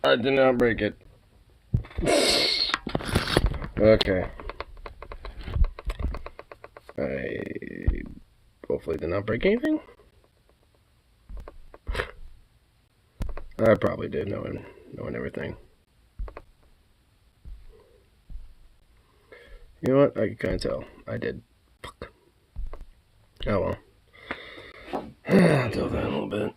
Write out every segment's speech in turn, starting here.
I did not break it. Okay. I hopefully did not break anything. I probably did, knowing everything. You know what? I can kind of tell. I did. Fuck. Oh well. I'll deal with that in a little bit.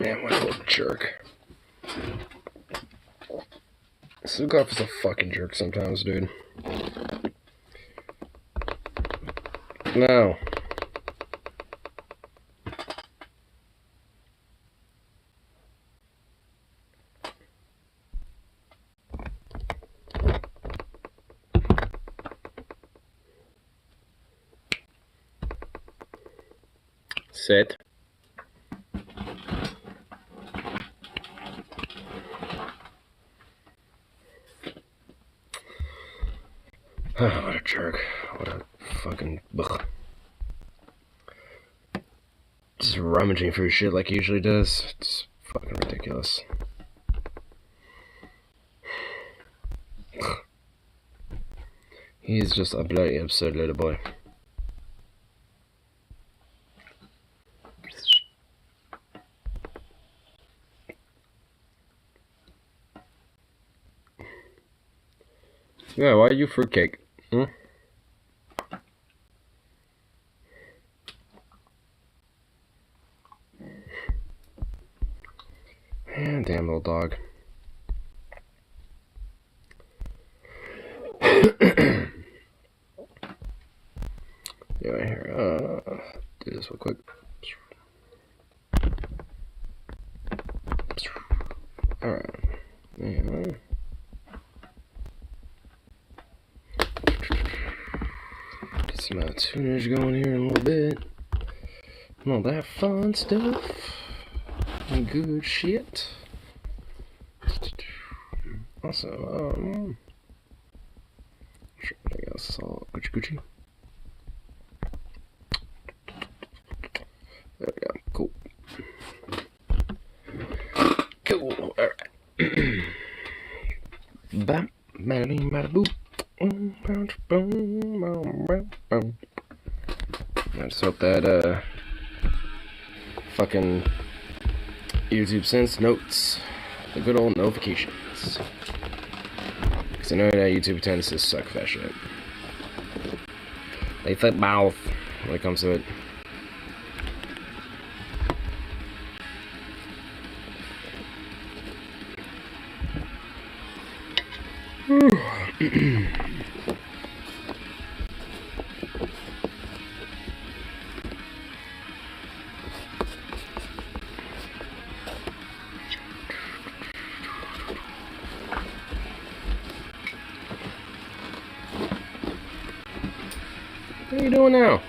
Man, what a little jerk. Sukov is a fucking jerk sometimes, dude. No. Sit. Oh, what a jerk. What a fucking... Ugh. Just rummaging through shit like he usually does. It's fucking ridiculous. He's just a bloody absurd little boy. Yeah, why are you fruitcake? Hmm? Man, damn little dog. Yeah, here. Do this real quick. Alright. Yeah. Get some tunage going here in a little bit. And all that fun stuff. Good shit. Also, sure, everything else is all Gucci. There we go. Cool. Cool. Alright. Bam. Bam. I just hope that, fucking YouTube sends notes. The good old notifications. Because I know that YouTube tends to suck that shit. They flip mouth when it comes to it. What are you doing now?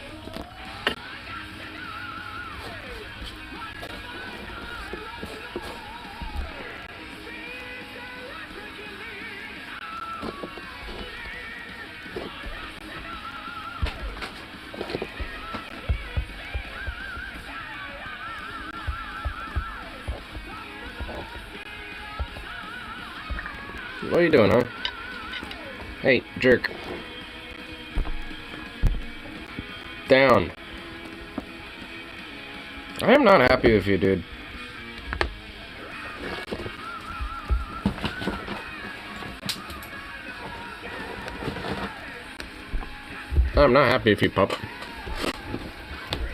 What are you doing, huh? Hey, jerk. Down. I am not happy with you, dude. I'm not happy with you, pup.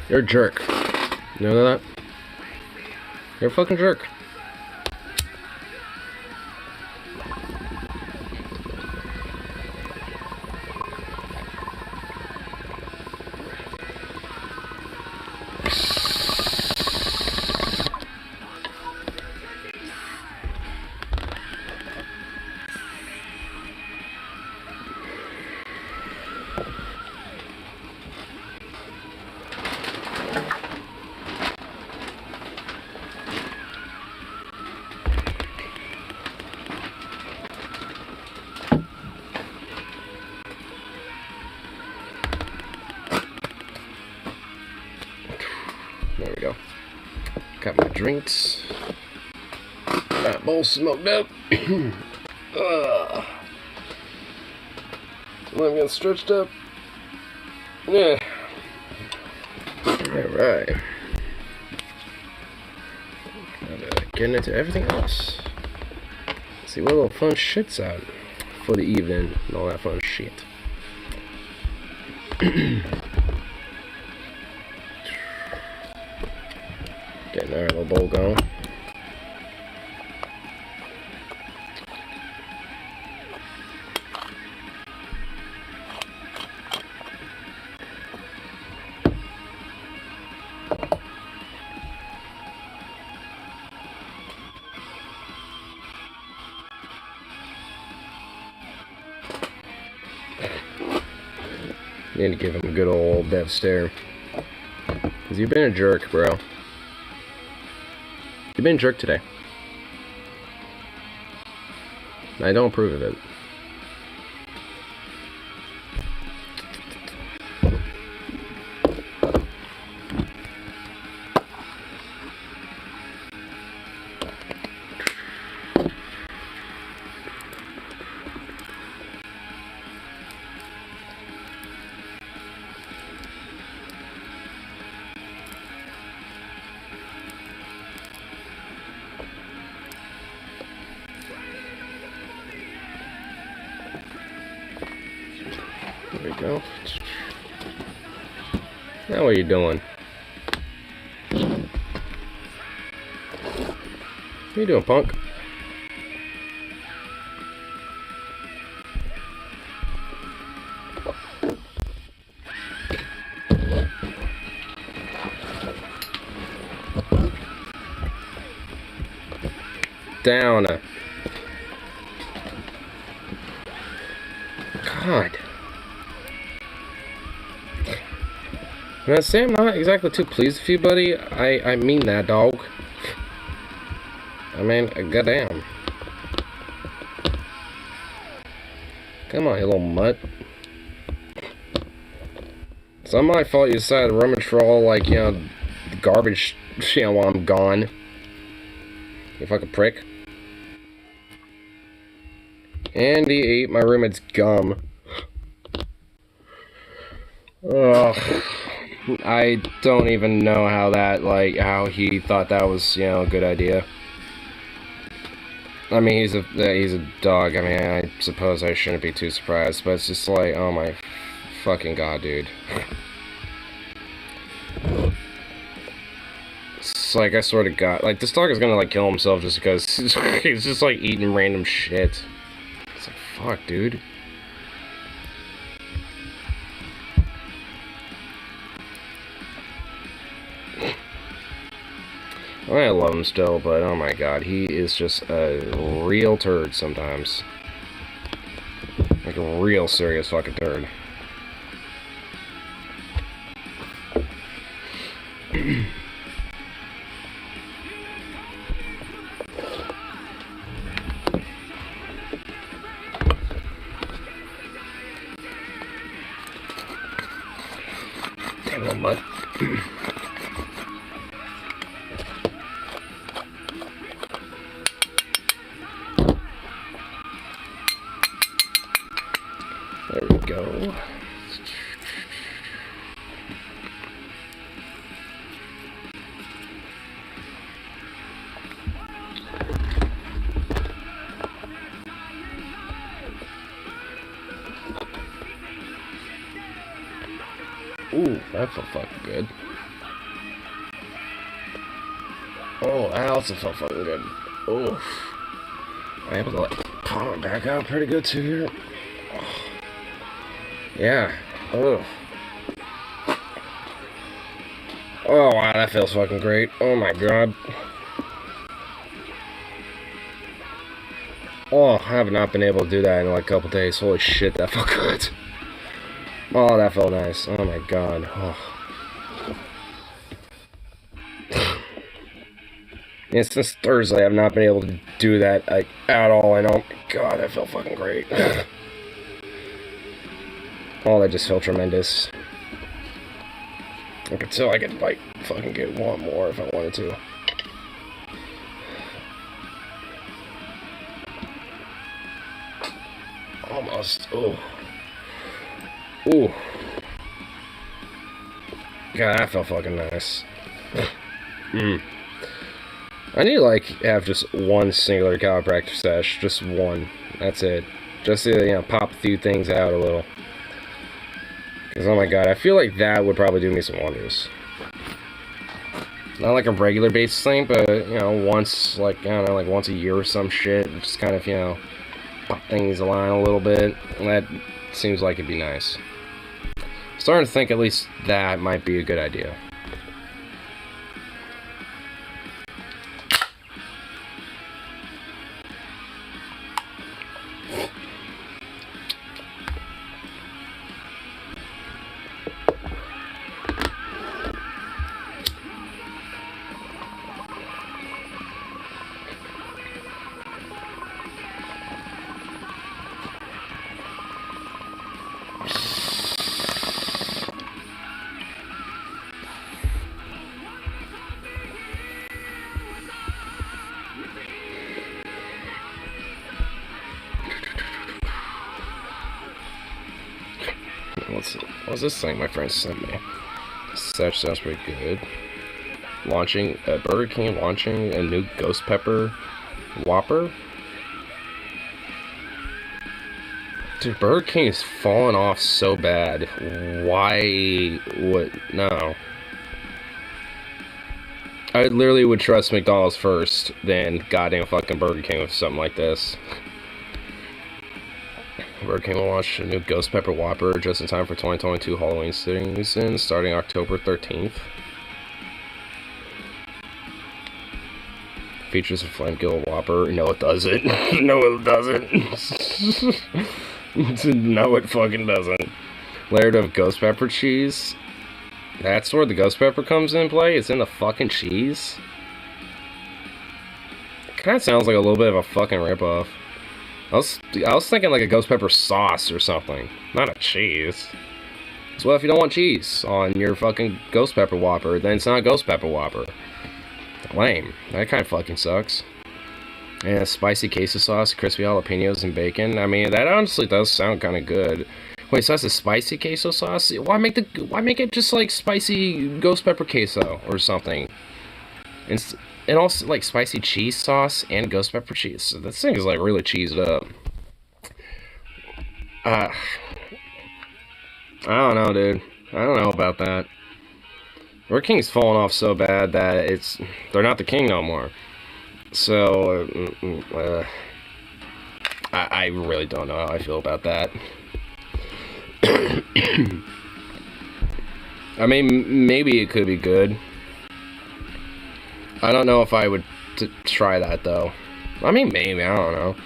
You're a jerk. You know that? You're a fucking jerk. drinks. That bowl smoked up. I'm getting stretched up. Yeah. Alright. Getting into everything else. See what little fun shit's out for the evening and all that fun shit. Getting our little bowl going. Need to give him a good old death stare. Cause you've been a jerk, bro. You've been a jerk today. I don't approve of it. There we go. Now what are you doing? What are you doing, punk? Down. God. When I say I'm not exactly too pleased with you, buddy, I mean that, dog. I mean, goddamn. Come on, you little mutt. It's not my fault you decided to rummage for all, like, you know, garbage, you know, while I'm gone. You fucking prick. And he ate my roommate's gum. Ugh. I don't even know how that, like, how he thought that was, you know, a good idea. I mean, he's a dog. I mean, I suppose I shouldn't be too surprised, but it's just like, oh my fucking god, dude. It's like, I swear to god, like, this dog is gonna, like, kill himself just because he's just, like, eating random shit. It's like, fuck, dude. I love him still, but oh my god, he is just a real turd sometimes. Like a real serious fucking turd. Damn little mutt. There we go. Ooh, that felt fucking good. Oh, that also felt fucking good. Oof. I'm able to, like, palm it back out pretty good too here. Oh. Yeah. Oh. Oh, wow, that feels fucking great. Oh my god. Oh, I have not been able to do that in like a couple days. Holy shit, that felt good. Oh, that felt nice. Oh my god. Oh. Yeah, since Thursday, I've not been able to do that like, at all. And oh my god, that felt fucking great. Oh, that just felt tremendous. I could tell I could, like, fucking get one more if I wanted to. Almost. Oh. Ooh. God, that felt fucking nice. I need to, like, have just one singular chiropractor sesh. Just one. That's it. Just to, you know, pop a few things out a little. Because, oh my god, I feel like that would probably do me some wonders. Not like a regular basis thing, but, you know, once, like, I don't know, like once a year or some shit. Just kind of, you know, pop things align a little bit. And that seems like it'd be nice. Starting to think at least that might be a good idea. What's this thing my friend sent me? Such sounds pretty good. Launching, Burger King launching a new ghost pepper Whopper? Dude, Burger King is falling off so bad. Why would... No. I literally would trust McDonald's first, than goddamn fucking Burger King with something like this. Burger King will launch a new Ghost Pepper Whopper just in time for 2022 Halloween season, starting October 13th. Features a Flame Gill Whopper. No, it doesn't. No, it doesn't. No, it fucking doesn't. Layered of Ghost Pepper cheese. That's where the Ghost Pepper comes in play? It's in the fucking cheese? Kinda sounds like a little bit of a fucking ripoff. I was thinking like a ghost pepper sauce or something, not a cheese. So well, if you don't want cheese on your fucking ghost pepper Whopper, then it's not a ghost pepper Whopper. Lame. That kind of fucking sucks. And a spicy queso sauce, crispy jalapenos, and bacon. I mean, that honestly does sound kind of good. Wait, so that's a spicy queso sauce? Why make it just like spicy ghost pepper queso or something? And also, like, spicy cheese sauce and ghost pepper cheese. So this thing is, like, really cheesed up. I don't know, dude. I don't know about that. Burger King's falling off so bad that they're not the king no more. So, I really don't know how I feel about that. I mean, maybe it could be good. I don't know if I would try that, though. I mean, maybe. I don't know.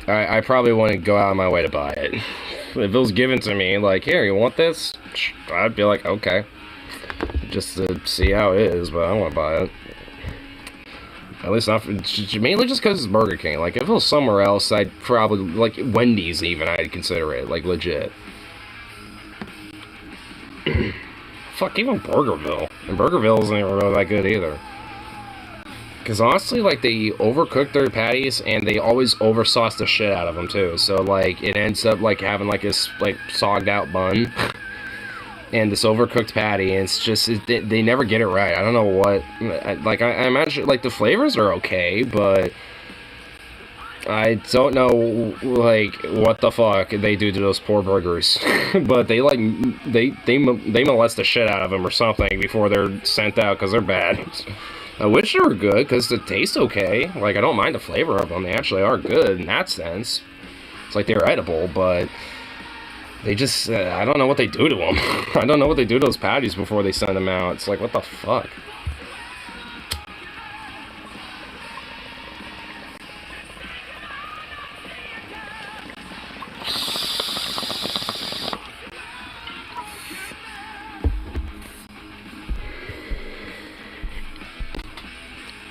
I probably wouldn't go out of my way to buy it. If it was given to me, like, here, you want this? I'd be like, okay. Just to see how it is, but I don't want to buy it. At least not... mainly just because it's Burger King. Like, if it was somewhere else, I'd probably... Like, Wendy's, even, I'd consider it. Like, legit. Fuck, even Burgerville. And Burgerville isn't even really that good either. Because honestly, like, they overcook their patties, and they always oversauce the shit out of them, too. So, like, it ends up, like, having, like, this, like, sogged out bun. And this overcooked patty, and it's just, they never get it right. I don't know what, like, I imagine, like, the flavors are okay, but I don't know, like, what the fuck they do to those poor burgers. But they, like, they molest the shit out of them or something before they're sent out, because they're bad. I wish they were good, because they taste okay. Like, I don't mind the flavor of them. They actually are good in that sense. It's like they're edible, but they just, I don't know what they do to them. I don't know what they do to those patties before they send them out. It's like, what the fuck?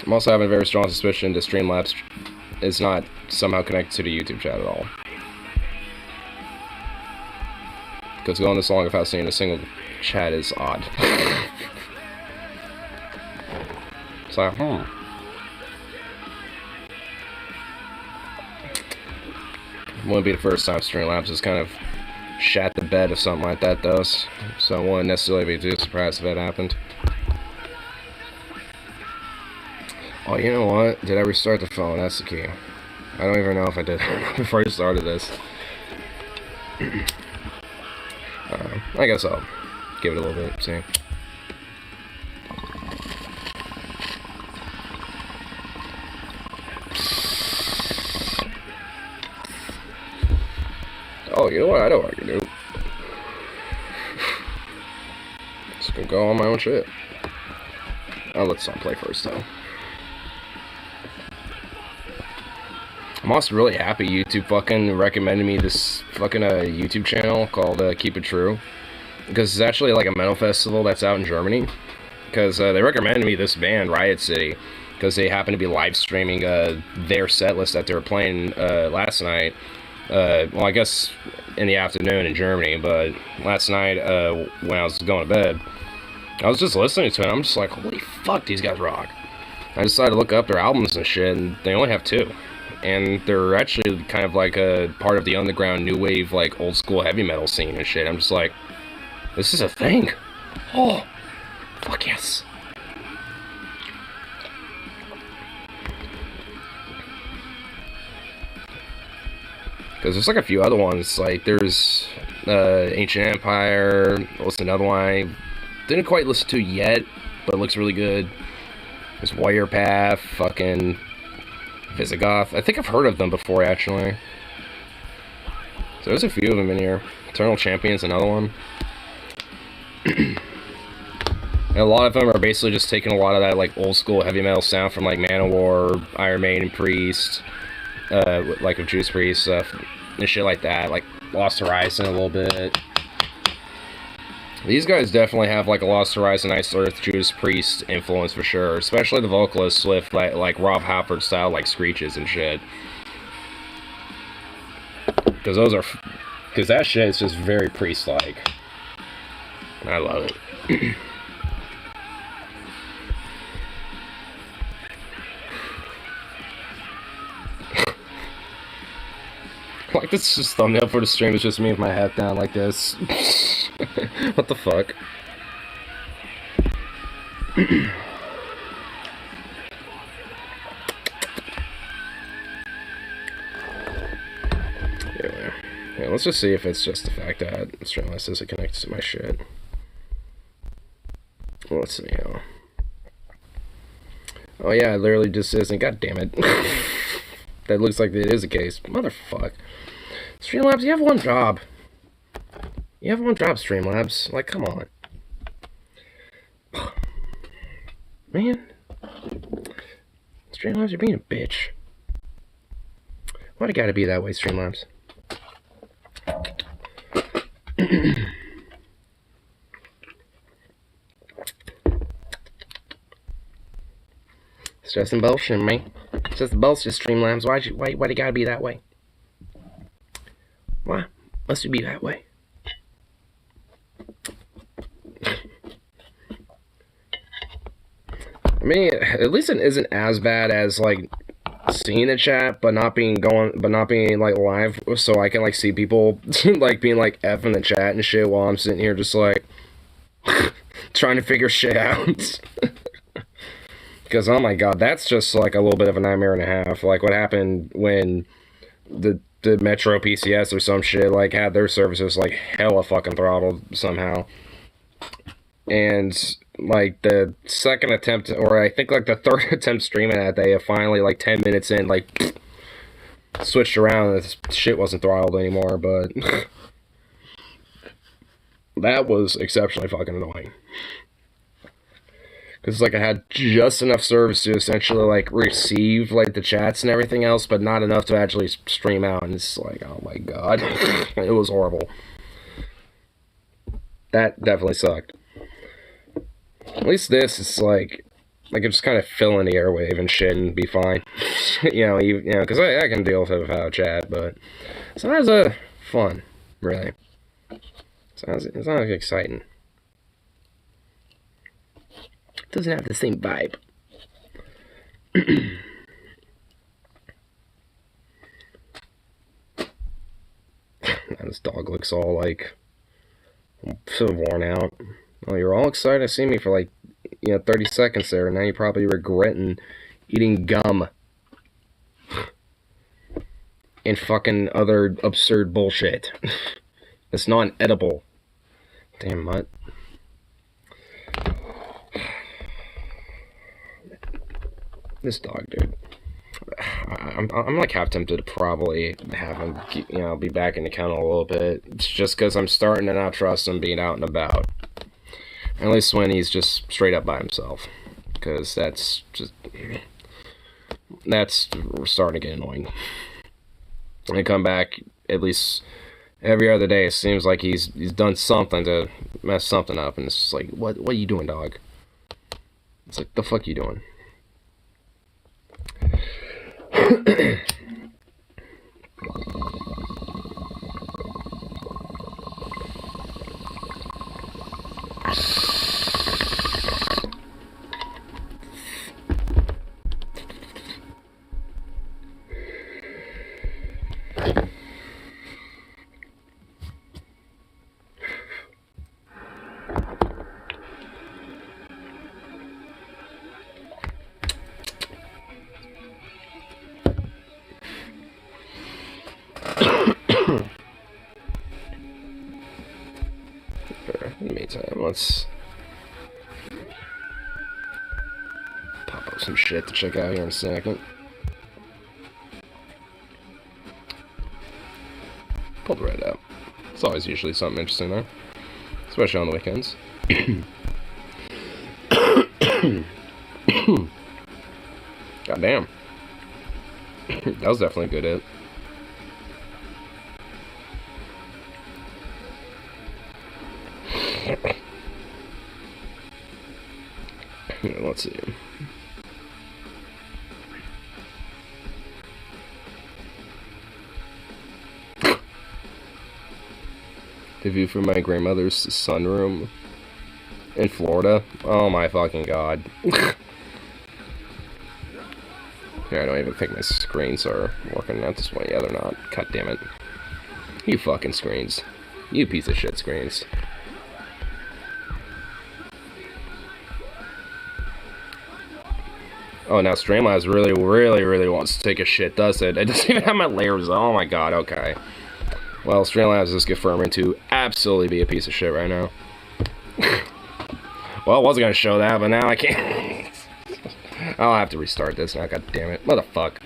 I'm also having a very strong suspicion that Streamlabs is not somehow connected to the YouTube chat at all. Because going this long without seeing a single chat is odd. So, Wouldn't be the first time Streamlabs has kind of shat the bed if something like that does. So I wouldn't necessarily be too surprised if that happened. Oh, you know what? Did I restart the phone? That's the key. I don't even know if I did before I started this. I guess I'll give it a little bit, see. Oh, you know what? I know what I can do. Just gonna go on my own shit. I'll let Son play first, though. I'm also really happy YouTube fucking recommended me this fucking YouTube channel called Keep It True. Because it's actually like a metal festival that's out in Germany. Because they recommended me this band, Riot City. Because they happen to be live streaming their set list that they were playing last night. Well, I guess in the afternoon in Germany. But last night when I was going to bed, I was just listening to it. I'm just like, holy fuck, these guys rock. I decided to look up their albums and shit, and they only have 2. And they're actually kind of like a part of the underground new wave, like old school heavy metal scene and shit. I'm just like, this is a thing. Oh, fuck yes. Because there's like a few other ones. Like there's Ancient Empire. What's another one I didn't quite listen to yet, but it looks really good. There's Warrior Path, fucking Visigoth. I think I've heard of them before, actually. So there's a few of them in here. Eternal Champion's another one. And a lot of them are basically just taking a lot of that like old school heavy metal sound from like Manowar, Iron Maiden, Priest, like of Judas Priest stuff and shit like that. Like Lost Horizon a little bit. These guys definitely have like a Lost Horizon, Ice Earth, Judas Priest influence for sure. Especially the vocalists with like Rob Halford style like screeches and shit. Because that shit is just very Priest-like. I love it. Like this just thumbnail for the stream is just me with my hat down like this. What the fuck? Yeah, let's just see if it's just the fact that Streamlabs isn't connected to my shit. Well, let's see. Oh yeah, it literally just isn't. God damn it. That looks like it is the case. Motherfuck. Streamlabs, you have one job. You have one job, Streamlabs. Like, come on. Man. Streamlabs, you're being a bitch. Why'd it gotta be that way, Streamlabs? It's just some bullshit, man. It's just bullshit, Streamlabs. Why'd it gotta be that way? Why must it be that way? I mean, at least it isn't as bad as like seeing the chat, but not being like live, so I can like see people like being like F in the chat and shit while I'm sitting here just like trying to figure shit out. Because oh my god, that's just like a little bit of a nightmare and a half. Like what happened when the Metro PCS or some shit like had their services like hella fucking throttled somehow. And like the second attempt, or I think like the third attempt streaming that day, finally like 10 minutes in, like switched around and this shit wasn't throttled anymore, but that was exceptionally fucking annoying. Because like I had just enough service to essentially like receive like the chats and everything else, but not enough to actually stream out, and it's like, oh my god. It was horrible. That definitely sucked. At least this is like I can just kind of fill in the airwave and shit and be fine. you know, because I can deal with it without chat, but it's not as fun, really. It's not as exciting. It doesn't have the same vibe. This dog looks all like so worn out. Oh, you're all excited to see me for like 30 seconds there, and now you're probably regretting eating gum and fucking other absurd bullshit. It's non-edible. Damn mutt. This dog, dude. I'm like half tempted to probably have him, be back in the kennel a little bit. It's just because I'm starting to not trust him being out and about. At least when he's just straight up by himself. Because that's starting to get annoying. When I come back, at least every other day, it seems like he's done something to mess something up. And it's just like, what are you doing, dog? It's like, the fuck are you doing? In the meantime, let's pop up some shit to check out here in a second. Pulled right out. It's always usually something interesting there, especially on the weekends. God damn. That was definitely a good hit. Let's see. The view from my grandmother's sunroom in Florida. Oh my fucking god. Here, I don't even think my screens are working out this way. Yeah, they're not. God damn it. You fucking screens. You piece of shit screens. Oh, now Streamlabs really wants to take a shit, does it? It doesn't even have my layers. Oh my god, okay. Well, Streamlabs is confirming to absolutely be a piece of shit right now. Well, I wasn't gonna show that, but now I can't. I'll have to restart this now, god damn it. Motherfuck.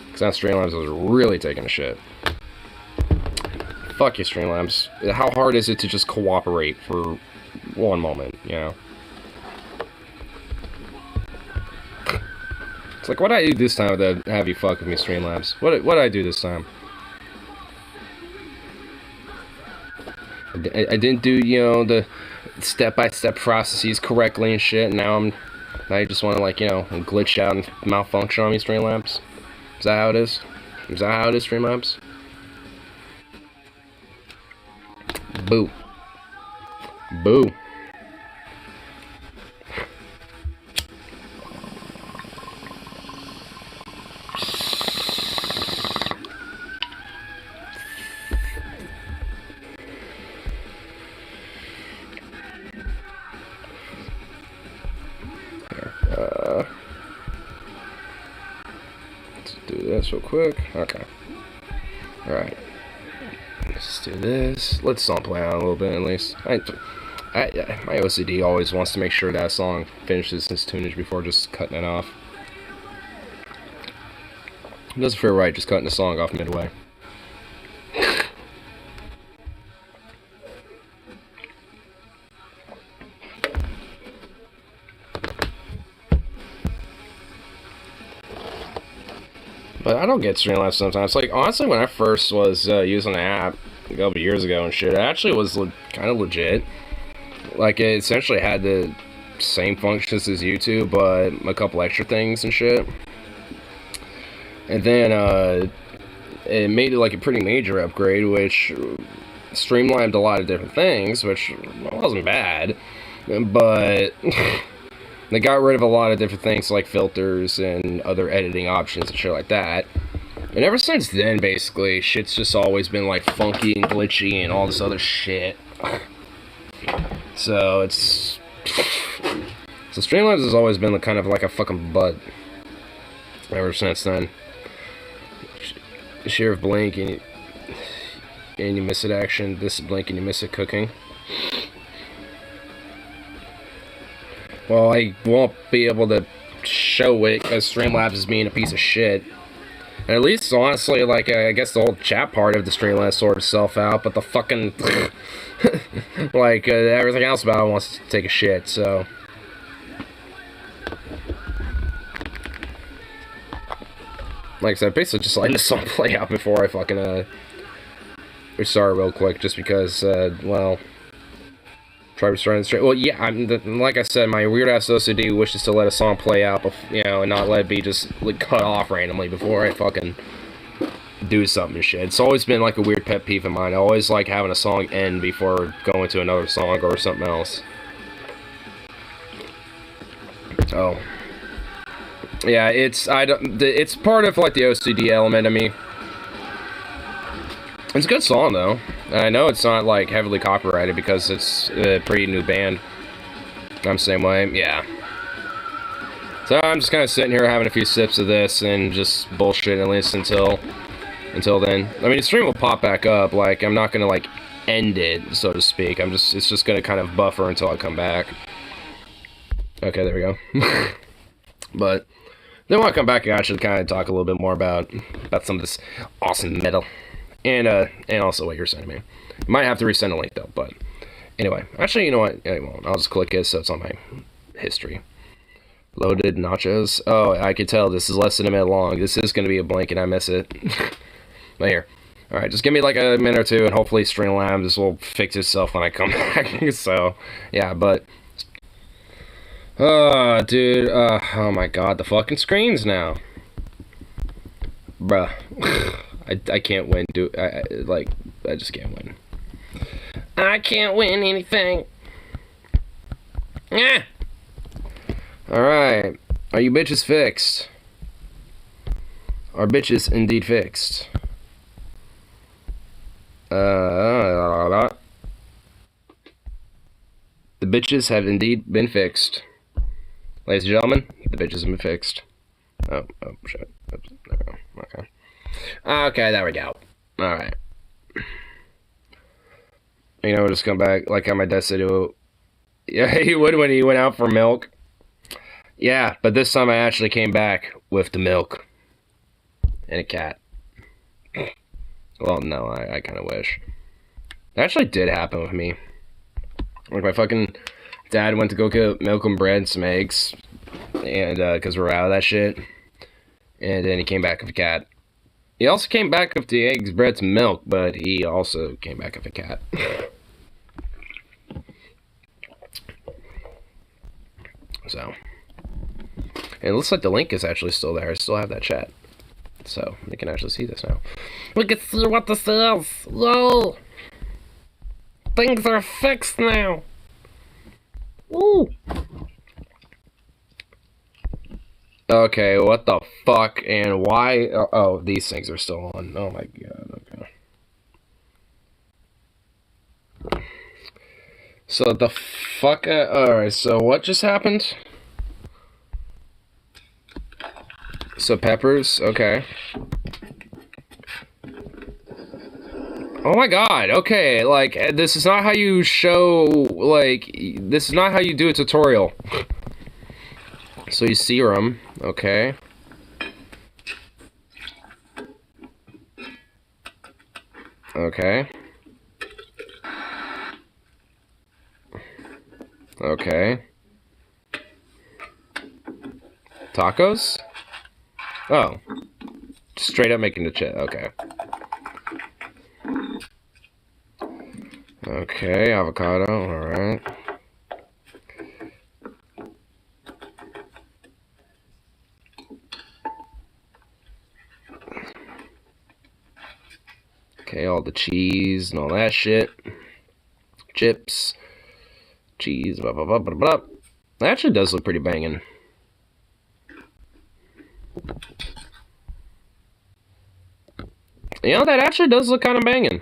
Because now Streamlabs is really taking a shit. Fuck you, Streamlabs. How hard is it to just cooperate for one moment, you know? It's like, what did I do this time to have you fuck with me, Streamlabs? What did I do this time? I didn't do, the step-by-step processes correctly and shit, and now you just want to, like, glitch out and malfunction on me, Streamlabs? Is that how it is? Is that how it is, Streamlabs? Boo. Boo. Let's do this real quick. Okay. Alright. Let's do this. Let the song play out a little bit at least. My OCD always wants to make sure that song finishes its tunage before just cutting it off. It doesn't feel right just cutting the song off midway. But I don't get Streamlabs sometimes. Like, honestly, when I first was using the app a couple years ago and shit, it actually was kind of legit. Like, it essentially had the same functions as YouTube, but a couple extra things and shit. And then it made it like a pretty major upgrade, which streamlined a lot of different things, which wasn't bad. But they got rid of a lot of different things like filters and other editing options and shit like that. And ever since then, basically, shit's just always been like funky and glitchy and all this other shit. So it's... So Streamlabs has always been kind of like a fucking butt. Ever since then. Share of blink and you miss it action. This is blink and you miss it cooking. Well, I won't be able to show it because Streamlabs is being a piece of shit. And at least, honestly, like, I guess the whole chat part of the Streamlabs sorted itself out, but the fucking, like, everything else about it wants to take a shit, so. Like I said, basically just letting the song play out before I fucking, restart real quick, just because, well, try restarting the stream. Well, yeah, like I said, my weird-ass OCD wishes to let a song play out, you know, and not let it be just, like, cut off randomly before I fucking do something and shit. It's always been, like, a weird pet peeve of mine. I always like having a song end before going to another song or something else. Oh. Yeah, it's part of, like, the OCD element of me. It's a good song, though. I know it's not, like, heavily copyrighted because it's a pretty new band. I'm the same way, yeah. So I'm just kind of sitting here having a few sips of this and just bullshitting at least until then. I mean, the stream will pop back up. Like, I'm not gonna, like, end it, so to speak. It's just gonna kind of buffer until I come back. Okay, there we go. But then when I come back, I actually kind of talk a little bit more about some of this awesome metal. And also what you're sending me. You might have to resend a link, though, but anyway. Actually, you know what? I won't. I'll just click it so it's on my history. Loaded nachos. Oh, I can tell this is less than a minute long. This is going to be a blank and I miss it. Right here. Alright, just give me like a minute or two and hopefully Streamlabs will fix itself when I come back. So, yeah, but... Oh, dude. Oh my god, the fucking screens now. Bruh. I can't win, dude. I just can't win. I can't win anything. Ah! Alright. Are you bitches fixed? Are bitches indeed fixed? The bitches have indeed been fixed. Ladies and gentlemen, the bitches have been fixed. Oh, shit. Oops, there we go. Okay. Okay, there we go. Alright. You know, we'll just come back like how my dad said he would. Yeah, he would when he went out for milk. Yeah, but this time I actually came back with the milk. And a cat. Well, no, I kind of wish. That actually did happen with me. Like, my fucking dad went to go get milk and bread and some eggs. And, because we're out of that shit. And then he came back with a cat. He also came back with the eggs, bread, and milk, but he also came back with a cat. So. And it looks like the link is actually still there. I still have that chat. So, we can actually see this now. We can see what this is! Yo! Things are fixed now! Woo! Okay, what the fuck and why? Oh, these things are still on. Oh my god, okay. So the fuck, alright, so what just happened? So peppers, okay. Oh my god, okay, like, this is not how you show, like, this is not how you do a tutorial. So you serum, okay. Okay. Okay. Tacos? Oh. Just straight up making the chit, okay. Okay, avocado, alright. Okay, all the cheese and all that shit. Chips. Cheese, blah, blah, blah, blah, blah. That actually does look pretty banging. You know, that actually does look kind of banging.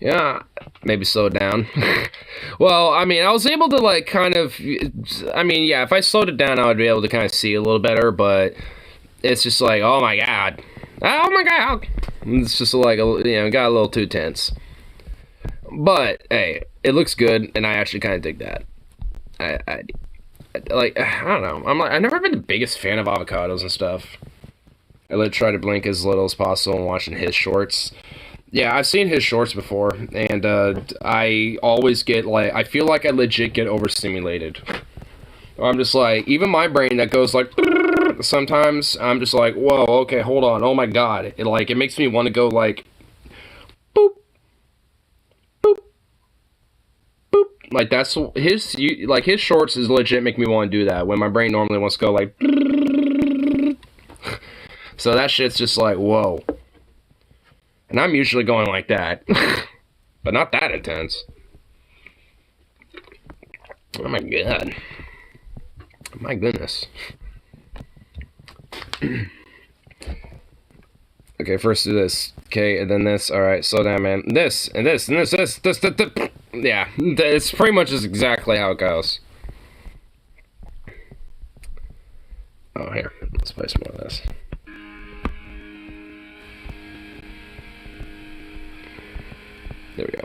Yeah, maybe slow it down. Well, I mean, I was able to, like, kind of... I mean, yeah, if I slowed it down, I would be able to kind of see a little better, but it's just like, oh my god. Oh my god! It's just like, you know, got a little too tense. But, hey, it looks good, and I actually kind of dig that. I don't know. I've never been the biggest fan of avocados and stuff. I try to blink as little as possible when watching his shorts. Yeah, I've seen his shorts before, and I always get, like, I feel like I legit get overstimulated. I'm just like, even my brain that goes like, sometimes I'm just like, whoa, okay, hold on, oh my god. It makes me want to go like, boop, boop, boop. Like, that's, his shorts is legit make me want to do that, when my brain normally wants to go like, so that shit's just like, whoa. And I'm usually going like that. But not that intense. Oh my god. My goodness. Okay, first do this. Okay, and then this. Alright, slow down, man. This, and this, and this. Yeah, it's pretty much just exactly how it goes. Oh, here. Let's play some more of this. There we go.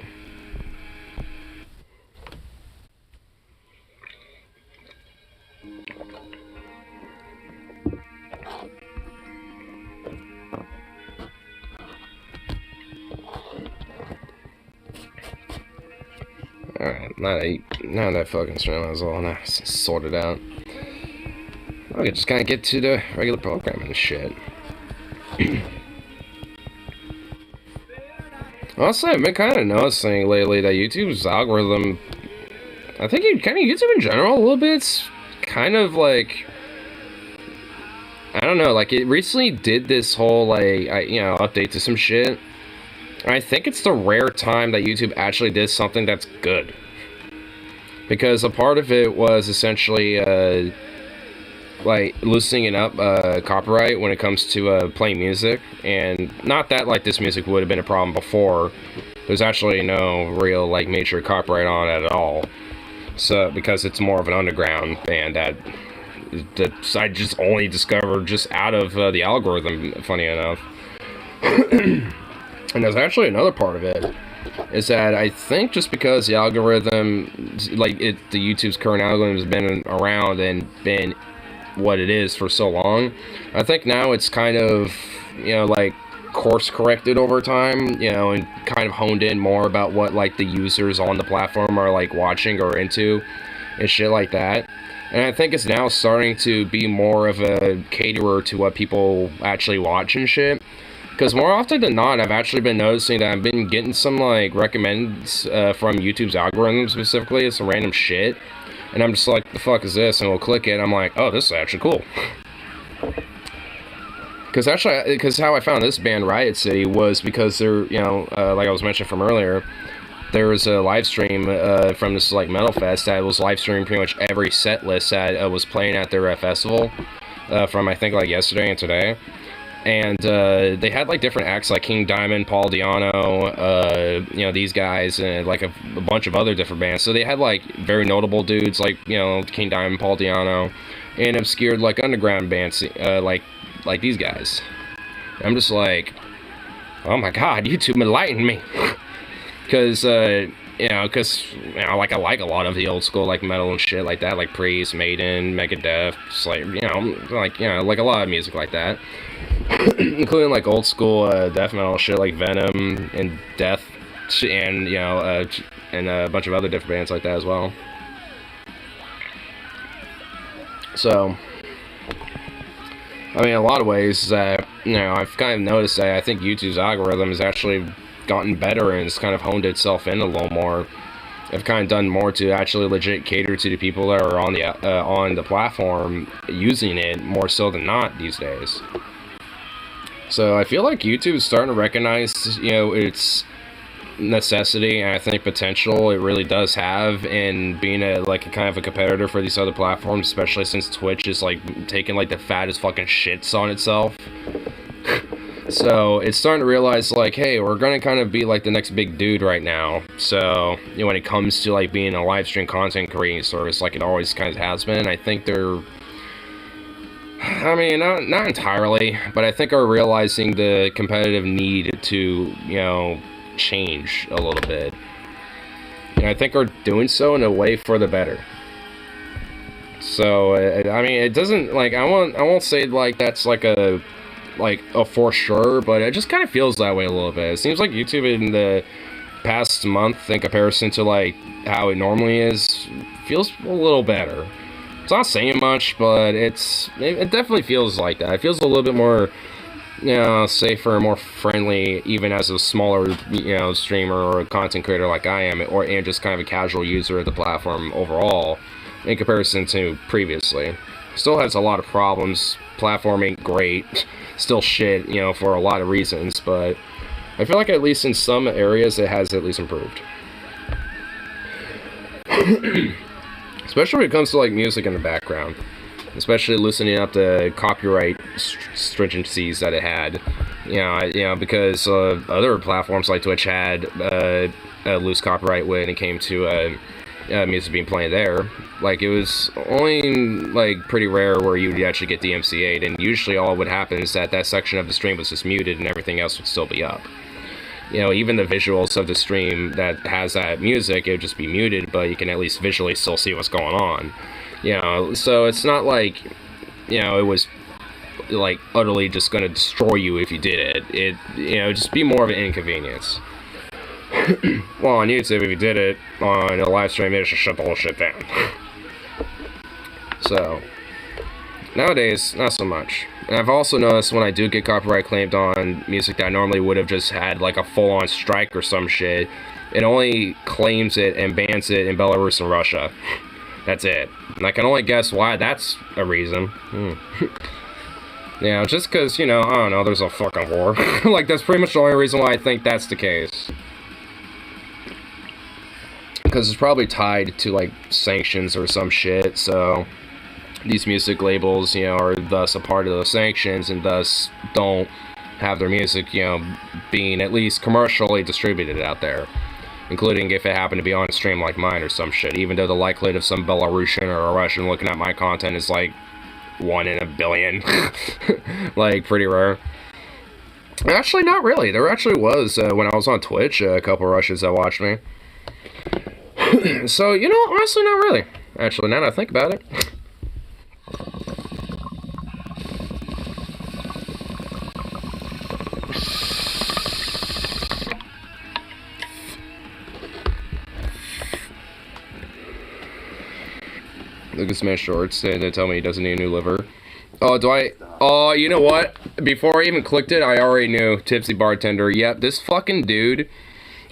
Alright, now that fucking stream is all now sorted out. I can just kind of get to the regular programming and shit. Honestly, I've been kind of noticing lately that YouTube's algorithm, I think kind of YouTube in general a little bit, it's kind of like, I don't know, like it recently did this whole like, update to some shit. I think it's the rare time that YouTube actually did something that's good. Because a part of it was essentially, like, loosening up copyright when it comes to playing music. And not that, like, this music would have been a problem before. There's actually no real, like, major copyright on it at all. So, because it's more of an underground band that I just only discovered just out of the algorithm, funny enough. And there's actually another part of it, is that I think just because the algorithm, like the YouTube's current algorithm has been around and been what it is for so long, I think now it's kind of, like course corrected over time, and kind of honed in more about what like the users on the platform are like watching or into and shit like that. And I think it's now starting to be more of a caterer to what people actually watch and shit. Because more often than not, I've actually been noticing that I've been getting some, like, recommends from YouTube's algorithm specifically. It's some random shit. And I'm just like, the fuck is this? And we'll click it, and I'm like, oh, this is actually cool. Because how I found this band, Riot City, was because they're, like I was mentioning from earlier, there was a live stream from this, like, Metal Fest that was live streaming pretty much every set list that was playing at their festival from, I think, like, yesterday and today. And they had like different acts like King Diamond, Paul Di'Anno, these guys, and like a bunch of other different bands. So they had like very notable dudes like King Diamond, Paul Di'Anno, and obscured like underground bands like these guys. And I'm just like, oh my god, YouTube enlightened me, because like I like a lot of the old school like metal and shit like that, like Priest, Maiden, Megadeth, just like like a lot of music like that. Including like old school death metal shit like Venom and Death, and and a bunch of other different bands like that as well. So, I mean, in a lot of ways, I've kind of noticed that I think YouTube's algorithm has actually gotten better and it's kind of honed itself in a little more. I've kind of done more to actually legit cater to the people that are on the platform using it more so than not these days. So I feel like YouTube is starting to recognize, its necessity and I think potential it really does have in being a kind of a competitor for these other platforms, especially since Twitch is like taking like the fattest fucking shits on itself. So it's starting to realize, like, hey, we're gonna kind of be like the next big dude right now. So, you know, when it comes to like being a live stream content creating service, like it always kind of has been, I think they're, I mean, not entirely, but I think are realizing the competitive need to, you know, change a little bit. And I think are doing so in a way for the better. So, I mean, it doesn't, like, I won't say, like, that's like a for sure, but it just kind of feels that way a little bit. It seems like YouTube in the past month, in comparison to like how it normally is, feels a little better. It's not saying much, but it definitely feels like that. It feels a little bit more, you know, safer, more friendly, even as a smaller, you know, streamer or content creator like I am, and just kind of a casual user of the platform overall, in comparison to previously. Still has a lot of problems. Platform ain't great. Still shit, you know, for a lot of reasons, but I feel like at least in some areas it has at least improved. Especially when it comes to like music in the background. Especially loosening up the copyright stringencies that it had. You know, because other platforms like Twitch had a loose copyright when it came to music being played there. Like, it was only, like, pretty rare where you would actually get DMCA'd, and usually all would happen is that section of the stream was just muted and everything else would still be up. You know, even the visuals of the stream that has that music, it would just be muted, but you can at least visually still see what's going on. You know, so it's not like, you know, it was, like, utterly just gonna destroy you if you did it. It, you know, just be more of an inconvenience. Well, on YouTube, if you did it on a live stream, it just shut the whole shit down. So, nowadays, not so much. And I've also noticed when I do get copyright claimed on music that I normally would have just had like a full-on strike or some shit, it only claims it and bans it in Belarus and Russia. That's it. And I can only guess why that's a reason. Yeah, just because, you know, I don't know, there's a fucking war. Like, that's pretty much the only reason why I think that's the case. Because it's probably tied to, like, sanctions or some shit, so these music labels, you know, are thus a part of those sanctions, and thus don't have their music, you know, being at least commercially distributed out there. Including if it happened to be on a stream like mine or some shit, even though the likelihood of some Belarusian or a Russian looking at my content is, like, 1 in a billion. Like, pretty rare. Actually, not really. There actually was, when I was on Twitch, a couple Russians that watched me. So, you know, honestly, not really. Actually, now that I think about it. Lucas Man Shorts, they tell me he doesn't need a new liver. Oh, do I? Oh, you know what? Before I even clicked it, I already knew. Tipsy Bartender. Yep, this fucking dude.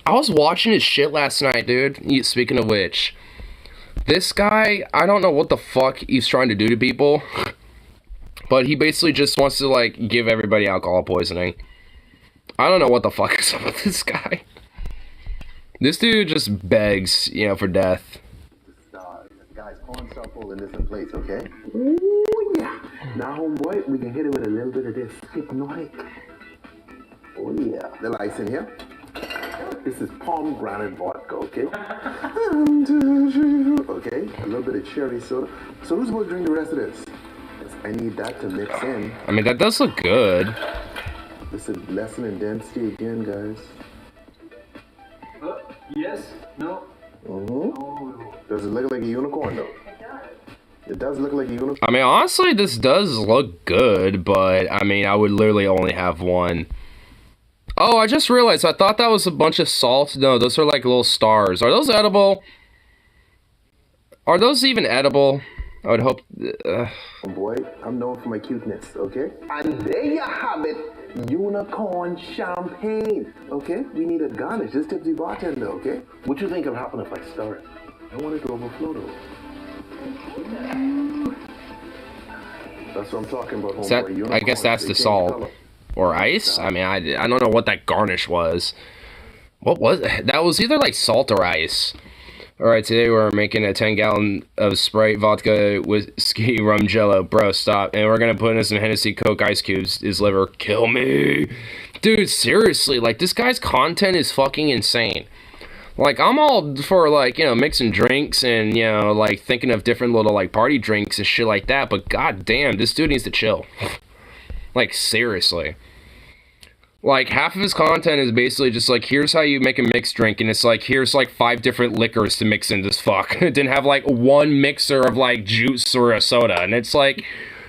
I was watching his shit last night, dude. Speaking of which, this guy, I don't know what the fuck he's trying to do to people. But he basically just wants to, like, give everybody alcohol poisoning. I don't know what the fuck is up with this guy. This dude just begs, you know, for death. Guys, pawn stop holding this in place, okay? Ooh, yeah. Now, homeboy, we can hit it with a little bit of this hypnotic. Oh, yeah. The lights in here. This is pomegranate vodka, okay? Okay, a little bit of cherry soda. So who's going to drink the rest of this? I need that to mix in. I mean, that does look good. This is lesson in density again, guys. Yes? No? Does it look like a unicorn, though? It does look like a unicorn. I mean, honestly, this does look good, but, I mean, I would literally only have one. Oh, I just realized, I thought that was a bunch of salt. No, those are like little stars. Are those edible? Are those even edible? I would hope... Oh boy, I'm known for my cuteness, okay? And there you have it, unicorn champagne, okay? We need a garnish, this tipsy bartender, okay? What you think will happen if I stir it? I want it to overflow though. That's what I'm talking about, homeboy. I guess that's the salt. Or ice? I mean, I don't know what that garnish was. What was it? That was either like salt or ice. Alright, today we're making a 10-gallon of Sprite, vodka, whiskey, rum, jello. Bro, stop. And we're gonna put in some Hennessy, Coke, ice cubes. His liver. Kill me. Dude, seriously, like, this guy's content is fucking insane. Like, I'm all for, like, you know, mixing drinks and, you know, like, thinking of different little, like, party drinks and shit like that. But goddamn, this dude needs to chill. Like, seriously. Like, half of his content is basically just like, here's how you make a mixed drink, and it's like, here's like 5 different liquors to mix in this fuck. It didn't have like one mixer of like juice or a soda, and it's like,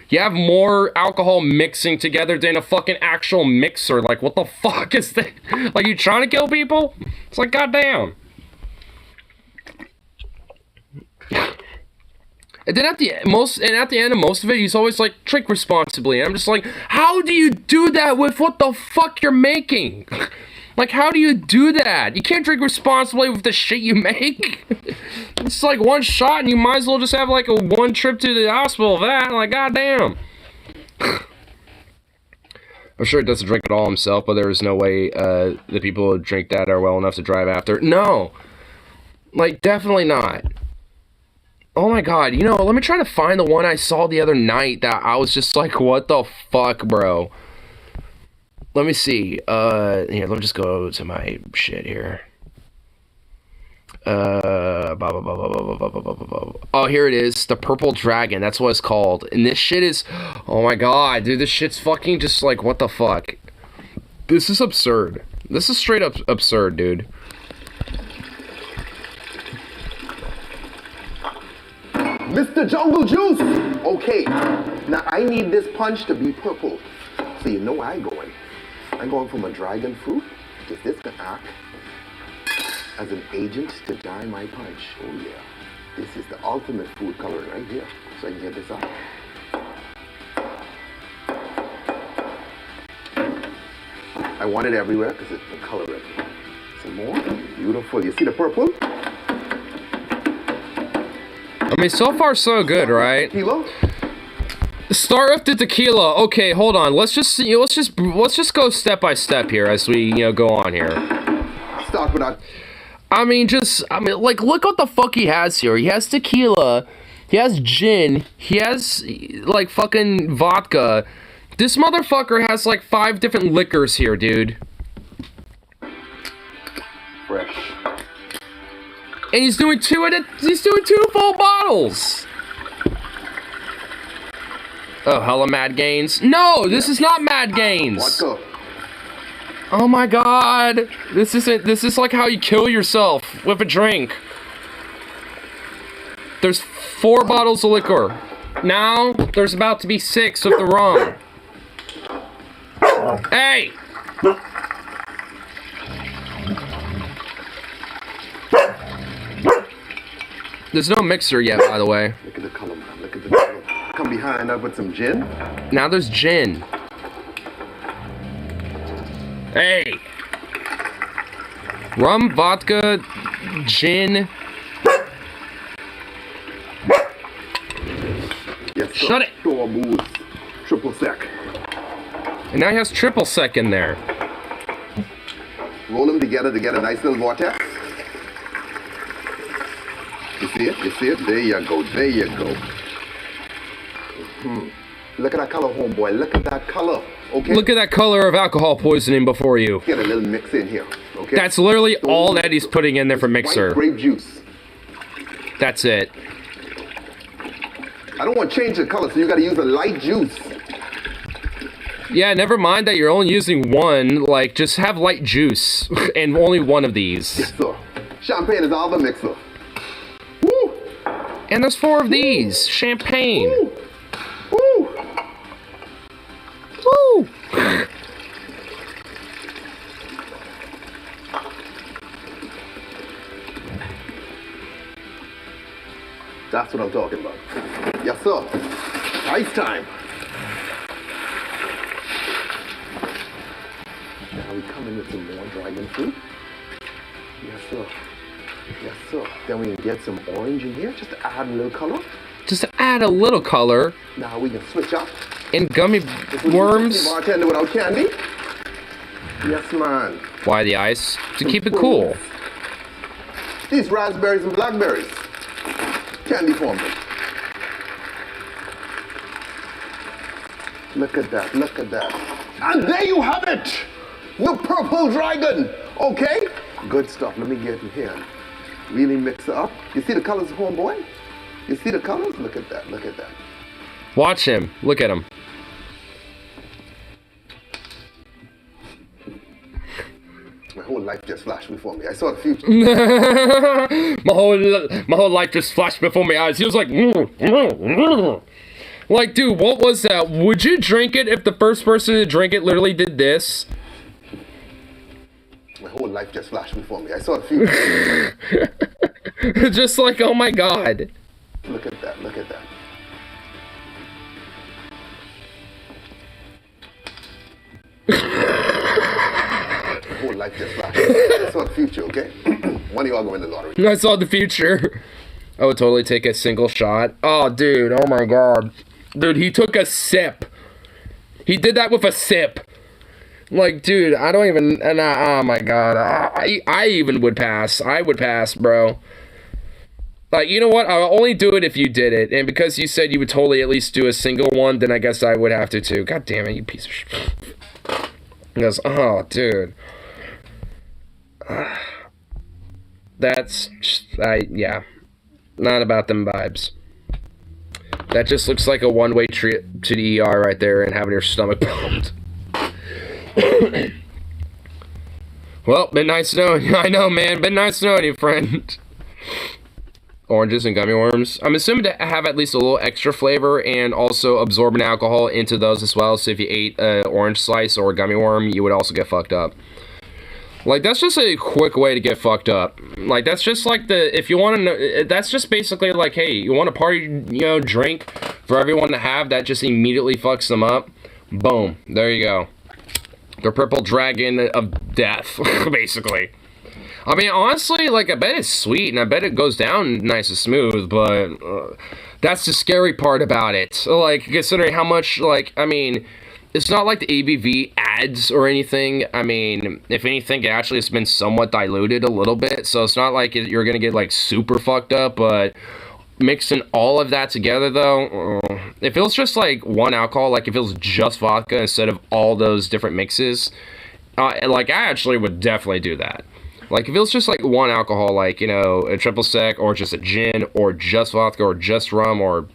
you have more alcohol mixing together than a fucking actual mixer. Like, what the fuck is that? Like, you trying to kill people? It's like, goddamn. And then at the end of most of it, he's always like, drink responsibly. And I'm just like, how do you do that with what the fuck you're making? Like, how do you do that? You can't drink responsibly with the shit you make. It's like one shot and you might as well just have like a one trip to the hospital for that. Like, goddamn. I'm sure he doesn't drink it all himself, but there is no way the people who drink that are well enough to drive after. No. Like, definitely not. Oh my god, you know, let me try to find the one I saw the other night that I was just like, what the fuck, bro? Let me see. Here, let me just go to my shit here. Oh, here it is. The Purple Dragon. That's what it's called. And this shit is... Oh my god, dude, this shit's fucking just like, what the fuck? This is absurd. This is straight up absurd, dude. Mr. Jungle Juice! Okay, now I need this punch to be purple. So you know where I'm going. I'm going from a dragon fruit, because this can act as an agent to dye my punch. Oh yeah. This is the ultimate food coloring right here. So I can get this out. I want it everywhere because it's the color everywhere. Some more. Beautiful. You see the purple? I mean, so far so good, right? Tequila? Start with the tequila. Okay, hold on. Let's just go step by step here as we, you know, go on here. Start with that. I mean, like, look what the fuck he has here. He has tequila. He has gin. He has, like, fucking vodka. This motherfucker has, like, 5 different liquors here, dude. Fresh. And he's doing 2 full bottles. Oh, hella Mad Gains. No, this is not Mad Gains. Vodka. Oh my god. This is like how you kill yourself with a drink. There's 4 bottles of liquor. Now, there's about to be 6 of the rum. Hey! There's no mixer yet, by the way. Look at the color, man. Look at the color. Come behind up with some gin. Now there's gin. Hey! Rum, vodka, gin. Yes, sir. Shut it! Store booze. Triple sec. And now he has triple sec in there. Roll them together to get a nice little vortex. You see it? You see it? There you go. There you go. Look at that color, homeboy. Look at that color. Okay? Look at that color of alcohol poisoning before you. Get a little mix in here. Okay? That's literally all that he's putting in there for mixer. White grape juice. That's it. I don't want to change the color, so you got to use a light juice. Yeah, never mind that you're only using one. Like, just have light juice and only one of these. Yes, sir. Champagne is all the mixer. Woo! And there's 4 of these. Champagne. Woo! Woo! Woo! That's what I'm talking about. Yes, sir. Ice time. Now we come in with some more dragon fruit. Yes, sir. Yes, sir. Then we can get some orange in here just to add a little color. Just to add a little color. Now we can switch up. And gummy worms. Bartender without candy. Yes, man. Why the ice? To keep it cool. These raspberries and blackberries. Candy for me. Look at that, look at that. And there you have it! The purple dragon, okay? Good stuff, let me get in here. Really mix it up. You see the colors, homeboy? You see the colors? Look at that, look at that. Watch him, look at him. My whole life just flashed before me. I saw the future. my whole life just flashed before my eyes. He was like, like, dude, what was that? Would you drink it if the first person to drink it literally did this? My whole life just flashed before me. I saw the future. Just like, oh my god. Look at that, look at that. My whole life just flashed. I saw the future, okay? One of y'all go win the lottery. I saw the future. I would totally take a single shot. Oh, dude, oh my god. Dude, he took a sip. He did that with a sip. Like, dude, I don't even... oh my god. I even would pass. I would pass, bro. Like, you know what? I'll only do it if you did it. And because you said you would totally at least do a single one, then I guess I would have to too. God damn it, you piece of shit. He goes, oh, dude. That's... yeah. Not about them vibes. That just looks like a one-way trip to the ER right there and having your stomach pumped. Well, been nice knowing you. I know, man. Been nice knowing you, friend. Oranges and gummy worms. I'm assuming to have at least a little extra flavor and also absorbent alcohol into those as well. So if you ate an orange slice or a gummy worm, you would also get fucked up. Like, that's just a quick way to get fucked up. Like, that's just like if you want to know, that's just basically like, hey, you want a party, you know, drink for everyone to have that just immediately fucks them up. Boom. There you go. The purple dragon of death, basically. I mean, honestly, like, I bet it's sweet, and I bet it goes down nice and smooth, but that's the scary part about it. Like, considering how much, like, I mean, it's not like the ABV adds or anything. I mean, if anything, it actually has been somewhat diluted a little bit, so it's not like you're gonna get, like, super fucked up, but mixing all of that together, though, if it was just, like, one alcohol, like, if it was just vodka instead of all those different mixes, like, I actually would definitely do that. Like, if it was just, like, one alcohol, like, you know, a triple sec, or just a gin, or just vodka, or just rum, or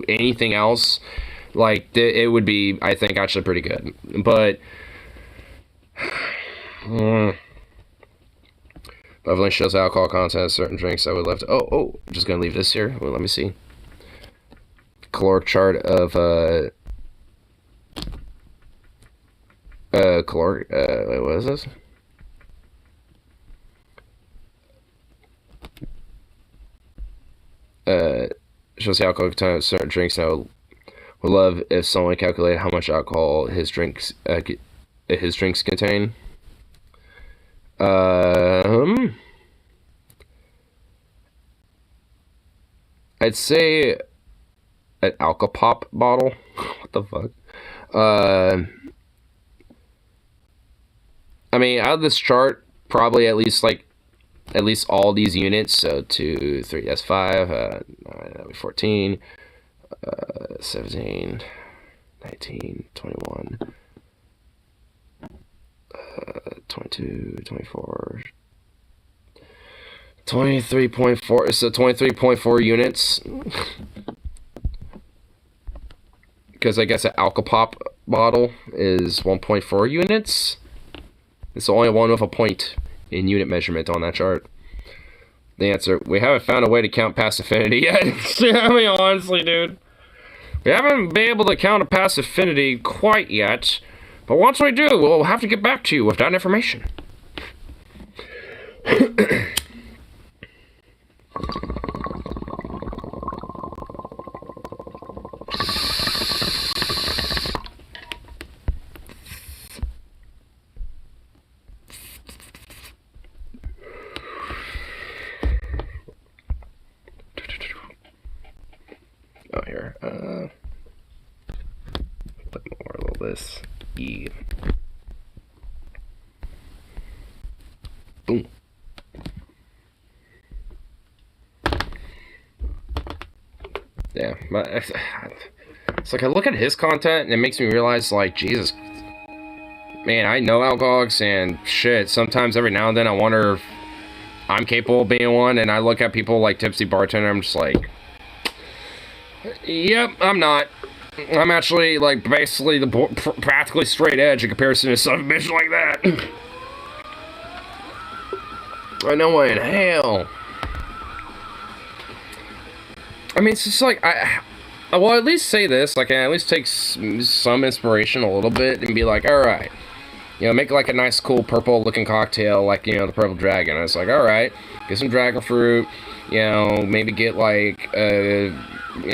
anything else, like, it would be, I think, actually pretty good. But definitely shows alcohol content of certain drinks I would love to... Oh, I'm just gonna leave this here. Well, let me see. Caloric chart of, caloric, wait, what is this? Shows the alcohol content of certain drinks. Now, would love if someone calculated how much alcohol his drinks contain. I'd say an Alka-Pop bottle. What the fuck? I mean, out of this chart, probably at least all these units. So 2, 3, that's 5. That'll be 14, 17, 19, 21, 22, 24, 23.4. So 23.4 units. Because I guess an Alka-Pop bottle is 1.4 units. It's the only one with a point in unit measurement on that chart. The answer: we haven't found a way to count past affinity yet. I mean, honestly, dude, we haven't been able to count a past affinity quite yet. But once we do, we'll have to get back to you with that information. Oh, here. Put more, a little this. E. Boom. But it's like I look at his content and it makes me realize, like, Jesus, man, I know alcoholics and shit. Sometimes every now and then I wonder if I'm capable of being one, and I look at people like Tipsy Bartender, I'm just like, yep, I'm not. I'm actually, like, basically the practically straight edge in comparison to some bitch like that. I know way in hell. I mean, it's just like, I will at least say this, like, I at least take some inspiration a little bit and be like, alright, you know, make like a nice, cool, purple-looking cocktail, like, you know, the Purple Dragon. And it's like, alright, get some dragon fruit, you know, maybe get, like, you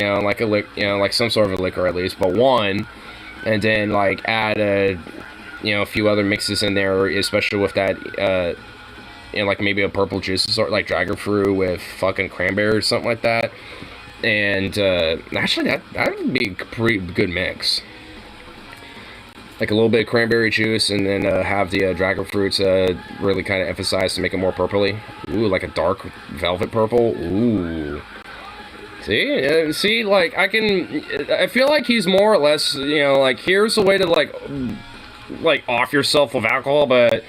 know, like like some sort of a liquor at least, but one, and then, like, add you know, a few other mixes in there, especially with that, you know, like maybe a purple juice, sort like dragon fruit with fucking cranberry or something like that. And actually, that would be a pretty good mix. Like a little bit of cranberry juice, and then have the dragon fruits really kind of emphasized to make it more purpley. Ooh, like a dark velvet purple. Ooh. See, like, I feel like he's more or less, you know, like, here's a way to, like, off yourself of alcohol, but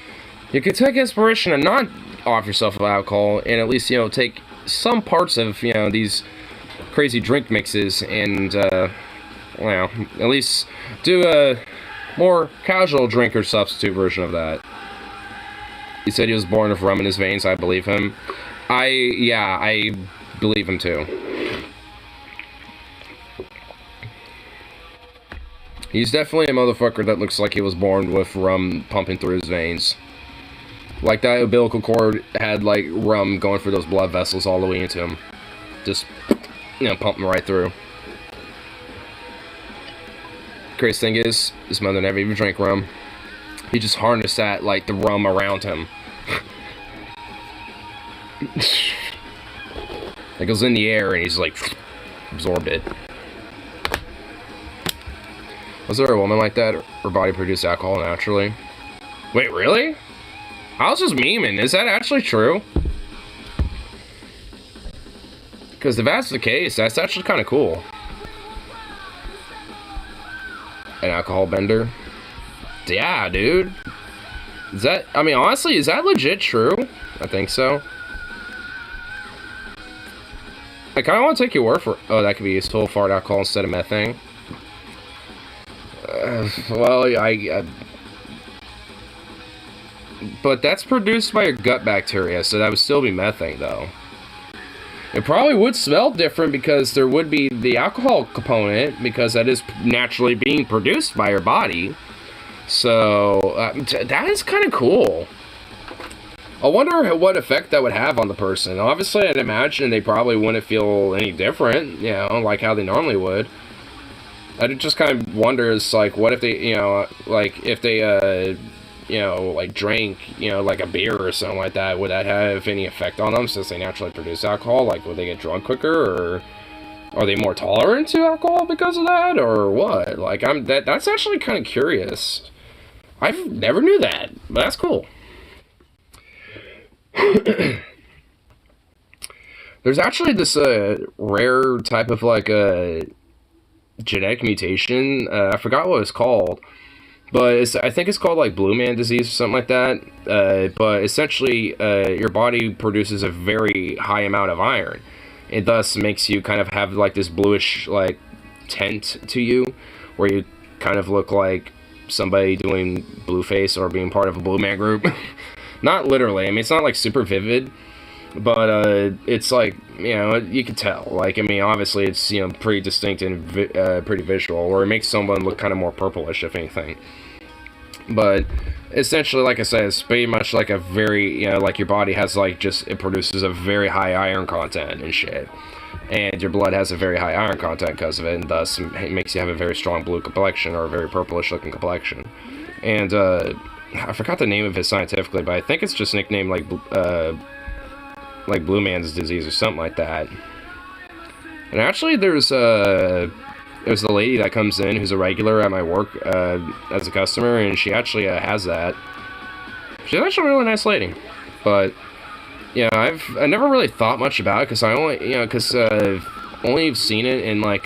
you can take inspiration and not off yourself of alcohol, and at least, you know, take some parts of, you know, these crazy drink mixes, and, well, at least do a more casual drinker substitute version of that. He said he was born with rum in his veins. I believe him. I believe him too. He's definitely a motherfucker that looks like he was born with rum pumping through his veins. Like that umbilical cord had, like, rum going through those blood vessels all the way into him. Just, you know, pumping right through. Crazy thing is, his mother never even drank rum. He just harnessed that, like, the rum around him. It goes in the air and he's, like, absorbed it. Was there a woman like that? Her body produced alcohol naturally? Wait, really? I was just memeing. Is that actually true? Because if that's the case, that's actually kind of cool. An alcohol bender? Yeah, dude. Is that, I mean, honestly, is that legit true? I think so. I kind of want to take your word for, oh, that could be useful, fart alcohol instead of methane. Well, but that's produced by your gut bacteria, so that would still be methane, though. It probably would smell different because there would be the alcohol component, because that is naturally being produced by your body. So, that is kind of cool. I wonder what effect that would have on the person. Obviously, I'd imagine they probably wouldn't feel any different, you know, like how they normally would. I just kind of wonder, is, like, what if they, you know, like, if they, you know, like, drank, you know, like a beer or something like that, would that have any effect on them since they naturally produce alcohol? Like, would they get drunk quicker, or are they more tolerant to alcohol because of that, or what? Like, that's actually kind of curious. I never knew that, but that's cool. There's actually this rare type of, like, genetic mutation. I forgot what it's called, but I think it's called, like, blue man disease or something like that. But essentially, your body produces a very high amount of iron. It thus makes you kind of have, like, this bluish, like, tint to you, where you kind of look like somebody doing blueface or being part of a blue man group. Not literally. I mean, it's not, like, super vivid, but it's, like, you know, you can tell. Like, I mean, obviously it's, you know, pretty distinct and pretty visual, or it makes someone look kind of more purplish, if anything. But essentially, like I said, it's pretty much like a very, you know, like your body has, like, just, it produces a very high iron content and shit. And your blood has a very high iron content because of it, and thus it makes you have a very strong blue complexion, or a very purplish looking complexion. And I forgot the name of it scientifically, but I think it's just nicknamed, like blue man's disease or something like that. And actually, there's the lady that comes in who's a regular at my work as a customer, and she actually has that. She's actually a really nice lady, but yeah, I never really thought much about it, because I only, you know, because only seen it in like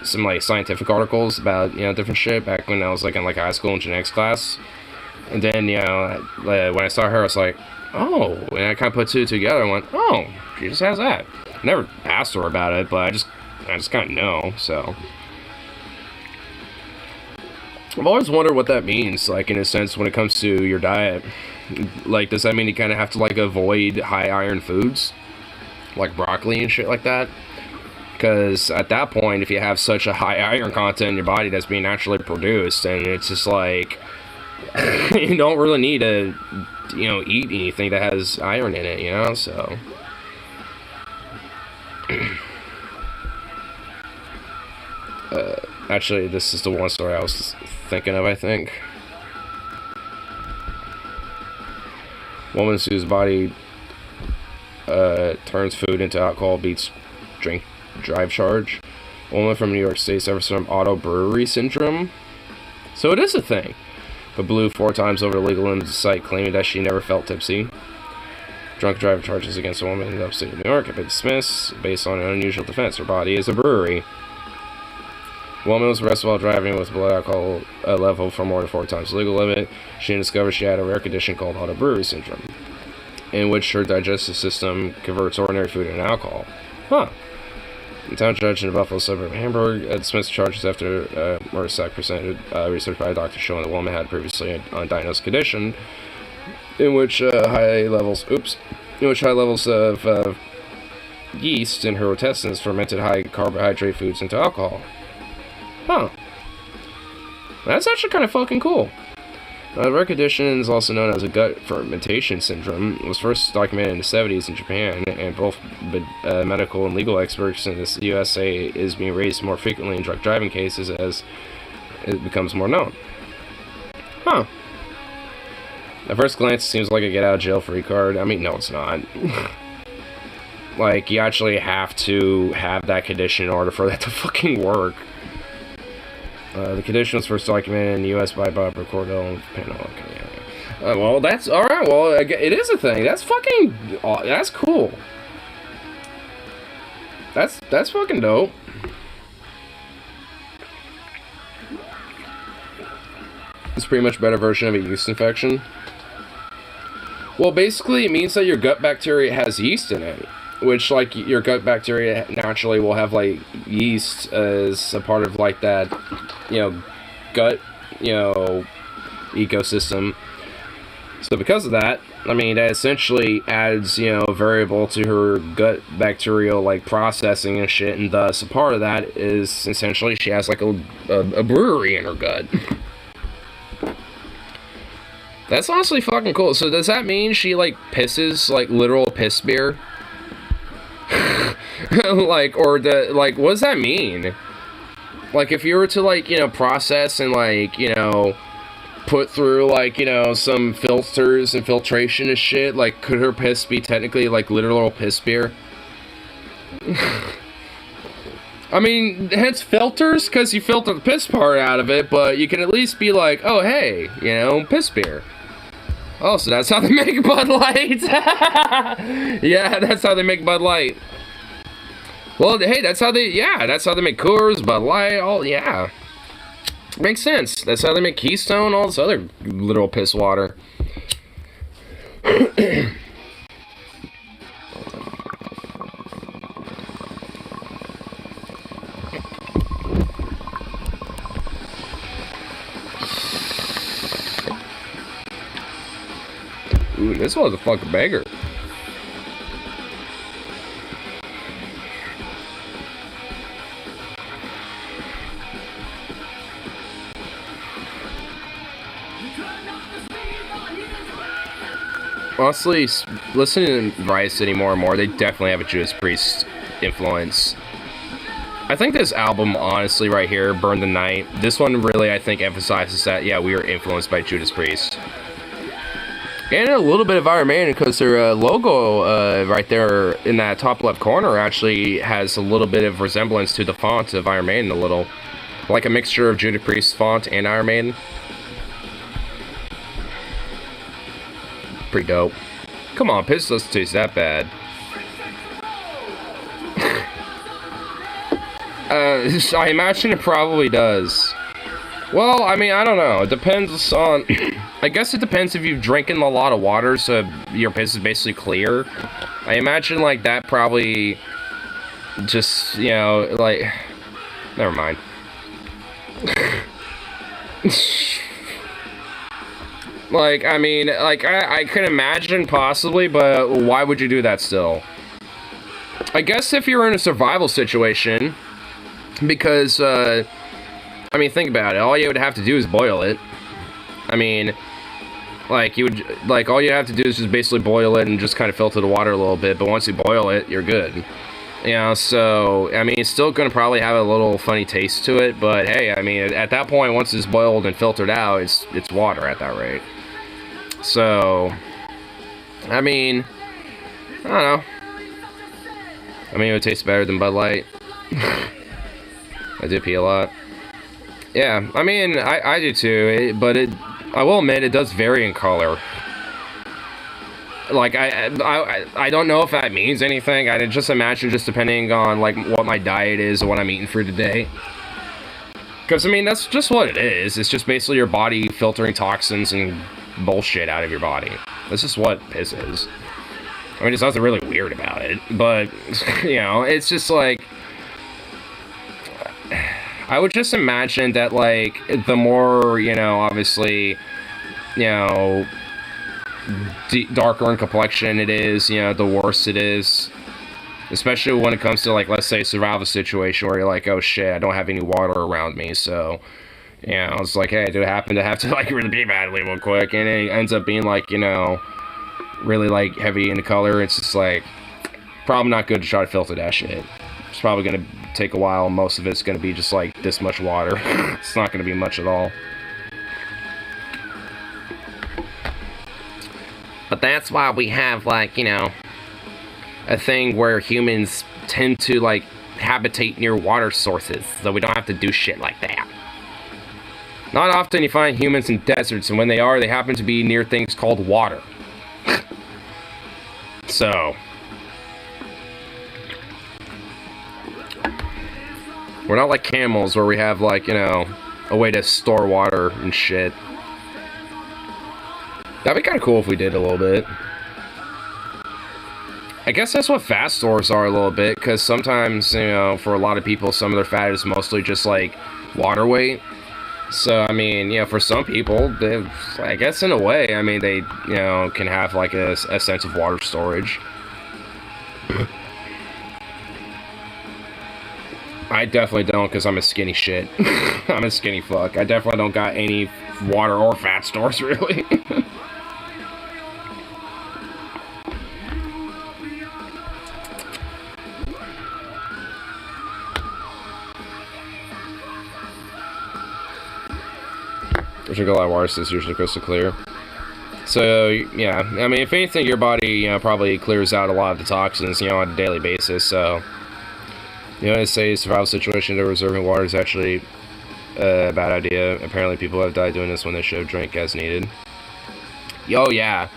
some like scientific articles about, you know, different shit back when I was like in like high school and genetics class. And then, you know, when I saw her, I was like, oh, and I kind of put two together and went, oh, she just has that. I never asked her about it, but I just kind of know, so. I've always wondered what that means, like, in a sense, when it comes to your diet. Like, does that mean you kind of have to, like, avoid high iron foods? Like broccoli and shit like that? Because at that point, if you have such a high iron content in your body that's being naturally produced, and it's just like, you don't really need to, you know, eat anything that has iron in it, you know, so. Actually, this is the one story I was thinking of, I think. Woman whose body turns food into alcohol beats drink drive charge. Woman from New York State suffers from auto brewery syndrome. So it is a thing. But blew 4 times over the legal limits of the site, claiming that she never felt tipsy. Drunk driver charges against a woman in upstate New York have been dismissed based on an unusual defense. Her body is a brewery. The woman was arrested while driving with blood alcohol level for more than 4 times the legal limit. She discovered she had a rare condition called auto brewery syndrome, in which her digestive system converts ordinary food into alcohol. Huh. The town judge in the Buffalo suburb of Hamburg dismissed charges after Murdoch presented research by a doctor showing the woman had previously an undiagnosed condition in which high levels of yeast in her intestines fermented high carbohydrate foods into alcohol. Huh. That's actually kind of fucking cool. The rare condition is also known as a gut fermentation syndrome. It was first documented in the 70s in Japan, and both medical and legal experts in the USA is being raised more frequently in drunk driving cases as it becomes more known. Huh. At first glance, it seems like a get-out-of-jail-free card. I mean, no, it's not. Like, you actually have to have that condition in order for that to fucking work. The condition was first documented in the U.S. by Bob Cordell and Japan. Okay, well, that's alright. Well, it is a thing. That's fucking. That's cool. That's fucking dope. It's pretty much a better version of a yeast infection. Well, basically, it means that your gut bacteria has yeast in it. Which, like, your gut bacteria naturally will have, like, yeast as a part of, like, that, you know, gut, you know, ecosystem. So because of that, I mean, that essentially adds, you know, a variable to her gut bacterial, like, processing and shit, and thus a part of that is essentially she has, like, a brewery in her gut. That's honestly fucking cool. So does that mean she, like, pisses, like, literal piss beer? Like, or like, what does that mean? Like, if you were to, like, you know, process and, like, you know, put through, like, you know, some filters and filtration and shit, like, could her piss be technically, like, literal piss beer? I mean, hence filters, because you filter the piss part out of it, but you can at least be like, oh, hey, you know, piss beer. Oh, so that's how they make Bud Light. Yeah, that's how they make Bud Light. Well, hey, that's how they make Coors, Bud Light, all, yeah. Makes sense. That's how they make Keystone, all this other literal piss water. Ooh, this was a fucking banger. Honestly, listening to Riot City more and more, they definitely have a Judas Priest influence. I think this album, honestly, right here, Burn the Night, this one really, I think, emphasizes that, yeah, we are influenced by Judas Priest. And a little bit of Iron Maiden, because their logo right there in that top left corner actually has a little bit of resemblance to the font of Iron Maiden, a little. Like a mixture of Judas Priest's font and Iron Maiden. Pretty dope. Come on, piss doesn't taste that bad. I imagine it probably does. Well, I mean, I don't know. It depends on... I guess it depends if you've drinking a lot of water, so your piss is basically clear. I imagine, like, that probably... just, you know, like... Never mind. Like, I mean, like, I can imagine possibly, but why would you do that still? I guess if you're in a survival situation, because, I mean, think about it. All you would have to do is boil it. I mean, like, you would, like, all you have to do is just basically boil it and just kind of filter the water a little bit, but once you boil it, you're good. You know, so, I mean, it's still going to probably have a little funny taste to it, but hey, I mean, at that point, once it's boiled and filtered out, it's water at that rate. So, I mean, I don't know. I mean, it would taste better than Bud Light. I do pee a lot. Yeah, I mean, I do too, but I will admit, it does vary in color. Like, I don't know if that means anything. I just imagine just depending on, like, what my diet is or what I'm eating for today. Because, I mean, that's just what it is. It's just basically your body filtering toxins and bullshit out of your body. That's just what piss is. I mean, there's nothing really weird about it. But, you know, it's just like... I would just imagine that, like, the more, you know, obviously, you know... darker in complexion it is, you know, the worse it is. Especially when it comes to, like, let's say, survival situation where you're like, oh shit, I don't have any water around me, so, you know, it's like, hey, do I happen to have to, like, really pee badly real quick, and it ends up being, like, you know, really, like, heavy in the color. It's just, like, probably not good to try to filter that shit. It's probably gonna take a while, and most of it's gonna be just, like, this much water. It's not gonna be much at all. But that's why we have, like, you know, a thing where humans tend to, like, habitate near water sources, so we don't have to do shit like that. Not often you find humans in deserts, and when they are, they happen to be near things called water. So, we're not like camels where we have, like, you know, a way to store water and shit. That'd be kind of cool if we did a little bit. I guess that's what fat stores are a little bit, because sometimes, you know, for a lot of people, some of their fat is mostly just, like, water weight. So, I mean, you know, for some people, they, I guess in a way, I mean, they, you know, can have, like, a sense of water storage. I definitely don't, because I'm a skinny shit. I'm a skinny fuck. I definitely don't got any water or fat stores, really. Which a lot of water is usually crystal clear. So, yeah, I mean, if anything, your body, you know, probably clears out a lot of the toxins, you know, on a daily basis, so... You know, they say survival situation to reserving water is actually a bad idea. Apparently people have died doing this when they should have drank as needed. Oh, yeah.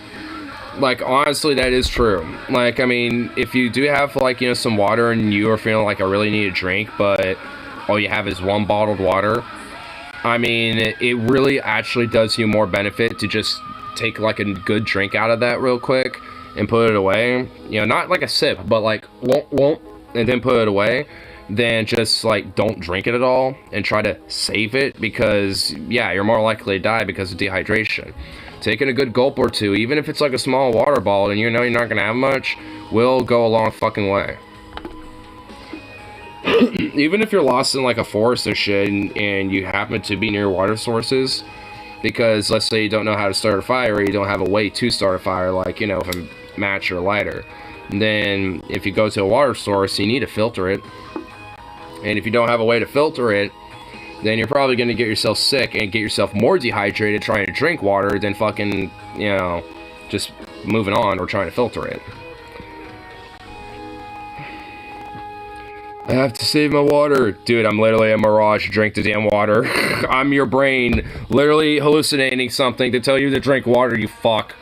Like, honestly, that is true. Like, I mean, if you do have, like, you know, some water and you are feeling like I really need a drink, but all you have is one bottled water, I mean, it really actually does you more benefit to just take, like, a good drink out of that real quick and put it away. You know, not like a sip, but, like, won't, and then put it away, than just, like, don't drink it at all and try to save it, because, yeah, you're more likely to die because of dehydration. Taking a good gulp or two, even if it's like a small water bottle and you know you're not gonna have much, will go a long fucking way. Even if you're lost in, like, a forest or shit and you happen to be near water sources, because let's say you don't know how to start a fire, or you don't have a way to start a fire, like, you know, with a match or a lighter, then if you go to a water source, you need to filter it. And if you don't have a way to filter it, then you're probably going to get yourself sick and get yourself more dehydrated trying to drink water than fucking, you know, just moving on or trying to filter it. I have to save my water. Dude, I'm literally a mirage. Drink the damn water. I'm your brain literally hallucinating something to tell you to drink water, you fuck.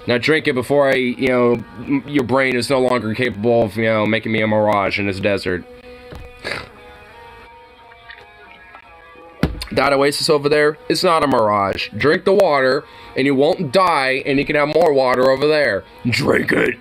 Now drink it before you know, your brain is no longer capable of, you know, making me a mirage in this desert. That oasis over there, it's not a mirage. Drink the water, and you won't die, and you can have more water over there. Drink it!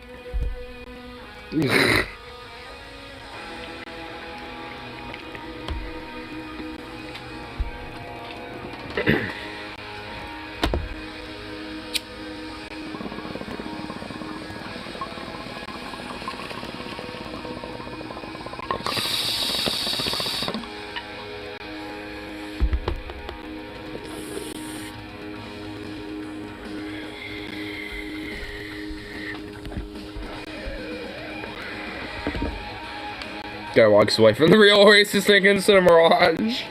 Guy walks away from the real oasis thinking it's a mirage.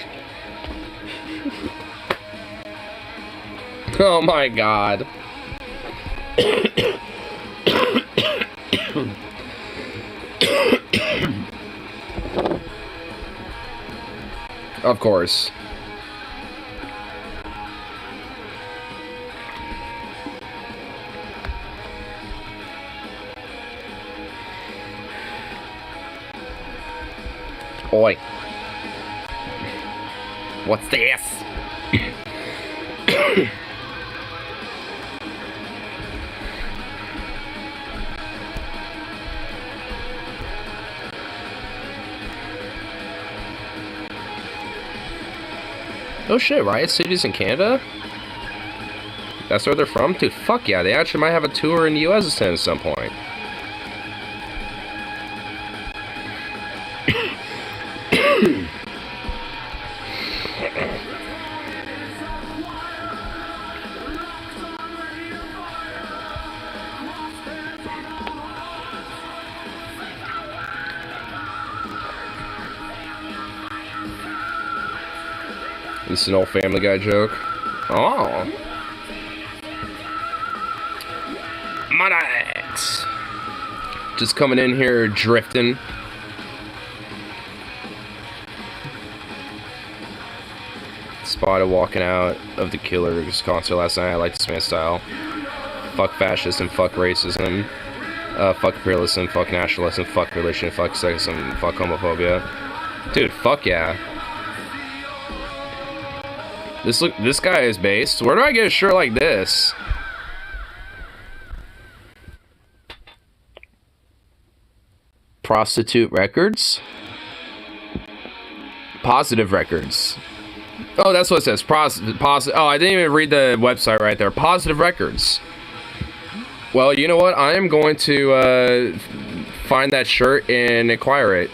Oh my god. Of course. Oi. What's this? Oh shit, Riot City's in Canada? That's where they're from? Dude, fuck yeah, they actually might have a tour in the US at some point. This is an old Family Guy joke. Oh. Monax. Just coming in here drifting. Spotted walking out of the Killer's concert last night. I like this man's style. Fuck fascism, fuck racism. Fuck imperialism, fuck nationalism, fuck religion, fuck sexism, fuck homophobia. Dude, fuck yeah. This guy is based. Where do I get a shirt like this? Prostitute Records? Positive Records. Oh, that's what it says. Oh, I didn't even read the website right there. Positive Records. Well, you know what? I am going to find that shirt and acquire it.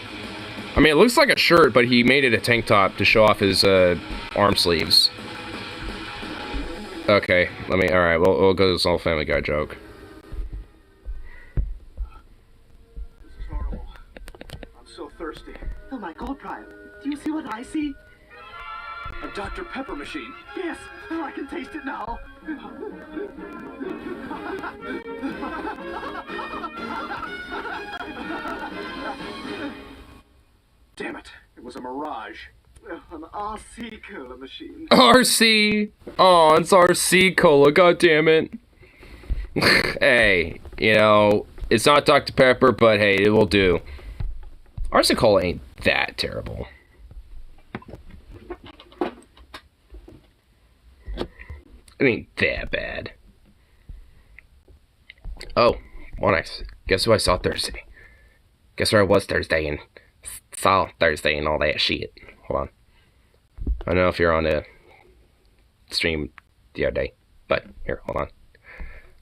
I mean, it looks like a shirt, but he made it a tank top to show off his arm sleeves. Okay, alright, we'll go to this old Family Guy joke. This is horrible. I'm so thirsty. Oh my god, Brian. Do you see what I see? A Dr. Pepper machine. Yes, oh, I can taste it now. Damn it, it was a mirage. An RC cola machine. RC! Oh, it's RC Cola, god damn it. Hey, you know, it's not Dr. Pepper, but hey, it will do. RC Cola ain't that terrible. It ain't that bad. Oh, well, nice. Guess who I saw Thursday? Guess where I was Thursday and saw Thursday and all that shit. Hold on. I don't know if you're on the stream the other day, but here, hold on.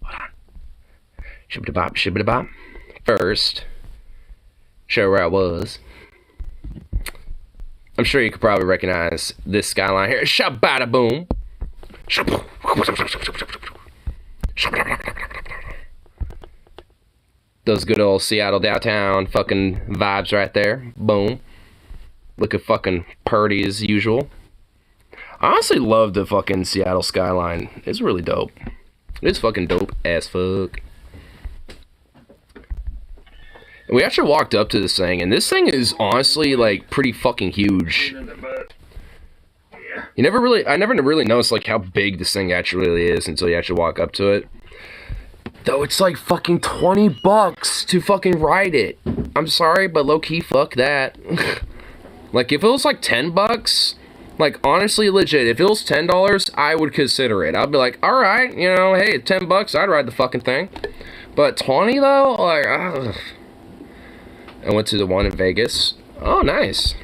Hold on. Shibbity-bop, shibbity-bop. First, show where I was. I'm sure you could probably recognize this skyline here. Shabada-boom. Those good old Seattle downtown fucking vibes right there. Boom. Looking fucking purdy as usual. I honestly love the fucking Seattle skyline. It's really dope. It's fucking dope as fuck. And we actually walked up to this thing, and this thing is honestly like pretty fucking huge. I never really noticed like how big this thing actually really is until you actually walk up to it. Though it's like fucking $20 to fucking ride it. I'm sorry, but low key, fuck that. Like if it was like $10, Like, honestly, legit, if it was $10, I would consider it. I'd be like, alright, you know, hey, $10, I'd ride the fucking thing. But 20 though? Like, ugh. I went to the one in Vegas. Oh, nice.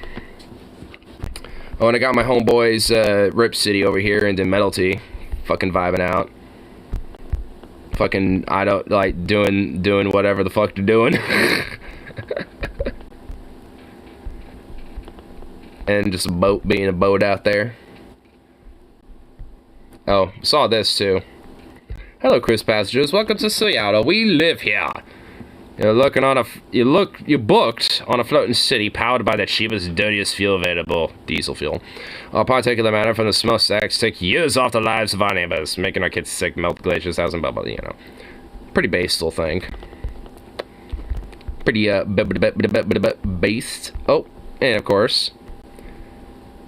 Oh, and I got my homeboys, Rip City over here into Metal Tea. Fucking vibing out. Fucking, I don't, like, doing whatever the fuck they're doing. And just a boat being a boat out there. Oh, saw this too. Hello, cruise passengers. Welcome to Seattle. We live here. You're booked on a floating city powered by the cheapest, dirtiest fuel available, diesel fuel. Our particular matter from the smokestacks take years off the lives of our neighbors, making our kids sick, melt glaciers, thousand bubble, you know. Pretty based little thing. Pretty based. Oh, and of course,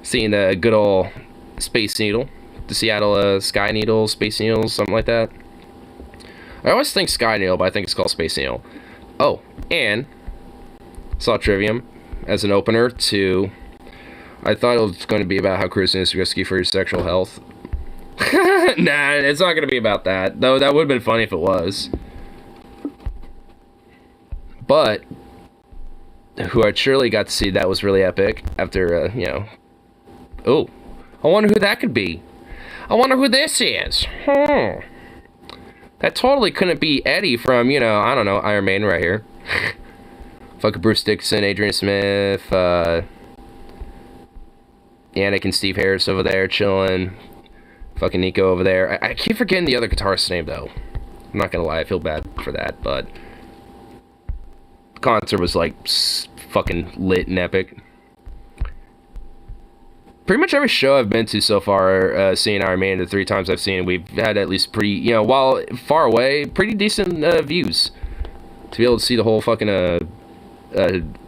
seeing the good old Space Needle, the Seattle Sky Needle, Space Needle, something like that. I always think Sky Needle, but I think it's called Space Needle. Oh, and saw Trivium as an opener to. I thought it was going to be about how cruising is risky for your sexual health. Nah, it's not going to be about that. Though that would have been funny if it was. But who I surely got to see that was really epic after, you know. Oh, I wonder who that could be. I wonder who this is. That totally couldn't be Eddie from, you know, I don't know, Iron Maiden right here. Fucking Bruce Dickinson, Adrian Smith, Yannick and Steve Harris over there chilling. Fucking Nico over there. I keep forgetting the other guitarist's name, though. I'm not gonna lie, I feel bad for that, but the concert was, like, fucking lit and epic. Pretty much every show I've been to so far, seeing Iron Maiden, the 3 times I've seen it, we've had at least pretty, you know, while far away, pretty decent views. To be able to see the whole fucking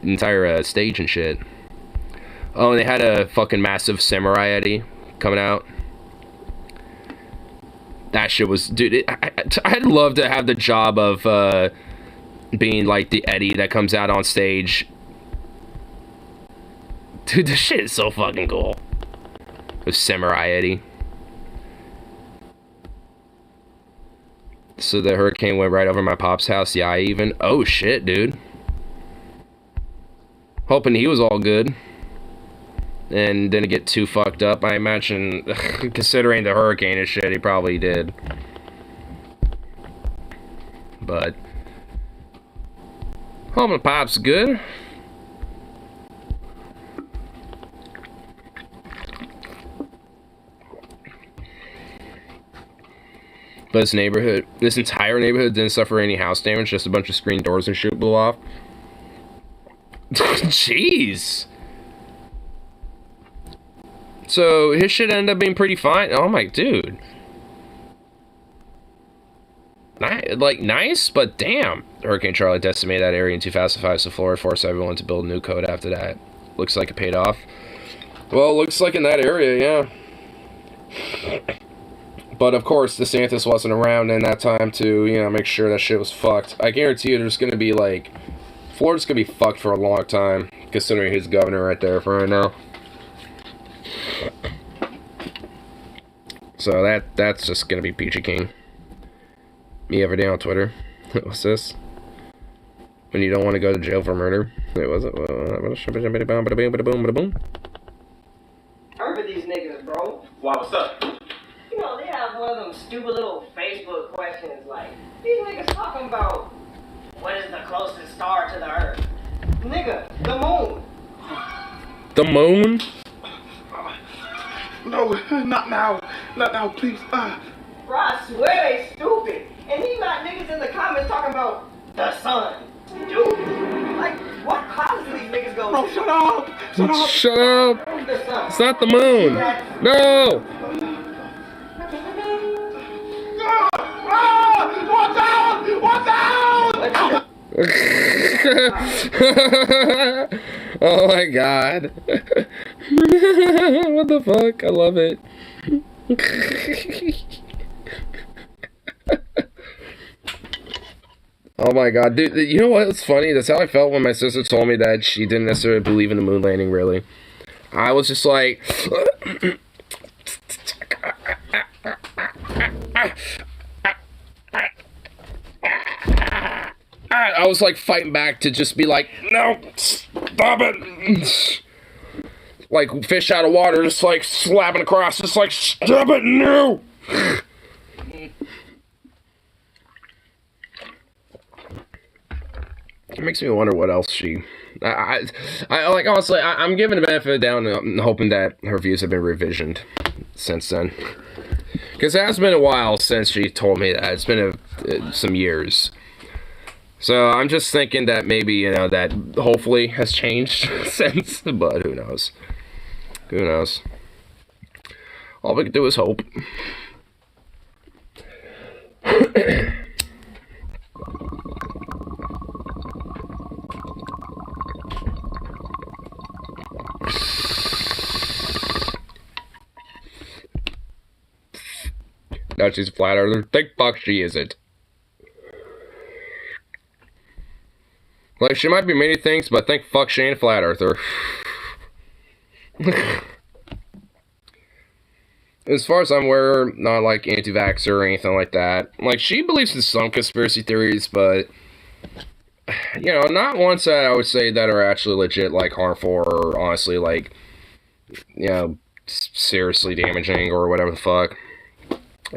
entire stage and shit. Oh, and they had a fucking massive Samurai Eddie coming out. That shit was, dude, I'd love to have the job of being like the Eddie that comes out on stage. Dude, this shit is so fucking cool. With Samurai Eddie. So the hurricane went right over my pop's house. Yeah, I even. Oh shit, dude. Hoping he was all good. And didn't get too fucked up. I imagine, considering the hurricane and shit, he probably did. But hope my pop's good. But this entire neighborhood didn't suffer any house damage, just a bunch of screen doors and shit blew off. Jeez. So his shit ended up being pretty fine. Oh my dude. Like, nice, but damn. Hurricane Charlie decimated that area in 2005, so Florida forced everyone to build a new code after that. Looks like it paid off. Well, looks like in that area, yeah. But of course, DeSantis wasn't around in that time to, you know, make sure that shit was fucked. I guarantee you there's gonna be, like, Florida's gonna be fucked for a long time, considering he's governor right there for right now. So that's just gonna be Peachy King. Me every day on Twitter. What's this? When you don't want to go to jail for murder. Wait, was it? I heard these niggas, bro. Why, what's up? You know, they have one of them stupid little Facebook questions like, these niggas talking about, what is the closest star to the Earth? Nigga, the moon. The moon? No, not now. Not now, please. Bro, I swear they stupid. And these not niggas in the comments talking about the sun. Dude, like, what clouds do these niggas go Bro, to? shut up. Shut up. Shut up! The sun. It's not the moon! No! Watch out! Watch out! Oh my god. What the fuck? I love it. Oh my god, dude, you know what's funny? That's how I felt when my sister told me that she didn't necessarily believe in the moon landing, really. I was just like, I was like fighting back to just be like, no, stop it. Like fish out of water, just like slapping across, just like, stop it, no. It makes me wonder what else she. I like honestly. I'm giving the benefit of the doubt and hoping that her views have been revisioned since then. Because it has been a while since she told me that. It's been some years. So I'm just thinking that maybe, you know, that hopefully has changed since. But who knows? Who knows? All we can do is hope. Now she's a flat earther. Thank fuck she isn't. Like, she might be many things, but thank fuck she ain't a flat earther. As far as I'm aware, not like anti-vaxxer or anything like that. Like, she believes in some conspiracy theories, but, you know, not ones that I would say that are actually legit, like, harmful or honestly, like, you know, seriously damaging or whatever the fuck.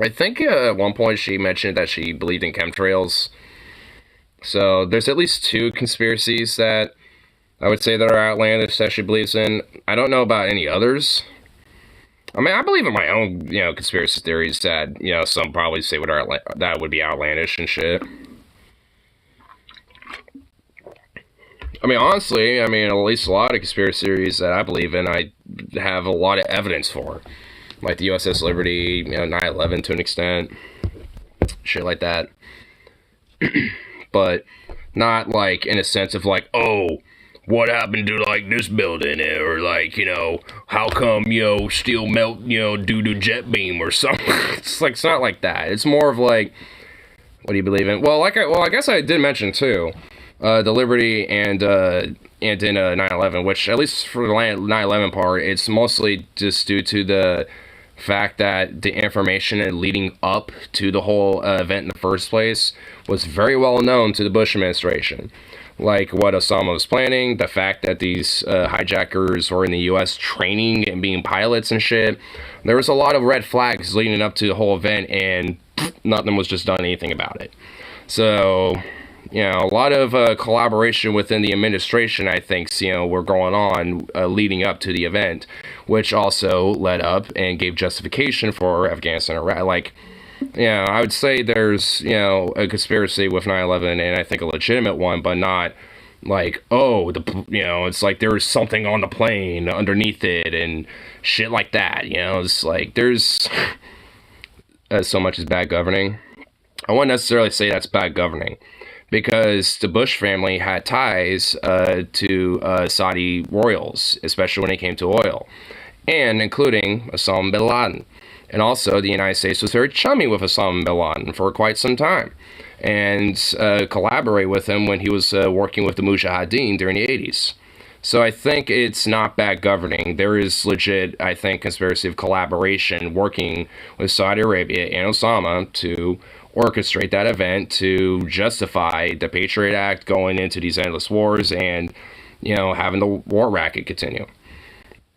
I think at one point she mentioned that she believed in chemtrails. So there's at least 2 conspiracies that I would say that are outlandish that she believes in. I don't know about any others. I mean, I believe in my own, you know, conspiracy theories that, you know, some probably say that would be outlandish and shit. I mean, honestly, I mean, at least a lot of conspiracy theories that I believe in, I have a lot of evidence for. Like the USS Liberty, you know, 9/11 to an extent. Shit like that. But not like in a sense of like, oh, what happened to like this building? Or like, you know, how come, you know, steel melt, you know, due to jet beam or something. It's like, it's not like that. It's more of like, what do you believe in? Well, I guess I did mention too, the Liberty and in 9/11, which at least for the 9/11 part, it's mostly just due to the fact that the information leading up to the whole event in the first place was very well known to the Bush administration. Like what Osama was planning, the fact that these hijackers were in the U.S. training and being pilots and shit. There was a lot of red flags leading up to the whole event, and nothing was just done anything about it. So, you know, a lot of collaboration within the administration, I think, you know, were going on leading up to the event, which also led up and gave justification for Afghanistan and Iraq. Like, you know, I would say there's, you know, a conspiracy with 9/11, and I think a legitimate one, but not like, oh, you know, it's like there was something on the plane underneath it and shit like that. You know, it's like there's so much as bad governing. I wouldn't necessarily say that's bad governing, because the Bush family had ties to Saudi royals, especially when it came to oil, and including Osama bin Laden. And also, the United States was very chummy with Osama bin Laden for quite some time, and collaborate with him when he was working with the Mujahideen during the 80s. So I think it's not bad governing. There is legit, I think, conspiracy of collaboration working with Saudi Arabia and Osama to orchestrate that event to justify the Patriot Act, going into these endless wars, and, you know, having the war racket continue.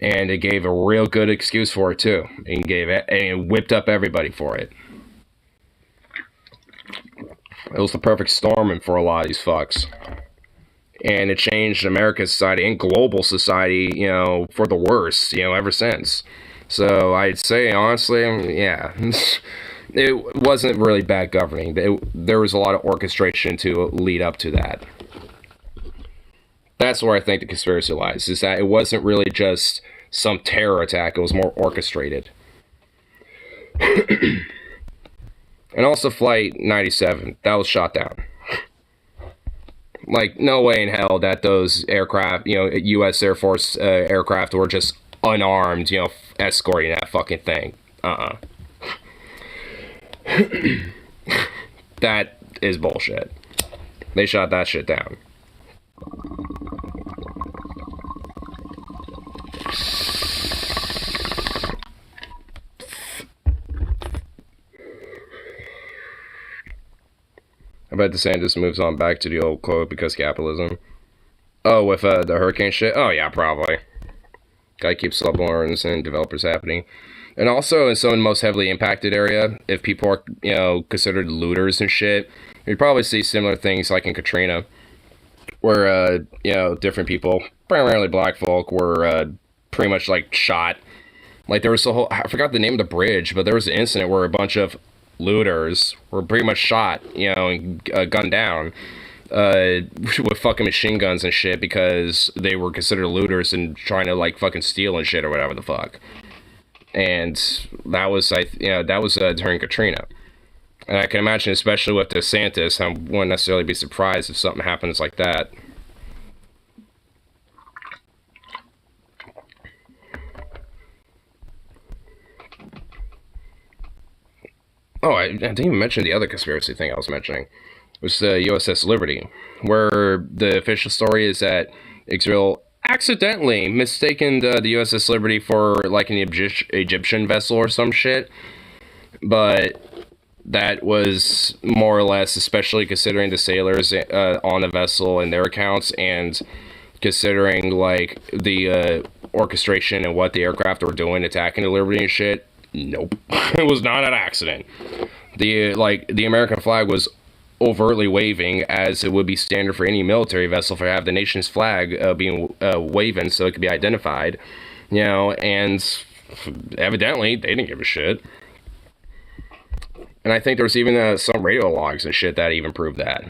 And it gave a real good excuse for it too, and gave it and whipped up everybody for it. It was the perfect storm for a lot of these fucks, and it changed America's society and global society, you know, for the worse, you know, ever since. So I'd say honestly, yeah. It wasn't really bad governing. There was a lot of orchestration to lead up to that. That's where I think the conspiracy lies, is that it wasn't really just some terror attack, it was more orchestrated. And also Flight 97, that was shot down. Like, no way in hell that those aircraft, you know, U.S. Air Force aircraft were just unarmed, you know, escorting that fucking thing. That is bullshit. They shot that shit down. I bet DeSantis moves on back to the old quote because capitalism. Oh, with the hurricane shit? Oh, yeah, probably. Gotta keep slumlords and developers happening. And also, in some of the most heavily impacted area, if people are, considered looters and shit, you'd probably see similar things like in Katrina, where, different people, primarily black folk, were pretty much, like, shot. Like, there was a whole, I forgot the name of the bridge, but there was an incident where a bunch of looters were pretty much shot, and gunned down with fucking machine guns and shit because they were considered looters and trying to, like, fucking steal and shit or whatever the fuck. And that was, during Katrina. And I can imagine, especially with DeSantis, I wouldn't necessarily be surprised if something happens like that. Oh, I didn't even mention the other conspiracy thing I was mentioning. It was the USS Liberty, where the official story is that Israel accidentally mistaken the USS Liberty for, like, an Egyptian vessel or some shit. But that was more or less, especially considering the sailors on the vessel and their accounts, and considering, like, the orchestration and what the aircraft were doing, attacking the Liberty and shit. Nope. It was not an accident. The American flag was overtly waving, as it would be standard for any military vessel for have the nation's flag being waving so it could be identified, and evidently they didn't give a shit. And I think there was even some radio logs and shit that even proved that,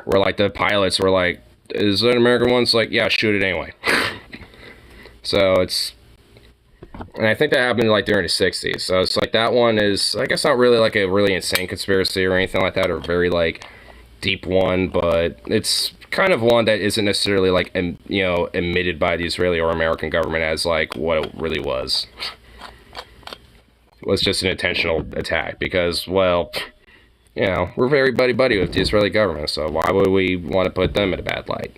where, like, the pilots were like, is that an American one? It's like, yeah, shoot it anyway. So it's, and I think that happened, like, during the 60s. So it's like, that one is, I guess, not really, like, a really insane conspiracy or anything like that, or very, like, deep one, but it's kind of one that isn't necessarily, like, admitted by the Israeli or American government as, like, what it really was. It was just an intentional attack because, well, we're very buddy-buddy with the Israeli government, so why would we want to put them in a bad light?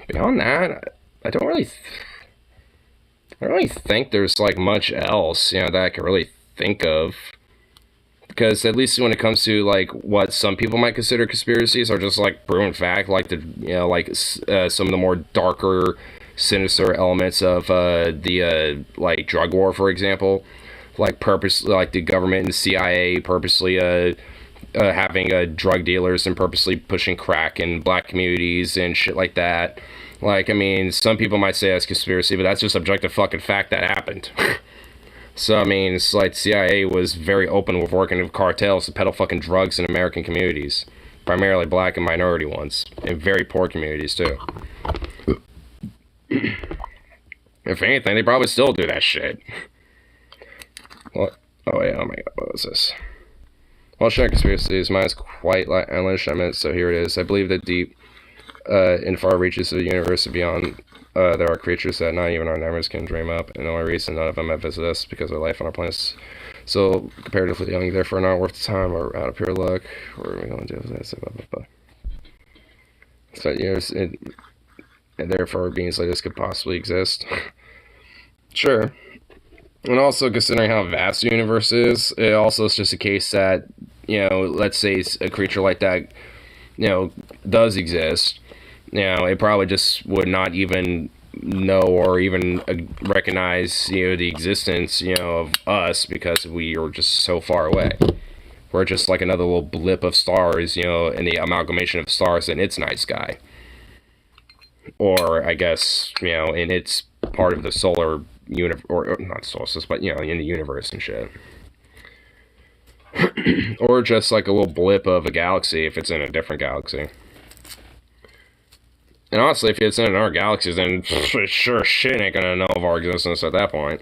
Beyond that, I don't really think there's, like, much else, that I can really think of. Because at least when it comes to, like, what some people might consider conspiracies are just, like, proven fact, like, some of the more darker, sinister elements of the like, drug war, for example. Like, the government and the CIA purposely having drug dealers and purposely pushing crack in black communities and shit like that. Like, I mean, some people might say that's conspiracy, but that's just objective fucking fact that happened. So, I mean, it's like CIA was very open with working with cartels to peddle fucking drugs in American communities. Primarily black and minority ones. And very poor communities, too. If anything, they probably still do that shit. What? Oh, wait, oh my god, what was this? Well, sharing conspiracies, mine is quite outlandish, so here it is. I believe that deep in far reaches of the universe and beyond, there are creatures that not even our neighbors can dream up, and the only reason none of them have visited us because their life on our planet is so comparatively young, therefore not worth the time or out of pure luck. What are we going to do with that? So, and therefore beings like this could possibly exist. Sure. And also, considering how vast the universe is, it also is just a case that, let's say a creature like that, does exist. It probably just would not even know or even recognize, the existence, of us because we are just so far away. We're just like another little blip of stars, in the amalgamation of stars in its night sky. Or, I guess, in its part of the solar universe, or not solstice, but, in the universe and shit. Or just like a little blip of a galaxy if it's in a different galaxy. And honestly, if it's in our galaxies, then sure shit ain't gonna know of our existence at that point.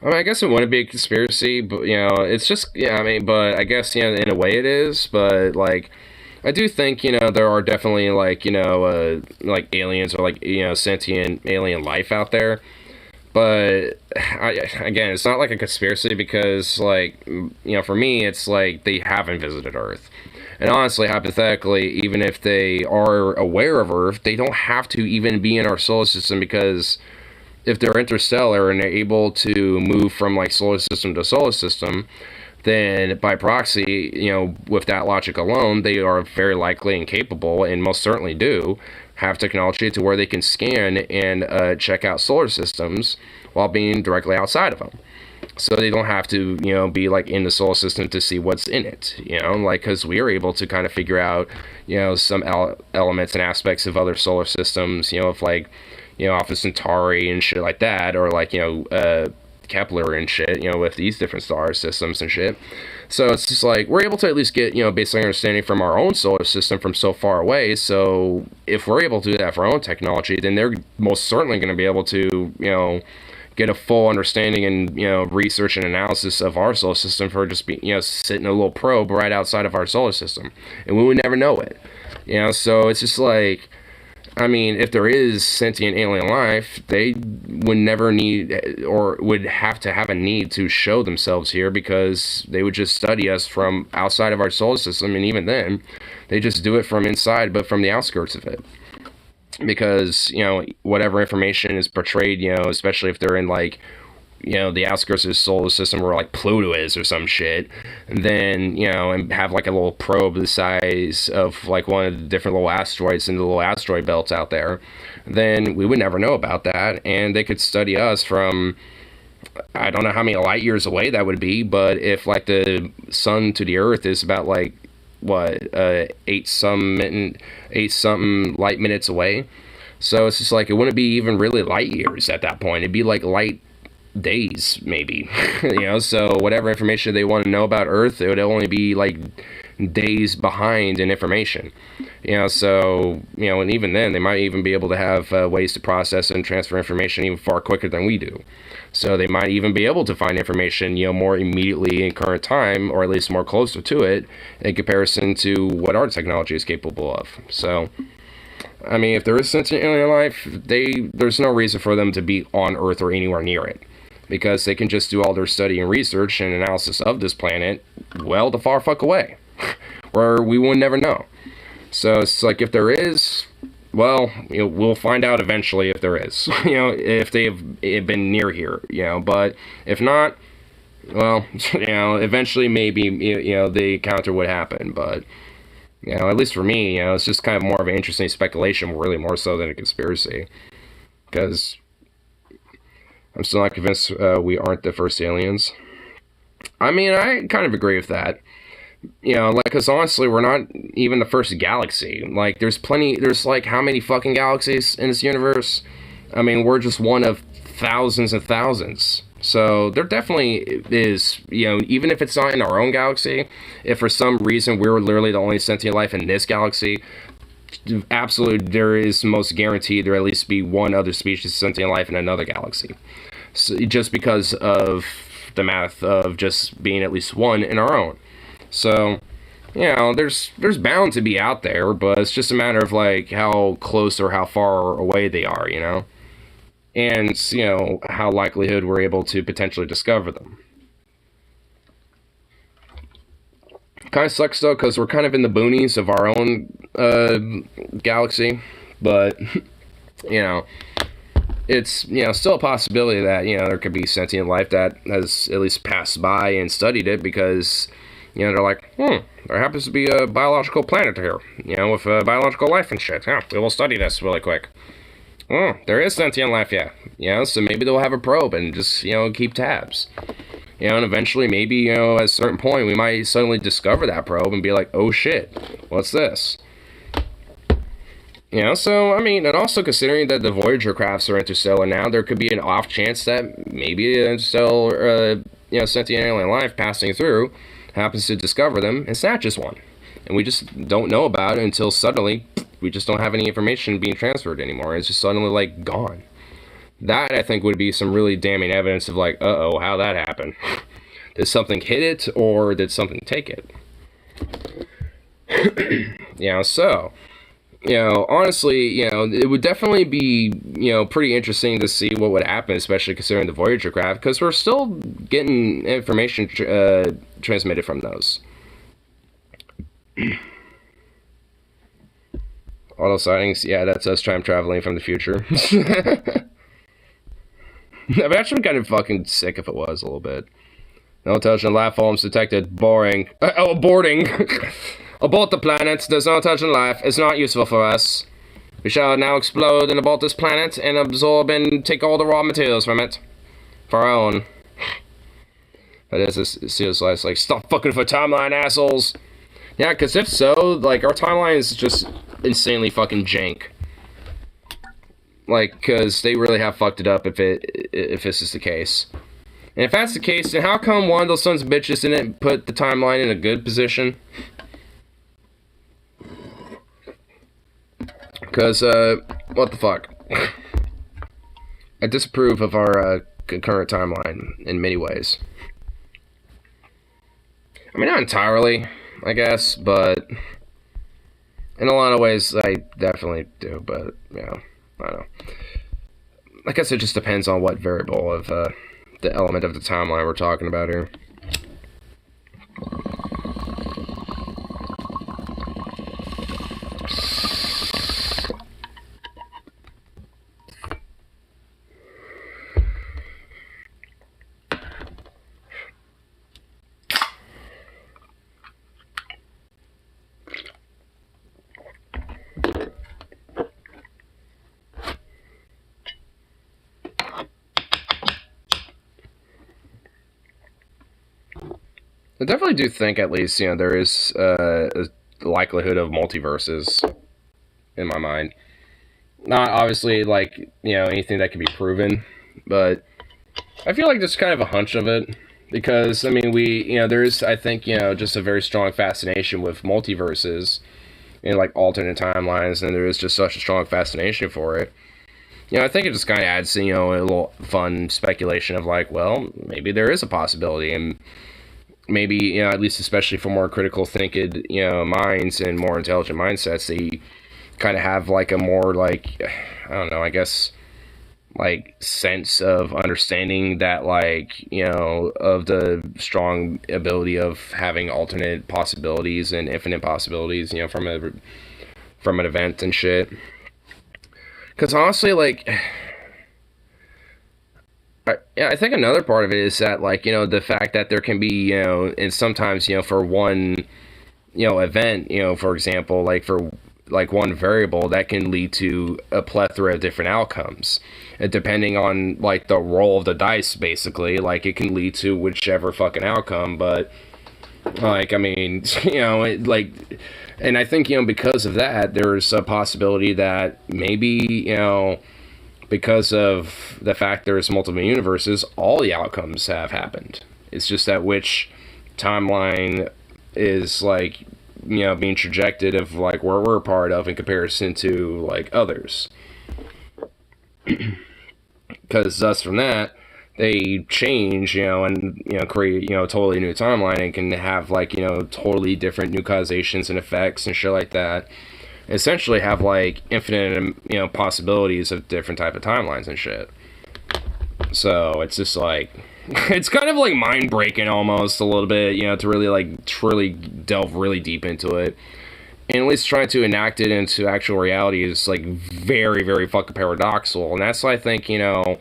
I mean, I guess it wouldn't be a conspiracy, but, it's just, but I guess, in a way it is, but, like, I do think, there are definitely, like, like aliens or, like, sentient alien life out there. But, again, it's not like a conspiracy because, like, for me, it's like they haven't visited Earth. And honestly, hypothetically, even if they are aware of Earth, they don't have to even be in our solar system, because if they're interstellar and they're able to move from like solar system to solar system, then by proxy, with that logic alone, they are very likely and capable, and most certainly do have technology to where they can scan and check out solar systems while being directly outside of them. So they don't have to, be like in the solar system to see what's in it, like, because we are able to kind of figure out, some elements and aspects of other solar systems, of like, Alpha Centauri and shit like that, or like, Kepler and shit, with these different star systems and shit. So it's just like, we're able to at least get, basic understanding from our own solar system from so far away. So if we're able to do that for our own technology, then they're most certainly going to be able to, get a full understanding and, research and analysis of our solar system for just being, sitting a little probe right outside of our solar system. And we would never know it. So it's just like, I mean, if there is sentient alien life, they would never need or would have to have a need to show themselves here, because they would just study us from outside of our solar system. And even then, they just do it from inside, but from the outskirts of it. Because, whatever information is portrayed, especially if they're in like, the outskirts of the solar system where like Pluto is or some shit, then, and have like a little probe the size of like one of the different little asteroids in the little asteroid belts out there, then we would never know about that. And they could study us from, I don't know how many light years away that would be, but if like the sun to the earth is about like, what, 8 something light minutes away. So it's just like, it wouldn't be even really light years at that point. It'd be like light days, maybe. So whatever information they want to know about Earth, it would only be like days behind in information. So, and even then, they might even be able to have ways to process and transfer information even far quicker than we do. So they might even be able to find information, more immediately in current time, or at least more closer to it, in comparison to what our technology is capable of. So, I mean, if there is sentient alien life, there's no reason for them to be on Earth or anywhere near it, because they can just do all their study and research and analysis of this planet, well, the far fuck away, where we would never know. So it's like, if there is, well, we'll find out eventually if there is, if they've been near here, but if not, well, eventually maybe, the encounter would happen. But, at least for me, it's just kind of more of an interesting speculation, really more so than a conspiracy, because I'm still not convinced we aren't the first aliens. I mean, I kind of agree with that. Like, because honestly, we're not even the first galaxy. Like, there's like, how many fucking galaxies in this universe? I mean, we're just one of thousands and thousands. So, there definitely is, even if it's not in our own galaxy, if for some reason we're literally the only sentient life in this galaxy, absolutely, there is most guaranteed there at least be one other species of sentient life in another galaxy. So, just because of the math of just being at least one in our own. So, there's bound to be out there, but it's just a matter of like how close or how far away they are, and how likelihood we're able to potentially discover them. Kind of sucks though, because we're kind of in the boonies of our own galaxy, but it's still a possibility that there could be sentient life that has at least passed by and studied it, because they're like, there happens to be a biological planet here, with biological life and shit. Yeah, we will study this really quick. There is sentient life, yeah. So maybe they'll have a probe and just, keep tabs. And eventually, maybe, at a certain point, we might suddenly discover that probe and be like, oh shit, what's this? So, I mean, and also considering that the Voyager crafts are interstellar now, there could be an off chance that maybe an interstellar, sentient alien life passing through happens to discover them and snatches one. And we just don't know about it until suddenly we just don't have any information being transferred anymore. It's just suddenly, like, gone. That, I think, would be some really damning evidence of, like, uh-oh, how that happened. Did something hit it, or did something take it? So, honestly, it would definitely be, pretty interesting to see what would happen, especially considering the Voyager craft, because we're still getting information transmitted from those. Auto sightings, yeah, that's us time traveling from the future. I've actually kind of fucking sick if it was a little bit. No intelligent life forms detected. Boring. Boarding. Abort the planet. There's no intelligent life. It's not useful for us. We shall now explode and abort this planet and absorb and take all the raw materials from it. For our own. That is, seriously, it's like, stop fucking for timeline, assholes! Yeah, because if so, like, our timeline is just insanely fucking jank. Like, because they really have fucked it up if this is the case. And if that's the case, then how come one of those sons of bitches didn't put the timeline in a good position? Because, what the fuck? I disapprove of our, concurrent timeline in many ways. I mean, not entirely, I guess, but in a lot of ways, I definitely do, but, you know, I don't know. I guess it just depends on what variable of, the element of the timeline we're talking about here. I definitely do think, at least, you know, there is a likelihood of multiverses in my mind. Not obviously, like, you know, anything that can be proven, but I feel like there's kind of a hunch of it. Because, I mean, there's, I think, you know, just a very strong fascination with multiverses and, like, alternate timelines, and there is just such a strong fascination for it. You know, I think it just kind of adds, you know, a little fun speculation of, like, well, maybe there is a possibility, and maybe, you know, at least especially for more critical thinking, you know, minds and more intelligent mindsets, they kind of have, like, a more, like, I don't know, I guess, like, sense of understanding that, like, you know, of the strong ability of having alternate possibilities and infinite possibilities, you know, from an event and shit. Because honestly, like, I think another part of it is that, like, you know, the fact that there can be, you know, and sometimes, you know, for one, you know, event, you know, for example, like, for, like, one variable, that can lead to a plethora of different outcomes. And depending on, like, the roll of the dice, basically, like, it can lead to whichever fucking outcome, but, like, I mean, you know, and I think, you know, because of that, there's a possibility that maybe, you know, because of the fact there's multiple universes, all the outcomes have happened. It's just that which timeline is, like, you know, being trajected of, like, where we're a part of in comparison to, like, others. Because thus from that, they change, you know, and, you know, create, you know, a totally new timeline and can have, like, you know, totally different new causations and effects and shit like that. Essentially have, like, infinite, you know, possibilities of different type of timelines and shit. So it's just like, it's kind of like mind breaking almost a little bit, you know, to really, like, truly delve really deep into it, and at least try to enact it into actual reality is, like, very, very fucking paradoxical. And that's why I think, you know,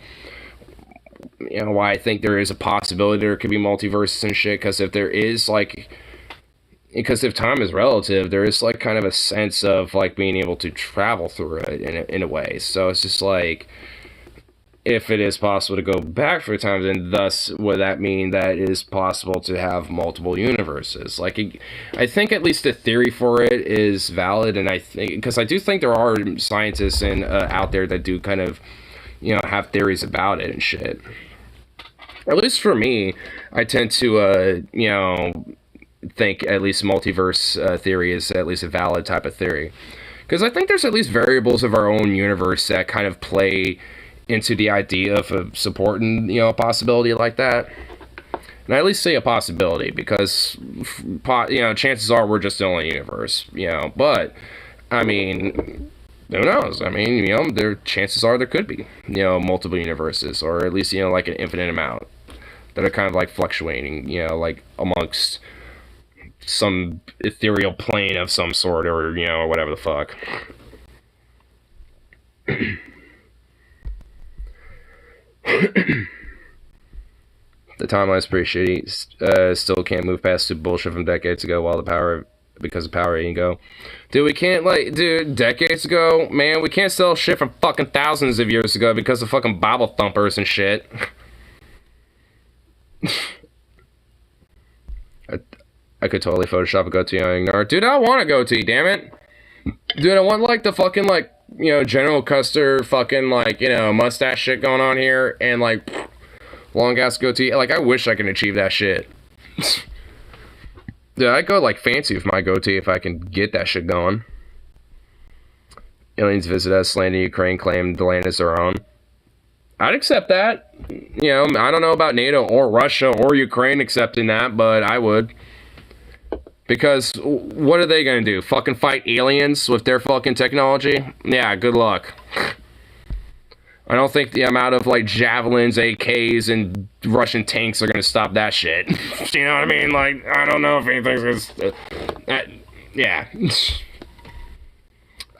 why I think there is a possibility there could be multiverses and shit. Because if there is, like, because if time is relative, there is, like, kind of a sense of, like, being able to travel through it in a way. So it's just like, if it is possible to go back through time, then thus would that mean that it is possible to have multiple universes? Like, I think at least the theory for it is valid, and I think, because I do think there are scientists out there that do kind of, you know, have theories about it and shit. At least for me, I tend to, you know, think at least multiverse theory is at least a valid type of theory, because I think there's at least variables of our own universe that kind of play into the idea of supporting, you know, a possibility like that. And I at least say a possibility because, you know, chances are we're just the only universe, you know. But I mean, who knows? I mean, you know, chances are there could be, you know, multiple universes, or at least, you know, like an infinite amount that are kind of like fluctuating, you know, like amongst some ethereal plane of some sort, or, you know, or whatever the fuck. The timeline's pretty shitty. Still can't move past the bullshit from decades ago because of power ego. Dude, we can't, like, dude, decades ago, man, we can't sell shit from fucking thousands of years ago because of fucking Bible thumpers and shit. I could totally Photoshop a goatee on Ignore. Dude, I want a goatee, damn it. Dude, I want, like, the fucking, like, you know, General Custer fucking, like, you know, mustache shit going on here, and, like, long-ass goatee. Like, I wish I could achieve that shit. Dude, I'd go, like, fancy with my goatee if I can get that shit going. Aliens visit us, land in Ukraine, claim the land is their own. I'd accept that. You know, I don't know about NATO or Russia or Ukraine accepting that, but I would. Because what are they gonna do? Fucking fight aliens with their fucking technology? Yeah, good luck. I don't think the amount of, like, javelins, AKs, and Russian tanks are gonna stop that shit. You know what I mean? Like, I don't know if anything's gonna... yeah.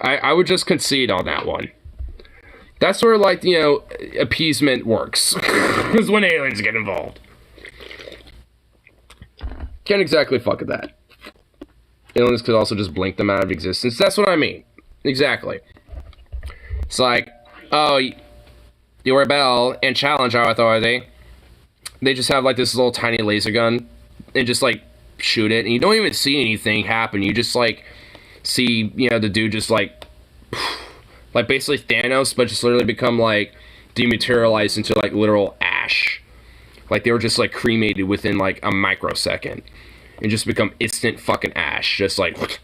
I would just concede on that one. That's where, like, you know, appeasement works. Is when aliens get involved. Can't exactly fuck with that. Aliens could also just blink them out of existence. That's what I mean. Exactly. It's like, oh, you rebel and challenge our authority. They just have, like, this little tiny laser gun and just, like, shoot it. And you don't even see anything happen. You just, like, see, you know, the dude just, like basically Thanos, but just literally become, like, dematerialized into, like, literal ash. Like, they were just, like, cremated within, like, a microsecond. And just become instant fucking ash. Just, like,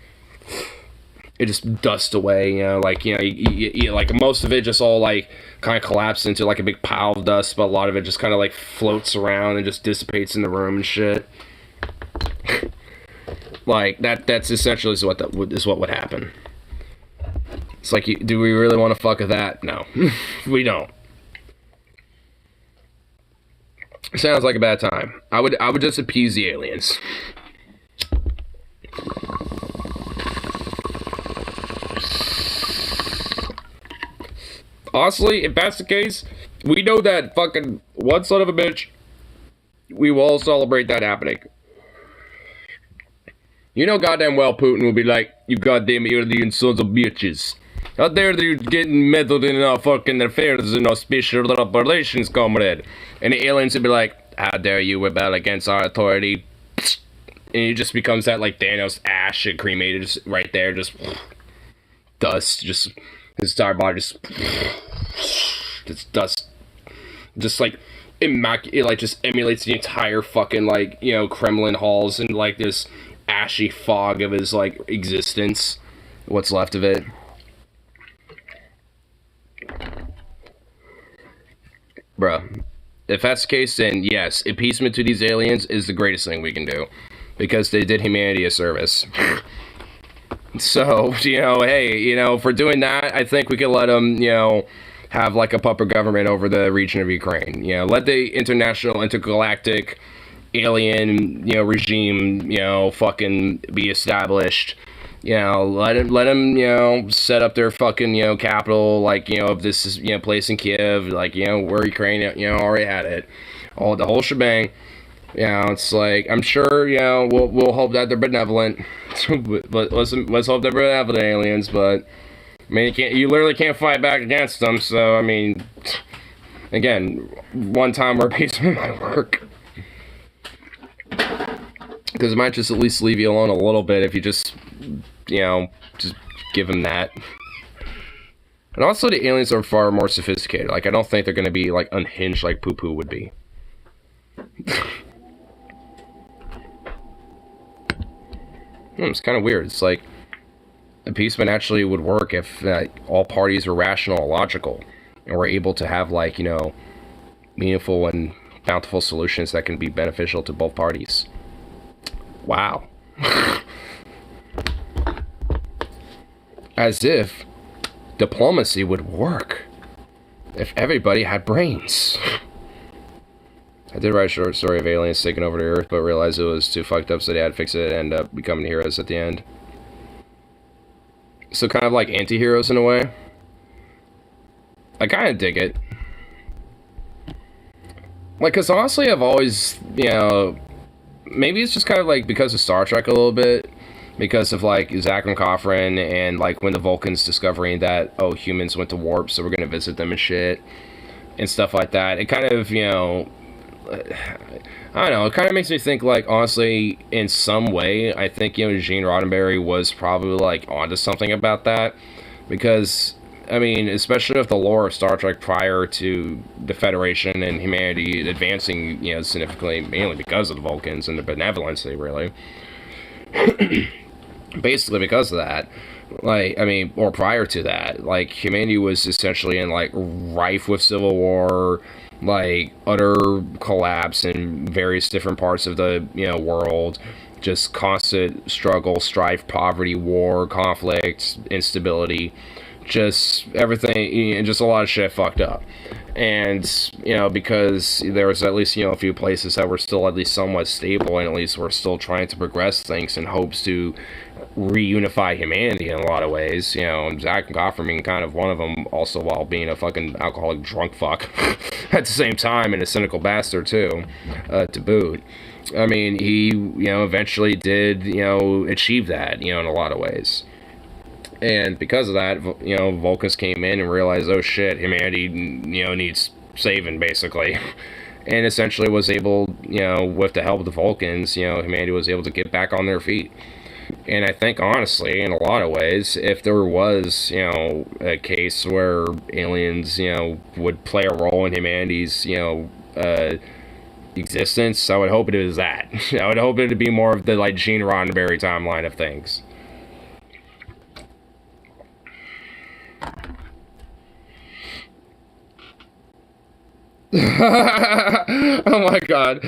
it just dust away, you know, like, you know, like, most of it just all, like, kind of collapsed into, like, a big pile of dust, but a lot of it just kind of, like, floats around and just dissipates in the room and shit. Like, that's essentially is what would happen. It's like, do we really want to fuck with that? No. We don't. Sounds like a bad time. I would just appease the aliens. Honestly, if that's the case, we know that fucking one son of a bitch, we will all celebrate that happening. You know goddamn well Putin will be like, you goddamn alien sons of bitches. How dare you getting meddled in our fucking affairs and our special operations, comrade. And the aliens will be like, how dare you rebel against our authority. And it just becomes that, like, Thanos ash and cremated just right there, just dust, just his entire body just dust, just like immaculate, like just emulates the entire fucking, like, you know, Kremlin halls and, like, this ashy fog of his, like, existence, what's left of it. Bruh, if that's the case, then yes, appeasement to these aliens is the greatest thing we can do. Because they did humanity a service. So, you know, hey, you know, for doing that, I think we could let them, you know, have, like, a puppet government over the region of Ukraine. You know, let the international, intergalactic, alien, you know, regime, you know, fucking be established. You know, let them, you know, set up their fucking, you know, capital, like, you know, of this, you know, place in Kiev, like, you know, where Ukraine, you know, already had it. The whole shebang. You know, it's like, I'm sure, you know, we'll hope that they're benevolent. But let's hope they're benevolent aliens, but, I mean, you literally can't fight back against them, so, I mean, again, one time where appeasement might work. Because it might just at least leave you alone a little bit if you just, you know, just give them that. And also the aliens are far more sophisticated. Like, I don't think they're going to be, like, unhinged like Poo-Poo would be. It's kind of weird. It's like, appeasement actually would work if all parties were rational and logical, and were able to have, like, you know, meaningful and bountiful solutions that can be beneficial to both parties. Wow. As if diplomacy would work if everybody had brains. I did write a short story of aliens taking over the Earth, but realized it was too fucked up, so they had to fix it and end up becoming heroes at the end. So kind of like anti-heroes in a way. I kind of dig it. Like, because honestly, I've always, you know, maybe it's just kind of like because of Star Trek a little bit. Because of, like, Zach and Coffrin and, like, when the Vulcans discovering that, oh, humans went to warp, so we're gonna visit them and shit. And stuff like that. It kind of, you know, I don't know, it kind of makes me think, like, honestly, in some way, I think, you know, Gene Roddenberry was probably, like, onto something about that. Because, I mean, especially with the lore of Star Trek prior to the Federation and humanity advancing, you know, significantly, mainly because of the Vulcans and the benevolency, really. Basically because of that, like, I mean, or prior to that, like, humanity was essentially in, like, rife with civil war, like, utter collapse in various different parts of the, you know, world, just constant struggle, strife, poverty, war, conflict, instability, just everything, and just a lot of shit fucked up. And, you know, because there was at least, you know, a few places that were still at least somewhat stable, and at least were still trying to progress things in hopes to reunify humanity in a lot of ways. You know, Zach Goffman being kind of one of them, also while being a fucking alcoholic drunk fuck at the same time, and a cynical bastard too, to boot. I mean, he, you know, eventually did, you know, achieve that, you know, in a lot of ways. And because of that, you know, Vulcans came in and realized, oh shit, humanity, you know, needs saving, basically. And essentially was able, you know, with the help of the Vulcans, you know, humanity was able to get back on their feet. And I think, honestly, in a lot of ways, if there was, you know, a case where aliens, you know, would play a role in humanity's, you know, existence, I would hope it was that. I would hope it would be more of the, like, Gene Roddenberry timeline of things. Oh my god.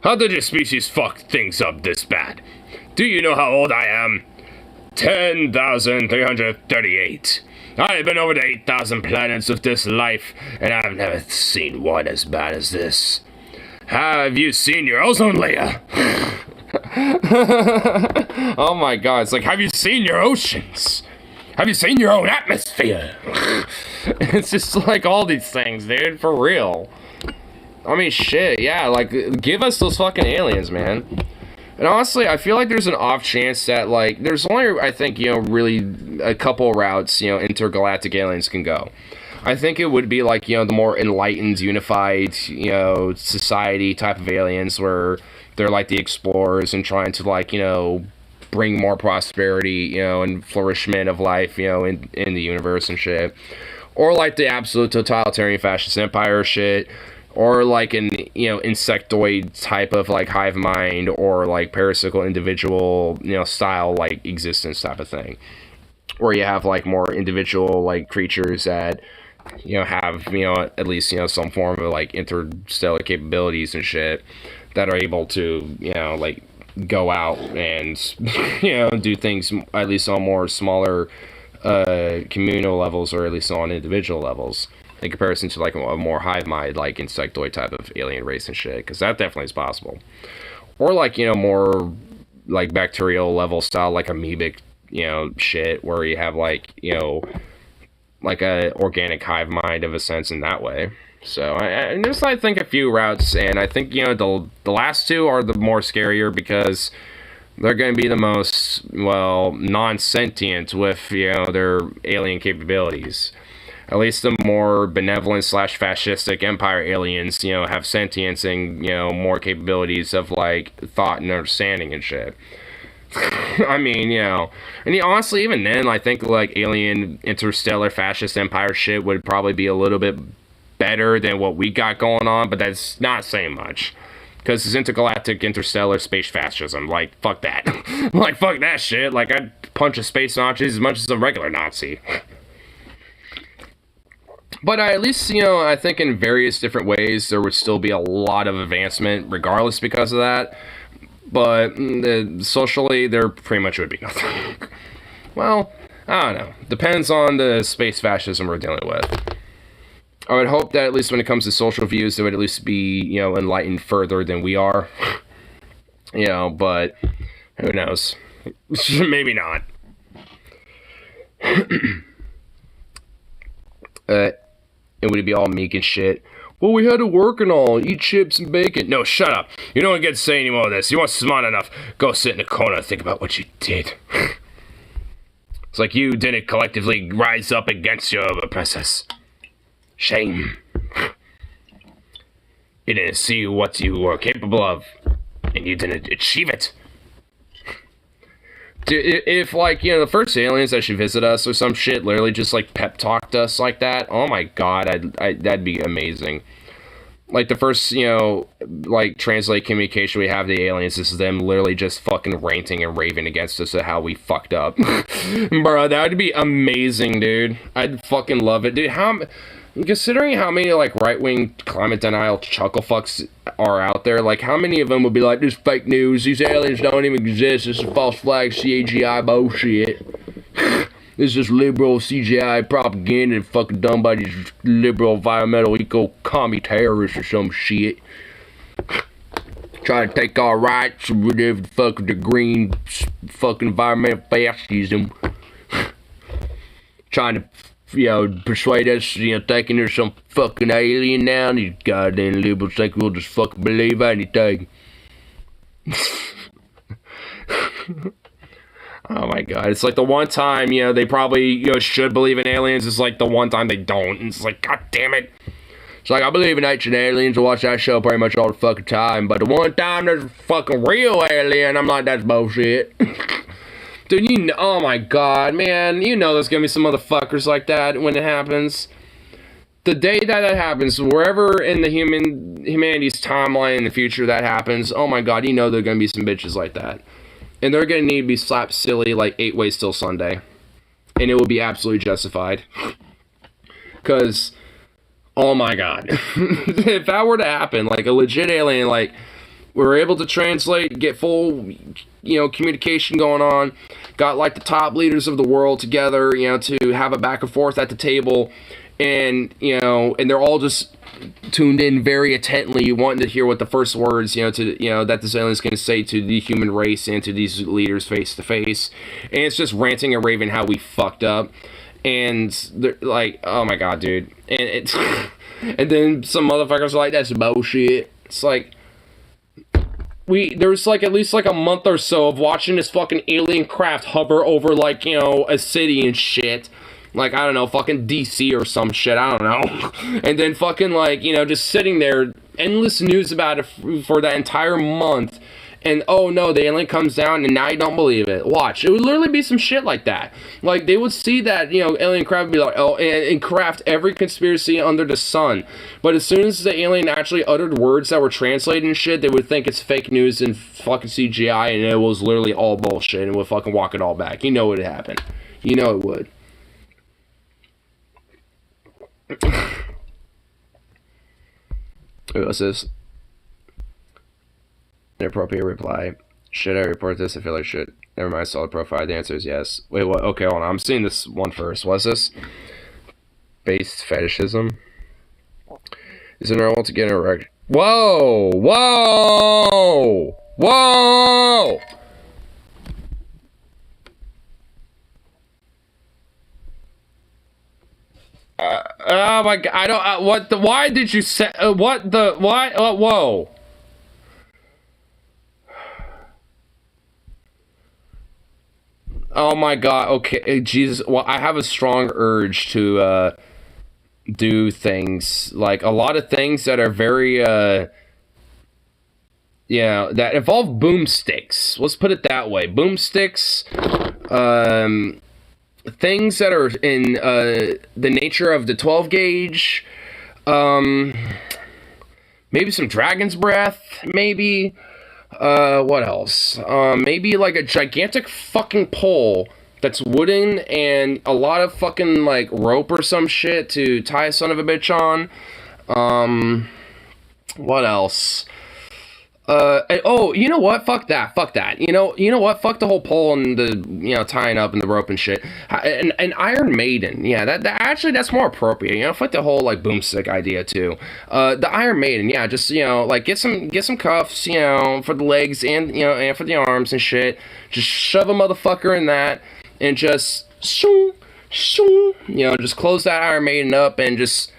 How did your species fuck things up this bad? Do you know how old I am? 10,338. I have been over the 8,000 planets of this life, and I've never seen one as bad as this. Have you seen your ozone layer? Oh my god, it's like, have you seen your oceans? Have you seen your own atmosphere? It's just like all these things, dude, for real. I mean, shit, yeah, like, give us those fucking aliens, man. And honestly, I feel like there's an off chance that, like, there's only, I think, you know, really a couple routes, you know, intergalactic aliens can go. I think it would be, like, you know, the more enlightened, unified, you know, society type of aliens where they're, like, the explorers and trying to, like, you know, bring more prosperity, you know, and flourishment of life, you know, in the universe and shit. Or, like, the absolute totalitarian fascist empire shit. Or, like, an, you know, insectoid type of, like, hive mind or, like, parasitical individual, you know, style, like, existence type of thing. Where you have, like, more individual, like, creatures that, you know, have, you know, at least, you know, some form of, like, interstellar capabilities and shit that are able to, you know, like, go out and, you know, do things at least on more smaller communal levels, or at least on individual levels, in comparison to, like, a more hive mind, like, insectoid type of alien race and shit, because that definitely is possible. Or, like, you know, more, like, bacterial level style, like, amoebic, you know, shit, where you have, like, you know, like a organic hive mind of a sense in that way. So, there's, I think, a few routes, and I think, you know, the last two are the more scarier, because they're going to be the most, well, non-sentient with, you know, their alien capabilities. At least the more benevolent / fascistic empire aliens, you know, have sentience and, you know, more capabilities of, like, thought and understanding and shit. I mean, you know, and honestly, even then, I think, like, alien interstellar fascist empire shit would probably be a little bit better than what we got going on, but that's not saying much. Because it's intergalactic interstellar space fascism. Like, fuck that. Like, fuck that shit. Like, I'd punch a space Nazi as much as a regular Nazi. But at least, you know, I think in various different ways there would still be a lot of advancement regardless because of that. But socially, there pretty much would be nothing. Well, I don't know. Depends on the space fascism we're dealing with. I would hope that at least when it comes to social views, they would at least be, you know, enlightened further than we are. You know, but who knows? Maybe not. And would it be all meek and shit? Well, we had to work and all, eat chips and bacon. No, shut up. You don't get to say any more of this. You weren't smart enough. Go sit in the corner and think about what you did. It's like you didn't collectively rise up against your oppressors. Shame. You didn't see what you were capable of, and you didn't achieve it. If, like, you know, the first aliens that should visit us or some shit literally just, like, pep talked us like that, oh my god, that'd be amazing. Like, the first, you know, like, translate communication we have to the aliens is them literally just fucking ranting and raving against us at how we fucked up. Bro, that would be amazing, dude. I'd fucking love it. Dude, considering how many, like, right-wing climate denial chuckle fucks are out there, like, how many of them would be like, this fake news, these aliens don't even exist, this is false flag CGI bullshit. This is liberal CGI propaganda fucking done by these liberal environmental eco-commie terrorists or some shit. Trying to take our rights with whatever the fuck the green fucking environmental fascism. Trying to, you know, persuade us, you know, thinking there's some fucking alien now. These goddamn liberals think we'll just fucking believe anything. Oh my god, it's like the one time, you know, they probably, you know, should believe in aliens. It's like the one time they don't. And it's like, god damn it. It's like, I believe in ancient aliens. I watch that show pretty much all the fucking time. But the one time there's a fucking real alien, I'm like, that's bullshit. Dude, you know, oh my god, man. You know there's gonna be some motherfuckers like that when it happens. The day that happens, wherever in the humanity's timeline in the future that happens, oh my god, you know there are gonna be some bitches like that. And they're gonna need to be slapped silly like 8 Ways Till Sunday. And it will be absolutely justified. Because, oh my god. If that were to happen, like a legit alien, like, we're able to translate, get full, you know, communication going on, got like the top leaders of the world together, you know, to have a back and forth at the table, and, you know, and they're all just tuned in very intently, wanting to hear what the first words, you know, to, you know, that this alien is going to say to the human race and to these leaders face to face. And it's just ranting and raving how we fucked up. And they're like, oh my god, dude. And it's and then some motherfuckers are like, that's bullshit. It's like, there's like at least like a month or so of watching this fucking alien craft hover over, like, you know, a city and shit. Like, I don't know, fucking DC or some shit, I don't know. And then fucking, like, you know, just sitting there, endless news about it for that entire month. And, oh no, the alien comes down and now you don't believe it. Watch. It would literally be some shit like that. Like, they would see that, you know, alien craft be like, oh, and craft every conspiracy under the sun. But as soon as the alien actually uttered words that were translated and shit, they would think it's fake news and fucking CGI, and it was literally all bullshit, and would fucking walk it all back. You know it would happen. You know it would. What's this? Inappropriate reply. Should I report this? I feel like shit. Never mind, solid profile. The answer is yes. Wait, what? Okay, hold on. I'm seeing this one first. What's this? Based fetishism. Is it normal to get an erect? Whoa! Whoa! Whoa! Oh my god, I don't, what the, why did you say, what the, why, whoa. Oh my god, okay, Jesus, well, I have a strong urge to, do things, like, a lot of things that are very, yeah, that involve boomsticks, let's put it that way, boomsticks, things that are in the nature of the 12 gauge, maybe some dragon's breath, maybe, what else, maybe like a gigantic fucking pole that's wooden and a lot of fucking like rope or some shit to tie a son of a bitch on, what else, Oh, you know what? Fuck that. You know what? Fuck the whole pole and the, tying up and the rope and shit. And Iron Maiden, yeah, that actually, that's more appropriate. Fuck the whole, like, boomstick idea, too. The Iron Maiden, yeah, just, like, get some cuffs, for the legs and, and for the arms and shit. Just shove a motherfucker in that and just, just close that Iron Maiden up and just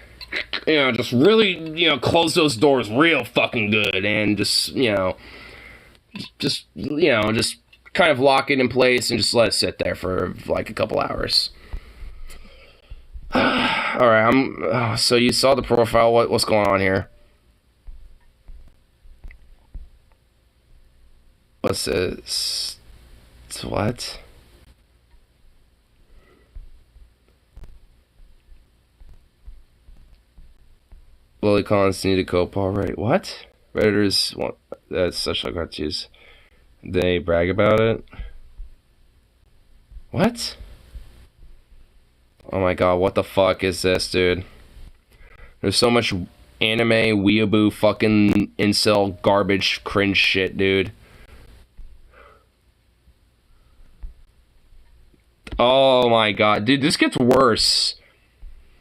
really, close those doors real fucking good and just kind of lock it in place and just let it sit there for like a couple hours. Alright, so you saw the profile, what's going on here? What's this? What? Lily Collins need to cope already. What? Redditors want that's such a got use. They brag about it. What? Oh my god, what the fuck is this, dude? There's so much anime, weeaboo, fucking incel, garbage, cringe shit, dude. Oh my god, dude, this gets worse.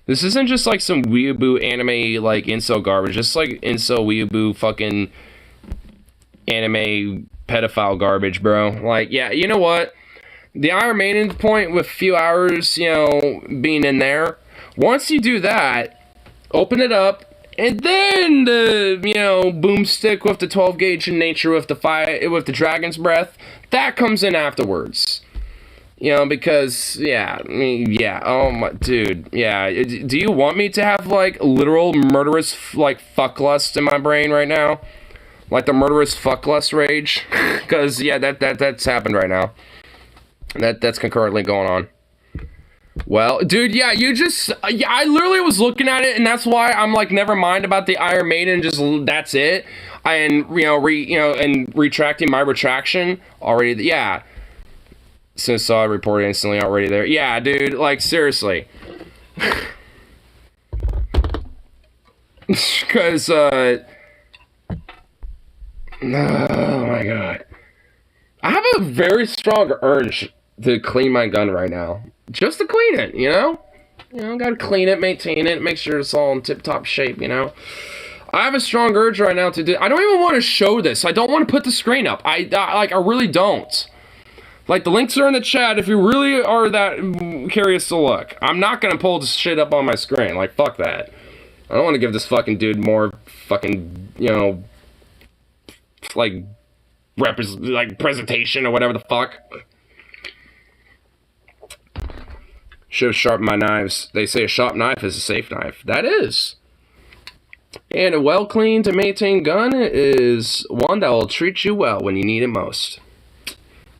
This isn't just like some weeaboo anime like incel garbage. Just like incel weeaboo fucking anime pedophile garbage, bro. Like, yeah, you know what? The Iron Maiden point with a few hours, being in there. Once you do that, open it up, and then the, boomstick with the 12 gauge in nature with the fire with the dragon's breath, that comes in afterwards. Because, yeah, oh my, dude, yeah, do you want me to have, like, literal murderous, like, fuck lust in my brain right now? Like, the murderous fuck lust rage? Because, yeah, that's happened right now. That's concurrently going on. Well, dude, yeah, I literally was looking at it, and that's why I'm, like, never mind about the Iron Maiden, just, that's it. And, and retracting my retraction already, yeah. Since saw it reported instantly already there. Yeah, dude, like, seriously. Because, oh my god. I have a very strong urge to clean my gun right now. Just to clean it, gotta clean it, maintain it, make sure it's all in tip-top shape, I have a strong urge right now to do... I don't even want to show this. I don't want to put the screen up. I really don't. Like, the links are in the chat if you really are that curious to look. I'm not gonna pull this shit up on my screen. Like, fuck that. I don't want to give this fucking dude more fucking, like, presentation or whatever the fuck. Should have sharpened my knives. They say a sharp knife is a safe knife. That is. And a well-cleaned and maintained gun is one that will treat you well when you need it most.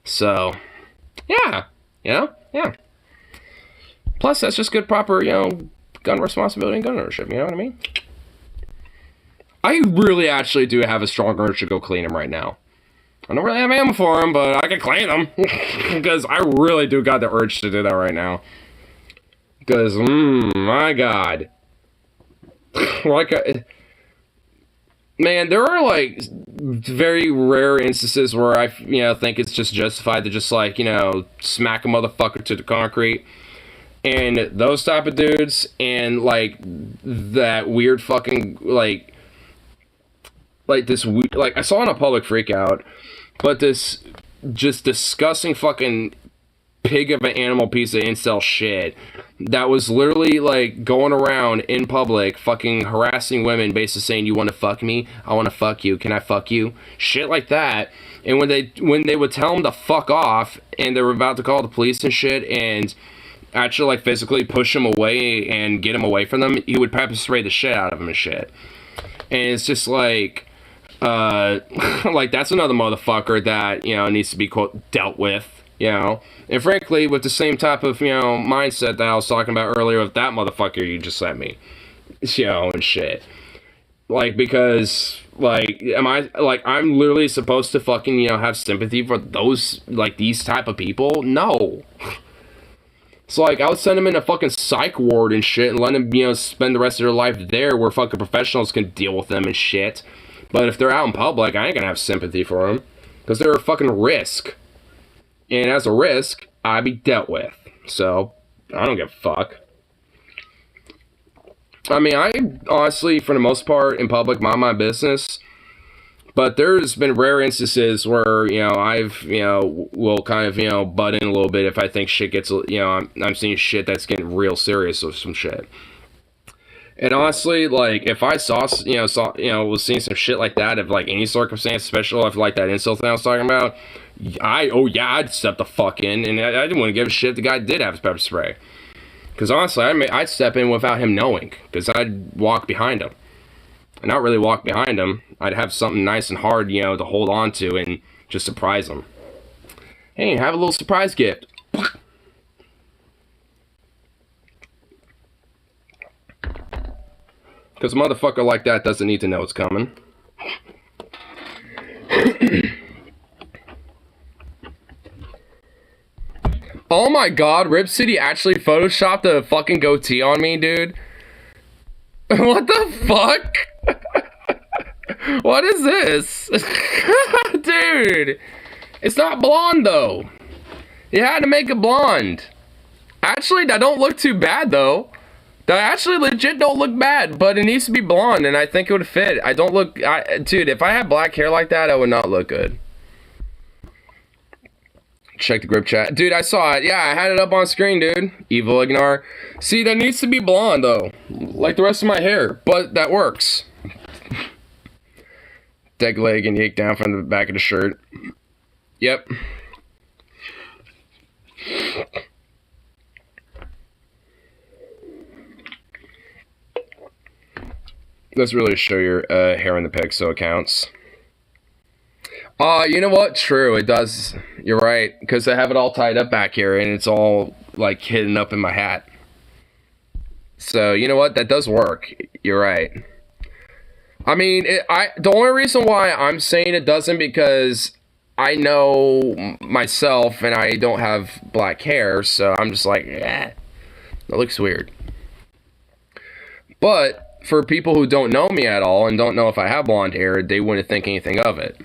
So, yeah, yeah. Plus, that's just good, proper, gun responsibility and gun ownership, you know what I mean? I really actually do have a strong urge to go clean them right now. I don't really have ammo for them, but I can clean them. Because I really do got the urge to do that right now. Because, my god. Man, there are, like, very rare instances where I, think it's just justified to just, like, smack a motherfucker to the concrete. And those type of dudes, and, like, that weird fucking, like this, like, I saw in a public freakout, but this just disgusting fucking pig of an animal piece of incel shit that was literally like going around in public fucking harassing women, basically saying, you want to fuck me? I want to fuck you. Can I fuck you? Shit like that. And when they would tell him to fuck off and they were about to call the police and shit and actually like physically push him away and get him away from them, he would pepper spray the shit out of him and shit. And it's just like like that's another motherfucker that needs to be quote dealt with. And frankly, with the same type of, mindset that I was talking about earlier with that motherfucker you just sent me, and shit. Like, because, like, I'm literally supposed to fucking, have sympathy for those, like, these type of people? No. So, like, I would send them in a fucking psych ward and shit and let them, spend the rest of their life there where fucking professionals can deal with them and shit. But if they're out in public, I ain't gonna have sympathy for them. Because they're a fucking risk. And as a risk, I be dealt with. So, I don't give a fuck. I mean, I honestly, for the most part, in public, mind my business. But there's been rare instances where, you know, I've, you know, will kind of, you know, butt in a little bit if I think shit gets, you know, I'm seeing shit that's getting real serious or some shit. And honestly, like, if I was seeing some shit like that, if, like, any circumstance, especially if, like, that insult thing I was talking about, I'd step the fuck in, and I didn't want to give a shit if the guy did have his pepper spray. Because honestly, I'd step in without him knowing, because I'd walk behind him. And not really walk behind him, I'd have something nice and hard, you know, to hold on to and just surprise him. Hey, have a little surprise gift. Because a motherfucker like that doesn't need to know it's coming. Oh my god, Rip City actually photoshopped a fucking goatee on me, dude. What the fuck? What is this? Dude, it's not blonde though. You had to make it blonde. Actually, that don't look too bad though. That actually legit don't look bad, but it needs to be blonde and I think it would fit. Dude, if I had black hair like that, I would not look good. Check the group chat. Dude, I saw it. Yeah, I had it up on screen, dude. Evil Ignar. See, that needs to be blonde, though. Like the rest of my hair. But that works. Deck leg and yank down from the back of the shirt. Yep. Let's really show your hair in the pic so it counts. You know what? True, it does. You're right. Because I have it all tied up back here and it's all, like, hidden up in my hat. So, you know what? That does work. You're right. I mean, the only reason why I'm saying it doesn't because I know myself and I don't have black hair, so I'm just like, eh, that looks weird. But for people who don't know me at all and don't know if I have blonde hair, they wouldn't think anything of it.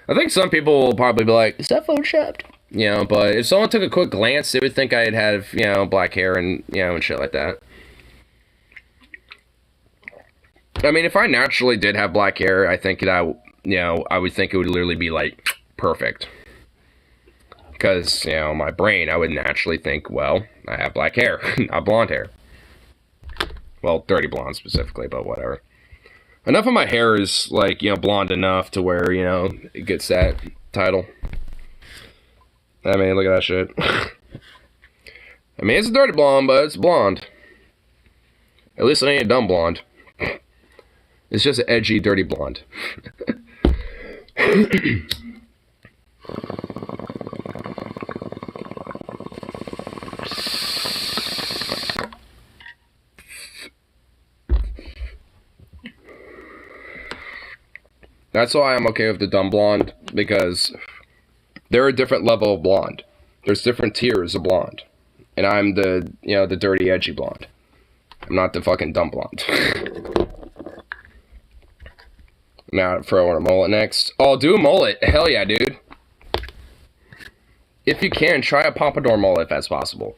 I think some people will probably be like, is that photoshopped? You know, but if someone took a quick glance, they would think I'd have, you know, black hair and, you know, and shit like that. I mean, if I naturally did have black hair, I think that I would think it would literally be, like, perfect. Because, you know, my brain, I would naturally think, well, I have black hair, not blonde hair. Well, dirty blonde specifically, but whatever. Enough of my hair is, like, you know, blonde enough to where, you know, it gets that title. I mean, look at that shit. I mean, it's a dirty blonde, but it's blonde. At least it ain't a dumb blonde. It's just an edgy, dirty blonde. That's why I'm okay with the dumb blonde, because they're a different level of blonde. There's different tiers of blonde. And I'm the, you know, the dirty, edgy blonde. I'm not the fucking dumb blonde. Now, throw in a mullet next. Oh, do a mullet. Hell yeah, dude. If you can, try a pompadour mullet if that's possible.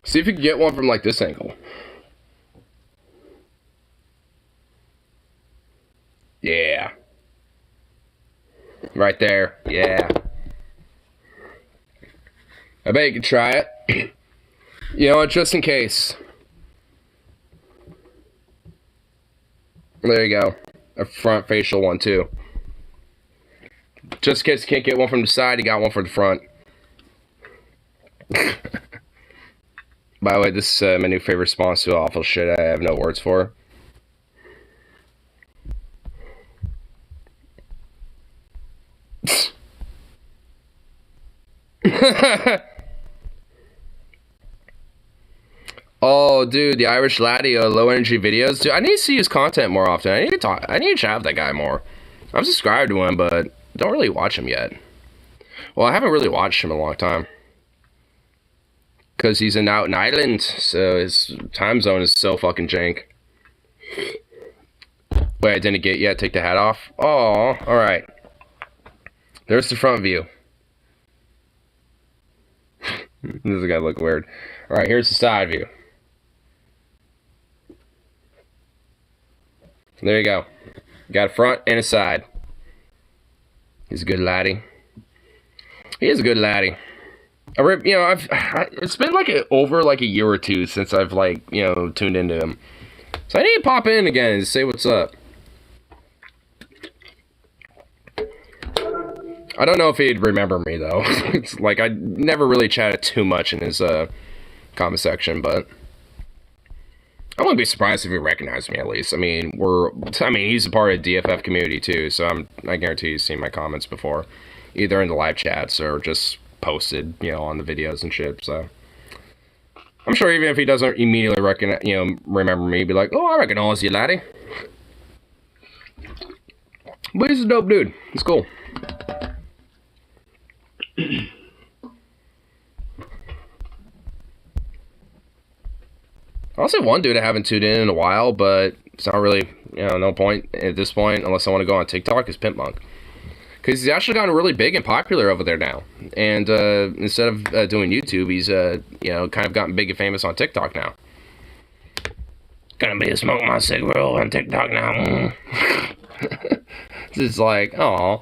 See if you can get one from, like, this angle. Yeah. Right there. Yeah. I bet you can try it. You know what, just in case. There you go. A front facial one, too. Just in case you can't get one from the side, you got one from the front. By the way, this is my new favorite response to awful shit I have no words for. Oh, dude, the Irish laddie, low energy videos. Dude, I need to see his content more often. I need to chat with that guy more. I'm subscribed to him, but don't really watch him yet. Well, I haven't really watched him in a long time. Because he's out in Ireland, so his time zone is so fucking jank. Wait, I didn't get yet. Take the hat off. Oh, alright. There's the front view. This is gonna look weird. Alright, here's the side view. There you go. Got a front and a side. He's a good laddie. He is a good laddie. You know, it's been like over like a year or two since I've like, you know, tuned into him. So I need to pop in again and say what's up. I don't know if he'd remember me though. It's like I never really chatted too much in his comment section, but I wouldn't be surprised if he recognized me at least. I mean, he's a part of the DFF community too, so I guarantee he's seen my comments before, either in the live chats or just posted, you know, on the videos and shit. So I'm sure even if he doesn't immediately recognize, you know, remember me, he'd be like, "Oh, I recognize you, laddie." But he's a dope dude. It's cool. I'll say one dude I haven't tuned in a while, but it's not really, you know, no point at this point unless I want to go on TikTok, is Pimp Monk. Because he's actually gotten really big and popular over there now. And instead of doing YouTube, he's, you know, kind of gotten big and famous on TikTok now. Gonna be smoking my cigarette on TikTok now. It's like, oh.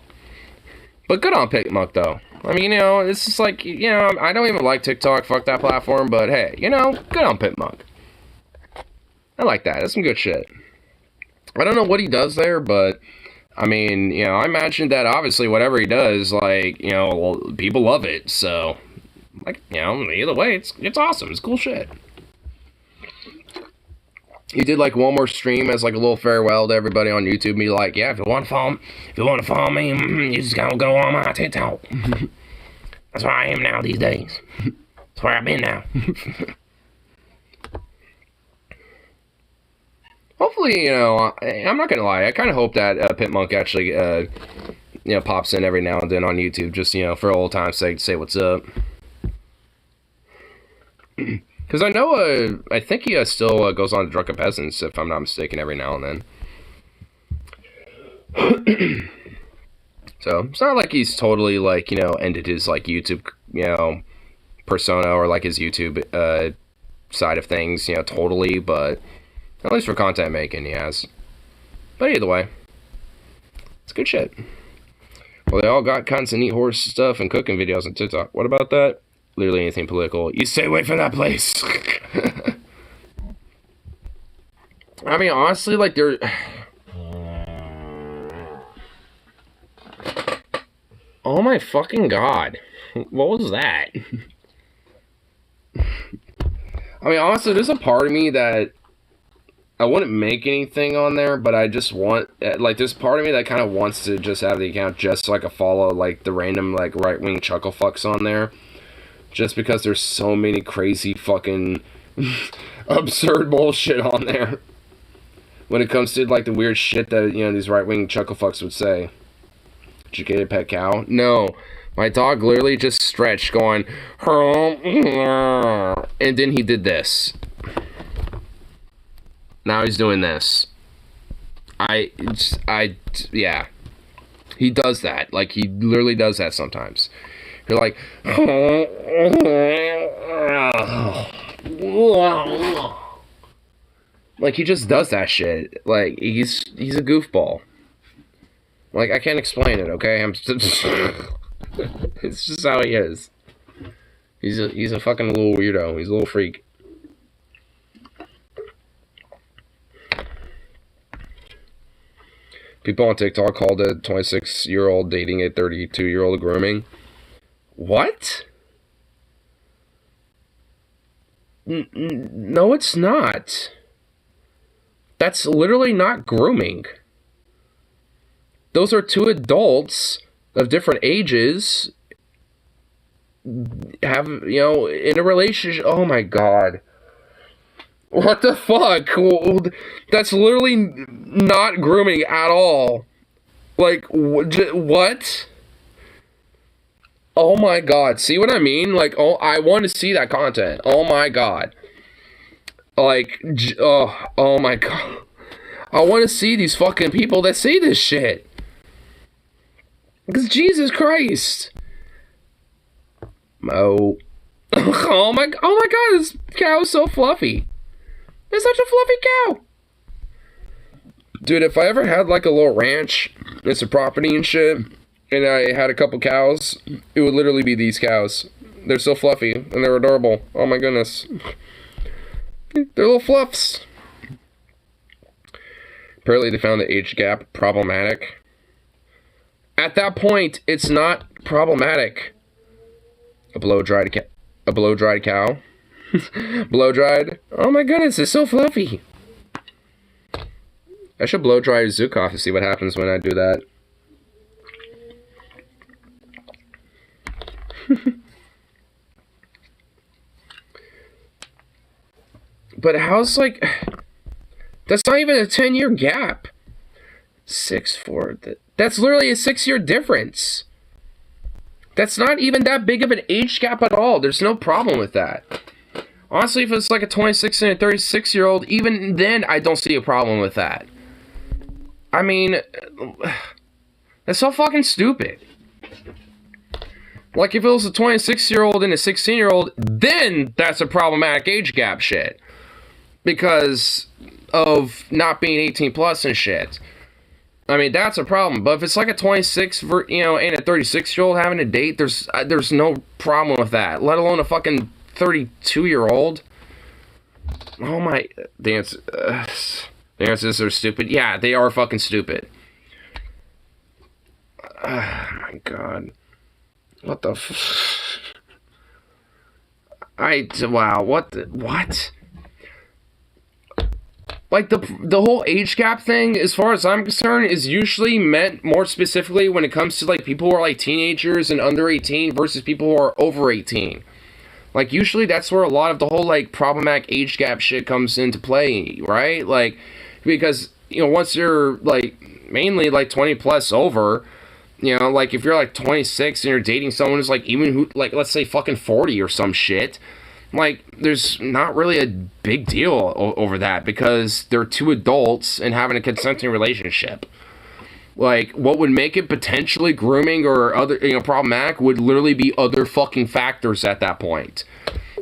But good on Pimp Monk, though. I mean, you know, it's just like, you know, I don't even like TikTok, fuck that platform, but hey, you know, good on Pimp Monk. I like that. That's some good shit. I don't know what he does there, but I mean, you know, I imagine that obviously whatever he does, like, you know, well, people love it. So, like, you know, either way, it's awesome. It's cool shit. He did like one more stream as like a little farewell to everybody on YouTube. Me like, yeah, if you want to follow me, you just gotta go on my TikTok. That's where I am now these days. That's where I've been now. Hopefully, you know, I'm not gonna lie. I kind of hope that Pimp Monk actually, you know, pops in every now and then on YouTube, just, you know, for old time's sake, to say what's up. Because I know, I think he still goes on to Drunken Peasants, if I'm not mistaken, every now and then. So it's not like he's totally like, you know, ended his like YouTube, you know, persona or like his YouTube side of things, you know, totally, but at least for content making, he has. But either way, it's good shit. Well, they all got kinds of neat horse stuff and cooking videos on TikTok. What about that? Literally anything political. You stay away from that place. I mean, honestly, like, they're... Oh my fucking god. What was that? I mean, honestly, there's a part of me that I wouldn't make anything on there, but I just want, like, there's part of me that kind of wants to just have the account just so I can follow, like, the random, like, right-wing chuckle fucks on there. Just because there's so many crazy fucking absurd bullshit on there. When it comes to, like, the weird shit that, you know, these right-wing chuckle fucks would say. Did you get a pet cow? No. My dog literally just stretched going, and then he did this. Now he's doing this. Yeah. He does that. Like, he literally does that sometimes. You're like, like, he just does that shit. Like, he's a goofball. Like, I can't explain it, okay? It's just how he is. He's a fucking little weirdo. He's a little freak. People on TikTok called a 26-year-old dating a 32-year-old grooming. What? No, it's not. That's literally not grooming. Those are two adults of different ages have, you know, in a relationship. Oh my god. What the fuck? That's literally not grooming at all. Like, what? Oh my god. See what I mean? Like, oh, I want to see that content. Oh my god. Like, oh my god. I want to see these fucking people that say this shit. Because Jesus Christ. Oh. Oh my god, this cow is so fluffy. It's such a fluffy cow. Dude, if I ever had like a little ranch and some property and shit, and I had a couple cows, it would literally be these cows. They're so fluffy and they're adorable. Oh my goodness. They're little fluffs. Apparently they found the age gap problematic. At that point, it's not problematic. A blow-dried cow. Blow-dried. Oh my goodness, it's so fluffy. I should blow-dry Zukov to see what happens when I do that. But how's like... That's not even a 10-year gap. 6'4". That's literally a 6-year difference. That's not even that big of an age gap at all. There's no problem with that. Honestly, if it's like a 26 and a 36-year-old, even then I don't see a problem with that. I mean, that's so fucking stupid. Like if it was a 26-year-old and a 16-year-old, then that's a problematic age gap shit. Because of not being 18 plus and shit. I mean, that's a problem. But if it's like a 26, and a 36-year-old having a date, there's no problem with that. Let alone a fucking 32-year-old. Oh my, the answers are stupid. Yeah, they are fucking stupid. Oh my god. What the wow, what? Like, the whole age gap thing, as far as I'm concerned, is usually meant more specifically when it comes to, like, people who are, like, teenagers and under 18 versus people who are over 18. Like, usually that's where a lot of the whole, like, problematic age gap shit comes into play, right? Like, because, once you're, like, mainly, like, 20 plus over, like, if you're, like, 26 and you're dating someone who's, like, even who, like, let's say fucking 40 or some shit, like, there's not really a big deal over that because they're two adults and having a consenting relationship. Like, what would make it potentially grooming or other, problematic would literally be other fucking factors at that point.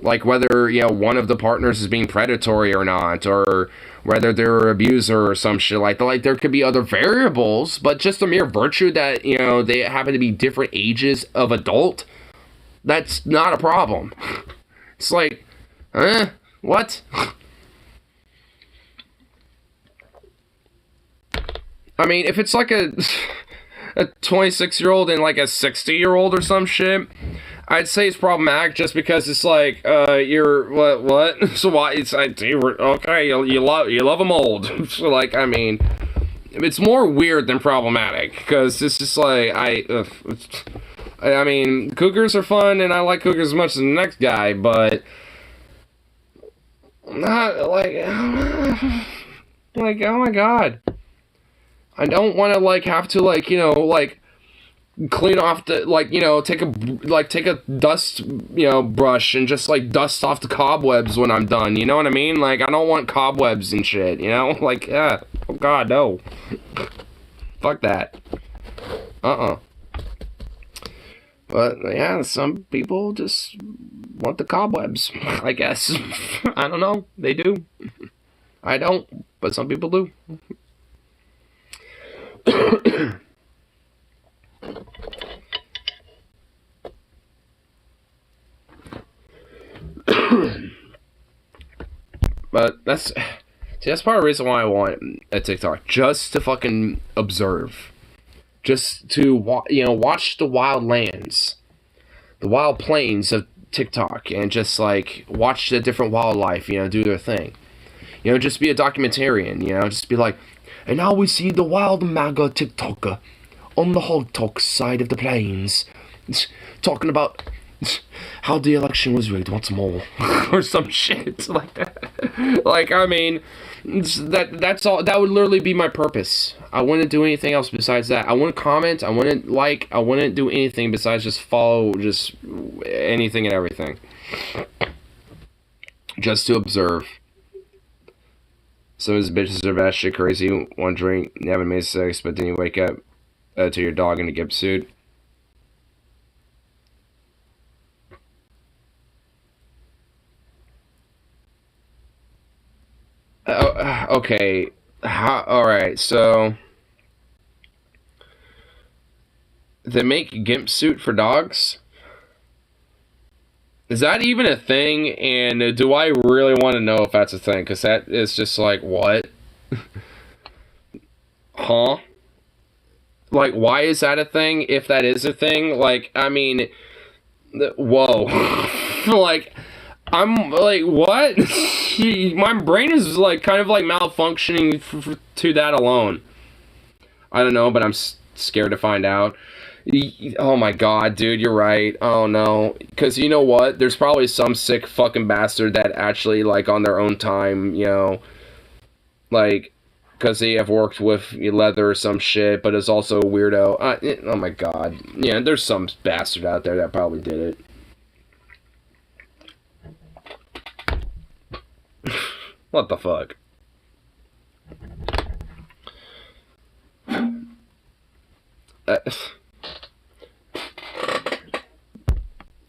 Like, whether, one of the partners is being predatory or not, or whether they're an abuser or some shit like that. Like, there could be other variables, but just the mere virtue that, they happen to be different ages of adult, that's not a problem. It's like, what? I mean, if it's like a 26-year-old and like a 60-year-old or some shit, I'd say it's problematic just because it's like, you're, what? So why, okay, you love them old. So like, I mean, it's more weird than problematic, because it's just like, I mean, cougars are fun, and I like cougars as much as the next guy, but not, like, oh my god. I don't want to, like, have to, like, like, clean off the, like, take a dust, brush and just, like, dust off the cobwebs when I'm done, you know what I mean? Like, I don't want cobwebs and shit, Like, oh god, no. Fuck that. But, yeah, some people just want the cobwebs, I guess. I don't know. They do. I don't, but some people do. But that's part of the reason why I want a TikTok. Just to fucking observe. Just to, watch the wild lands, the wild plains of TikTok, and just, like, watch the different wildlife, do their thing. Just be a documentarian, just be like, and now we see the wild MAGA TikToker on the hog talk side of the plains, talking about how the election was rigged once more, or some shit like that. Like, I mean, that's all. That would literally be my purpose. I wouldn't do anything else besides that. I wouldn't comment. I wouldn't like. I wouldn't do anything besides just follow just anything and everything. Just to observe. Some of his bitches are batshit crazy. One drink, you haven't made sex, but then you wake up to your dog in a gimp suit. Okay. Alright, so... They make gimp suit for dogs? Is that even a thing? And do I really want to know if that's a thing? Because that is just like, what? Huh? Like, why is that a thing? If that is a thing, like, I mean, whoa. Like, I'm like, what? My brain is like kind of like malfunctioning to that alone. I don't know, but I'm scared to find out. Oh my god, dude, you're right. Oh no. Because you know what? There's probably some sick fucking bastard that actually, like, on their own time, you know, like, because they have worked with leather or some shit, but is also a weirdo. Oh my god. Yeah, there's some bastard out there that probably did it. What the fuck?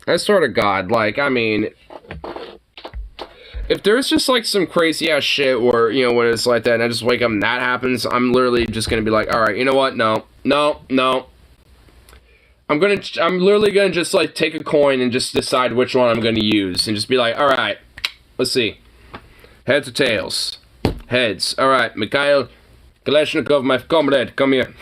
I swear to God, like, I mean, if there's just, like, some crazy-ass shit where, you know, when it's like that, and I just wake up and that happens, I'm literally just gonna be like, alright, you know what, no. I'm literally gonna just, like, take a coin and just decide which one I'm gonna use, and just be like, alright, let's see. Heads or tails? Heads. Alright, Mikhail Kalashnikov, my comrade, come here.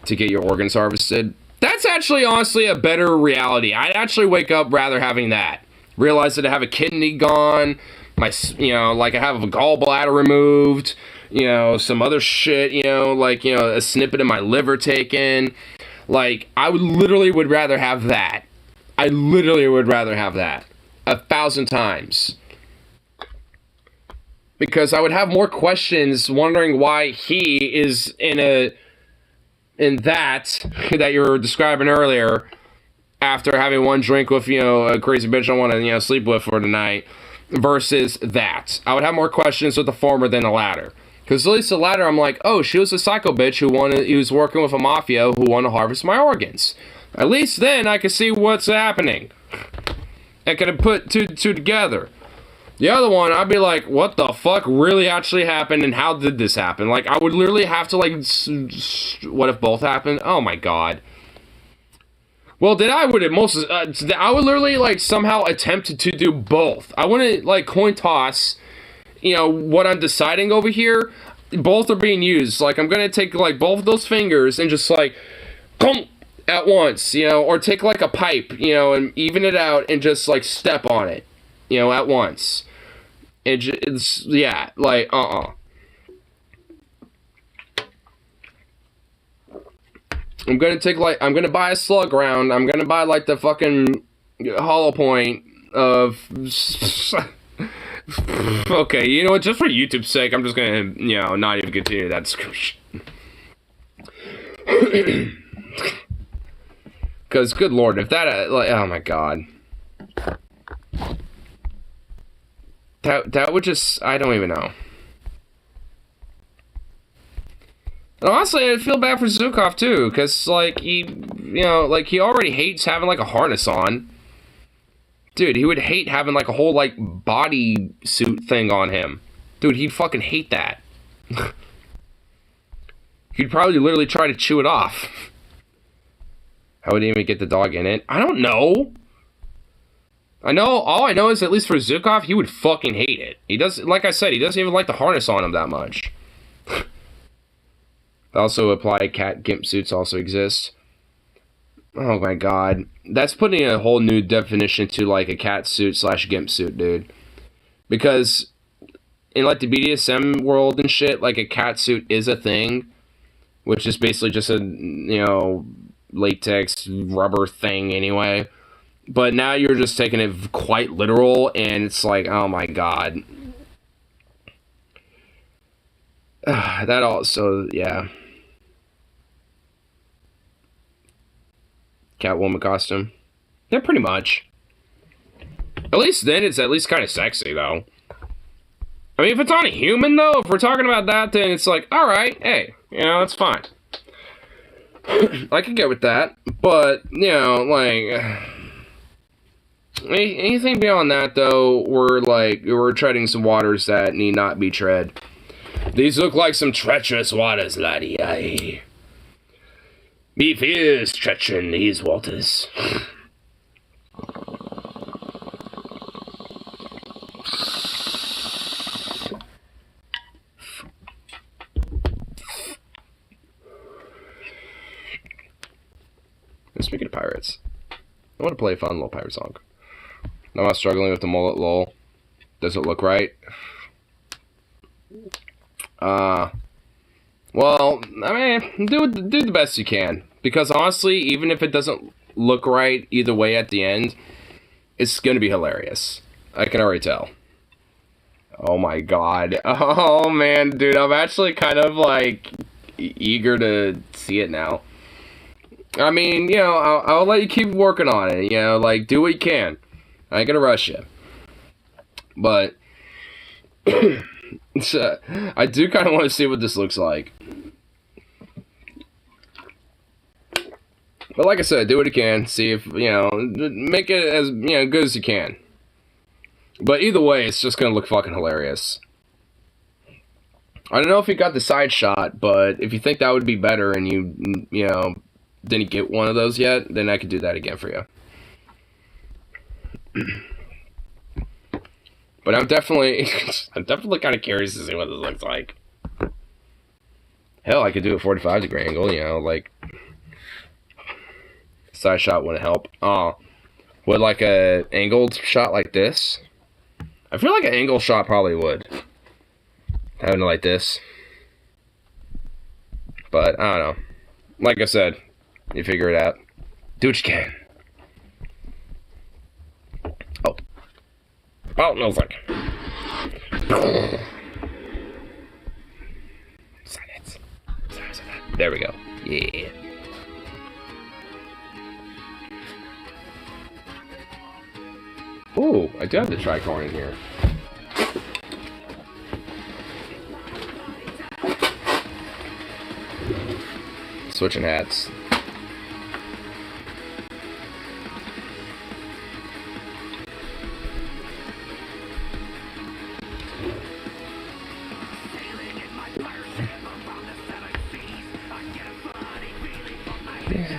To get your organs harvested. That's actually, honestly, a better reality. I'd actually wake up rather having that. Realize that I have a kidney gone, you know, like I have a gallbladder removed, you know, some other shit, you know, like, you know, a snippet of my liver taken. Like, I would rather have that. I literally would rather have that. 1,000 times. Because I would have more questions wondering why he is in that you were describing earlier, after having one drink with, you know, a crazy bitch I want to, you know, sleep with for tonight, versus that. I would have more questions with the former than the latter. Because at least the latter, I'm like, oh, she was a psycho bitch who was working with a mafia who wanted to harvest my organs. At least then I could see what's happening. I could have put two together. The other one, I'd be like, what the fuck really actually happened, and how did this happen? Like, I would literally have to, like, what if both happened? Oh my god. Well, I would literally, like, somehow attempt to do both. I wouldn't, like, coin toss, you know, what I'm deciding over here. Both are being used. Like, I'm gonna take, like, both of those fingers and just, like, boom, at once, you know, or take, like, a pipe, you know, and even it out and just, like, step on it, you know, at once. It's yeah, like, I'm gonna buy a slug round. I'm gonna buy, like, the fucking hollow point of... Okay, you know what, just for YouTube's sake, I'm just gonna, you know, not even continue that description. Because, good lord, if that, like, oh my god. That would just, I don't even know. And honestly, I feel bad for Zukov too, because, like, he already hates having, like, a harness on. Dude, he would hate having, like, a whole, like, body suit thing on him. Dude, he'd fucking hate that. He'd probably literally try to chew it off. How would he even get the dog in it? I don't know. All I know is, at least for Zukov, he would fucking hate it. He does, like I said, he doesn't even like the harness on him that much. Also apply cat gimp suits also exist. Oh my god. That's putting a whole new definition to, like, a cat suit / gimp suit, dude. Because in, like, the BDSM world and shit, like, a cat suit is a thing. Which is basically just a, you know, latex rubber thing anyway. But now you're just taking it quite literal, and it's like, oh my god. That also, yeah. Catwoman costume. Yeah, pretty much. At least then it's at least kind of sexy, though. I mean, if it's on a human, though, if we're talking about that, then it's like, alright, hey, you know, it's fine. I could get with that, but, you know, like... anything beyond that, though, we're treading some waters that need not be tread. These look like some treacherous waters, laddie. Aye. Be fierce treaching these waters. Speaking of pirates, I want to play a fun little pirate song. I'm not struggling with the mullet lol. Does it look right? Well, I mean, do the best you can. Because honestly, even if it doesn't look right either way at the end, it's gonna be hilarious. I can already tell. Oh my god. Oh man, dude, I'm actually kind of like eager to see it now. I mean, you know, I'll let you keep working on it. You know, like, do what you can. I ain't gonna rush you. But I do kind of want to see what this looks like. But like I said, do what you can. See if, you know, make it as, you know, good as you can. But either way, it's just gonna look fucking hilarious. I don't know if you got the side shot, but if you think that would be better and you know, didn't get one of those yet, then I could do that again for you. But I'm definitely kind of curious to see what this looks like. Hell, I could do a 45-degree angle, you know, like... Side shot wouldn't help. Oh, would like a angled shot like this? I feel like an angle shot probably would. Having it like this. But, I don't know. Like I said, you figure it out. Do what you can. Oh. Oh, no, it's like. Silence. There we go. Yeah. Ooh, I do have the tricorn in here. Switching hats.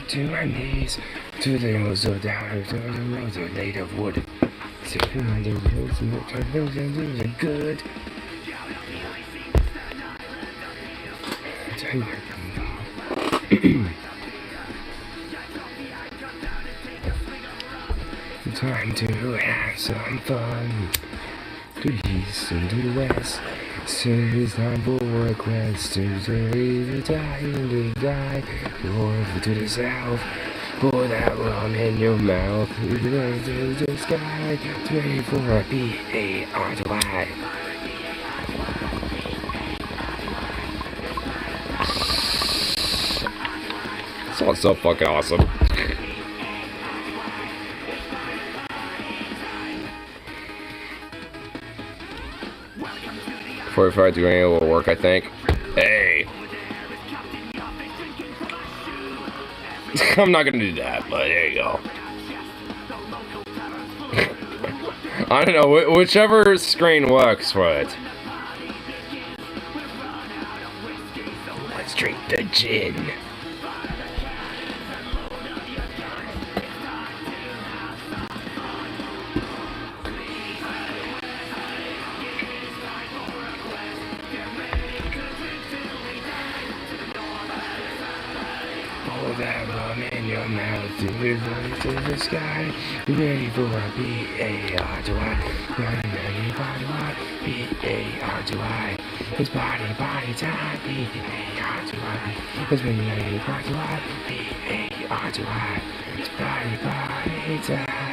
To my knees, to the hills of down, to the roads are made of wood. Sitting on the hills and the are good. Time to have some fun. To the east and to the west. It's time for a quest to either die and to die, or to the south. Pour that rum in your mouth, to the sky, ready for a B-A-R-Y. This song's so fucking awesome. $45 degree angle will work, I think. Hey! I'm not gonna do that, but there you go. I don't know, whichever screen works for it. Let's drink the gin. That rum in your mouth, to the sky, ready for a B-A-R-Y, B-A-R-Y, it's party time, B-A-R-Y, it's B-A-R-Y, B-A-R-Y, it's party time.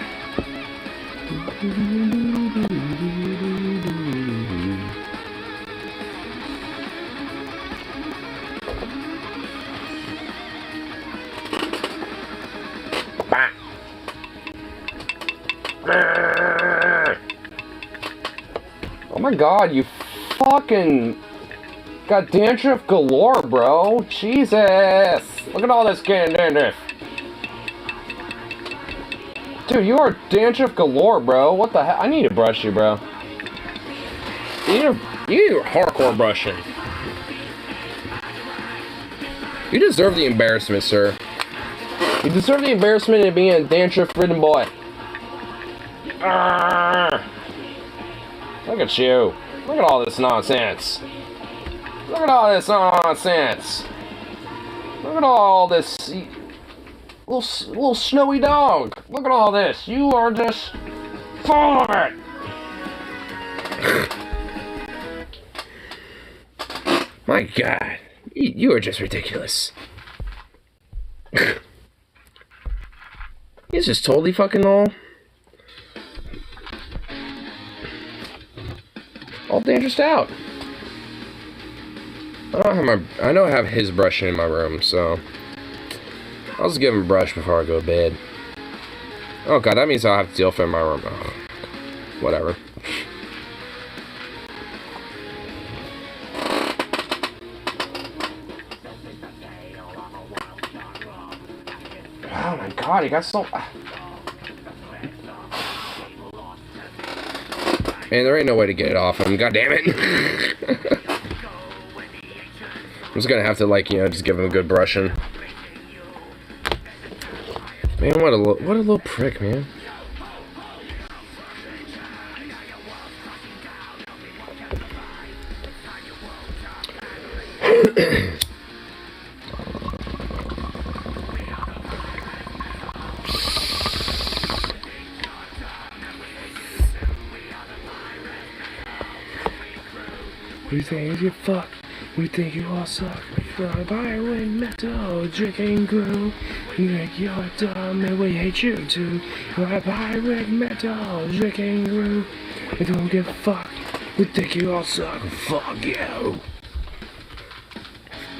Oh my god, you fucking got dandruff galore, bro. Jesus. Look at all this dandruff. Dude, you are dandruff galore, bro. What the hell? I need to brush you, bro. You need hardcore brushing. You deserve the embarrassment, sir. You deserve the embarrassment of being a dandruff-ridden boy. Arrgh. Look at you. Look at all this nonsense. Look at all this nonsense. Look at all this little snowy dog. Look at all this. You are just full of it. My God, you are just ridiculous. He's just totally fucking all dangerous out. I know I have his brushing in my room, so I'll just give him a brush before I go to bed. Oh god, that means I'll have to deal with it in my room. Oh, whatever. Oh my god, he got so... Man, there ain't no way to get it off him. God damn it. I'm just gonna have to, like, you know, just give him a good brushing. Man, what a little prick, man. We think you fuck, we think you all suck. Violent metal drinking crew. We think you're dumb and we hate you too. Violent metal drinking crew. We don't give a fuck, we think you all suck. Fuck you.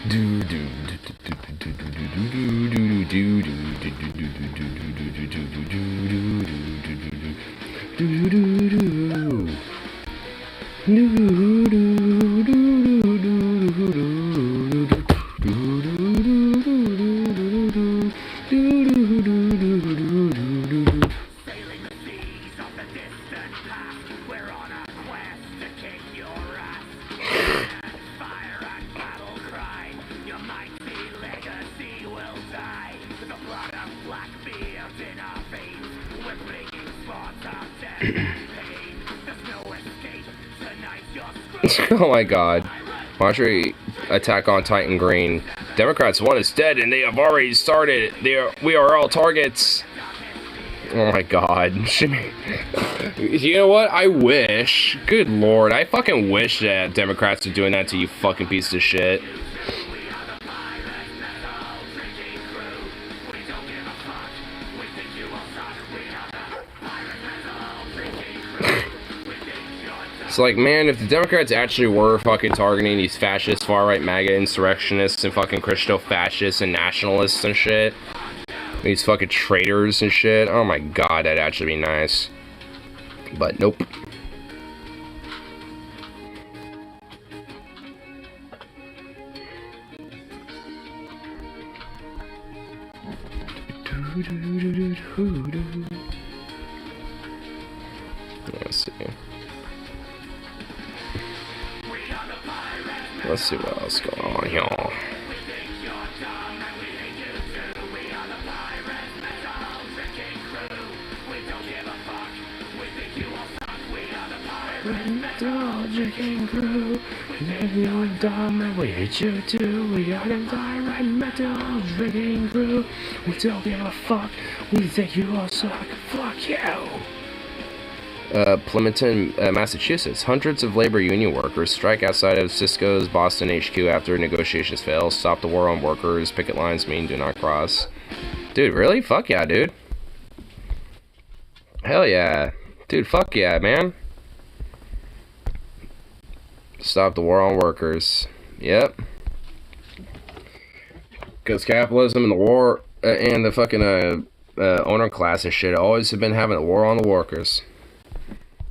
Do do do do do do do do do Oh my god. Marjorie attack on Titan Green. Democrats won is dead and they have already started. We are all targets. Oh my god. You know what? I wish. Good lord. I fucking wish that Democrats are doing that to you fucking piece of shit. It's like, man, if the Democrats actually were fucking targeting these fascist, far-right MAGA insurrectionists and fucking Christo-fascists and nationalists and shit, these fucking traitors and shit, oh my god, that'd actually be nice. But nope. Let's see. Let's see what else is going on here. Drinking crew, you're dumb and we hate you too. We are the pirate metal drinking crew. We don't give a fuck. We think you all suck. Fuck you. Plymouth, Massachusetts. Hundreds of labor union workers strike outside of Cisco's Boston HQ after negotiations fail. Stop the war on workers. Picket lines mean do not cross. Dude, really? Fuck yeah, dude. Hell yeah. Dude, fuck yeah, man. Stop the war on workers. Yep. Because capitalism and the war, and the fucking owner class and shit always have been having a war on the workers.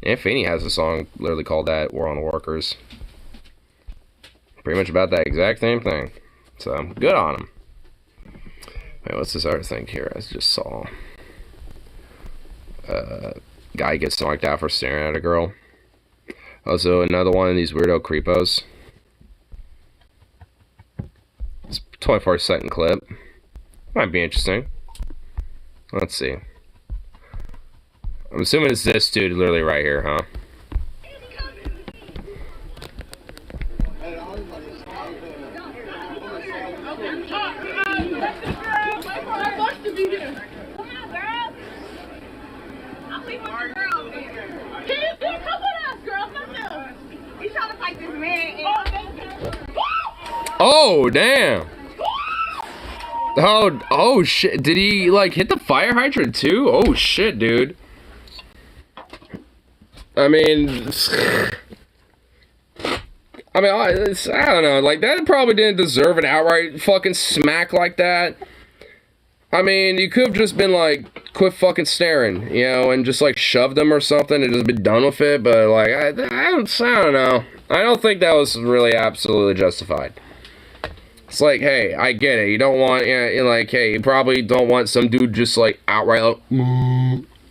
Yeah, Feeney has a song literally called that, War on the Workers. Pretty much about that exact same thing. So, good on him. Wait, what's this other thing here I just saw? Guy gets knocked out for staring at a girl. Also, another one of these weirdo creepos. It's a 24-second clip. Might be interesting. Let's see. I'm assuming it's this dude literally right here, huh? Oh, damn. Oh shit. Did he, like, hit the fire hydrant, too? Oh, shit, dude. I mean, I don't know. Like, that probably didn't deserve an outright fucking smack like that. I mean, you could have just been like, quit fucking staring, you know, and just, like, shoved them or something and just been done with it. But, like, I don't know. I don't think that was really absolutely justified. It's like, hey, I get it. You don't want, you know, like, hey, you probably don't want some dude just, like, outright, like,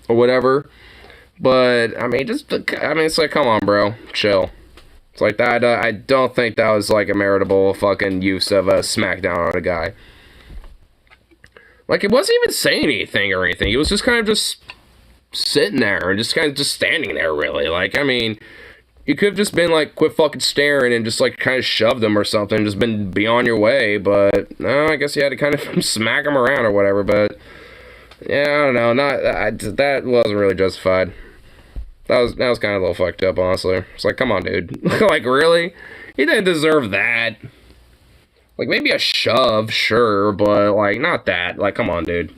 or whatever. But, I mean, it's like, come on, bro. Chill. It's like that. I don't think that was, like, a meritable fucking use of a smackdown on a guy. Like, it wasn't even saying anything or anything. He was just kind of just sitting there and just kind of just standing there, really. Like, I mean, you could have just been like, quit fucking staring and just like kind of shoved him or something, just be on your way. But no, I guess you had to kind of smack him around or whatever. But yeah, I don't know. That wasn't really justified. That was kind of a little fucked up, honestly. It's like, come on, dude. Like, really? He didn't deserve that. Like, maybe a shove, sure, but like, not that. Like, come on, dude.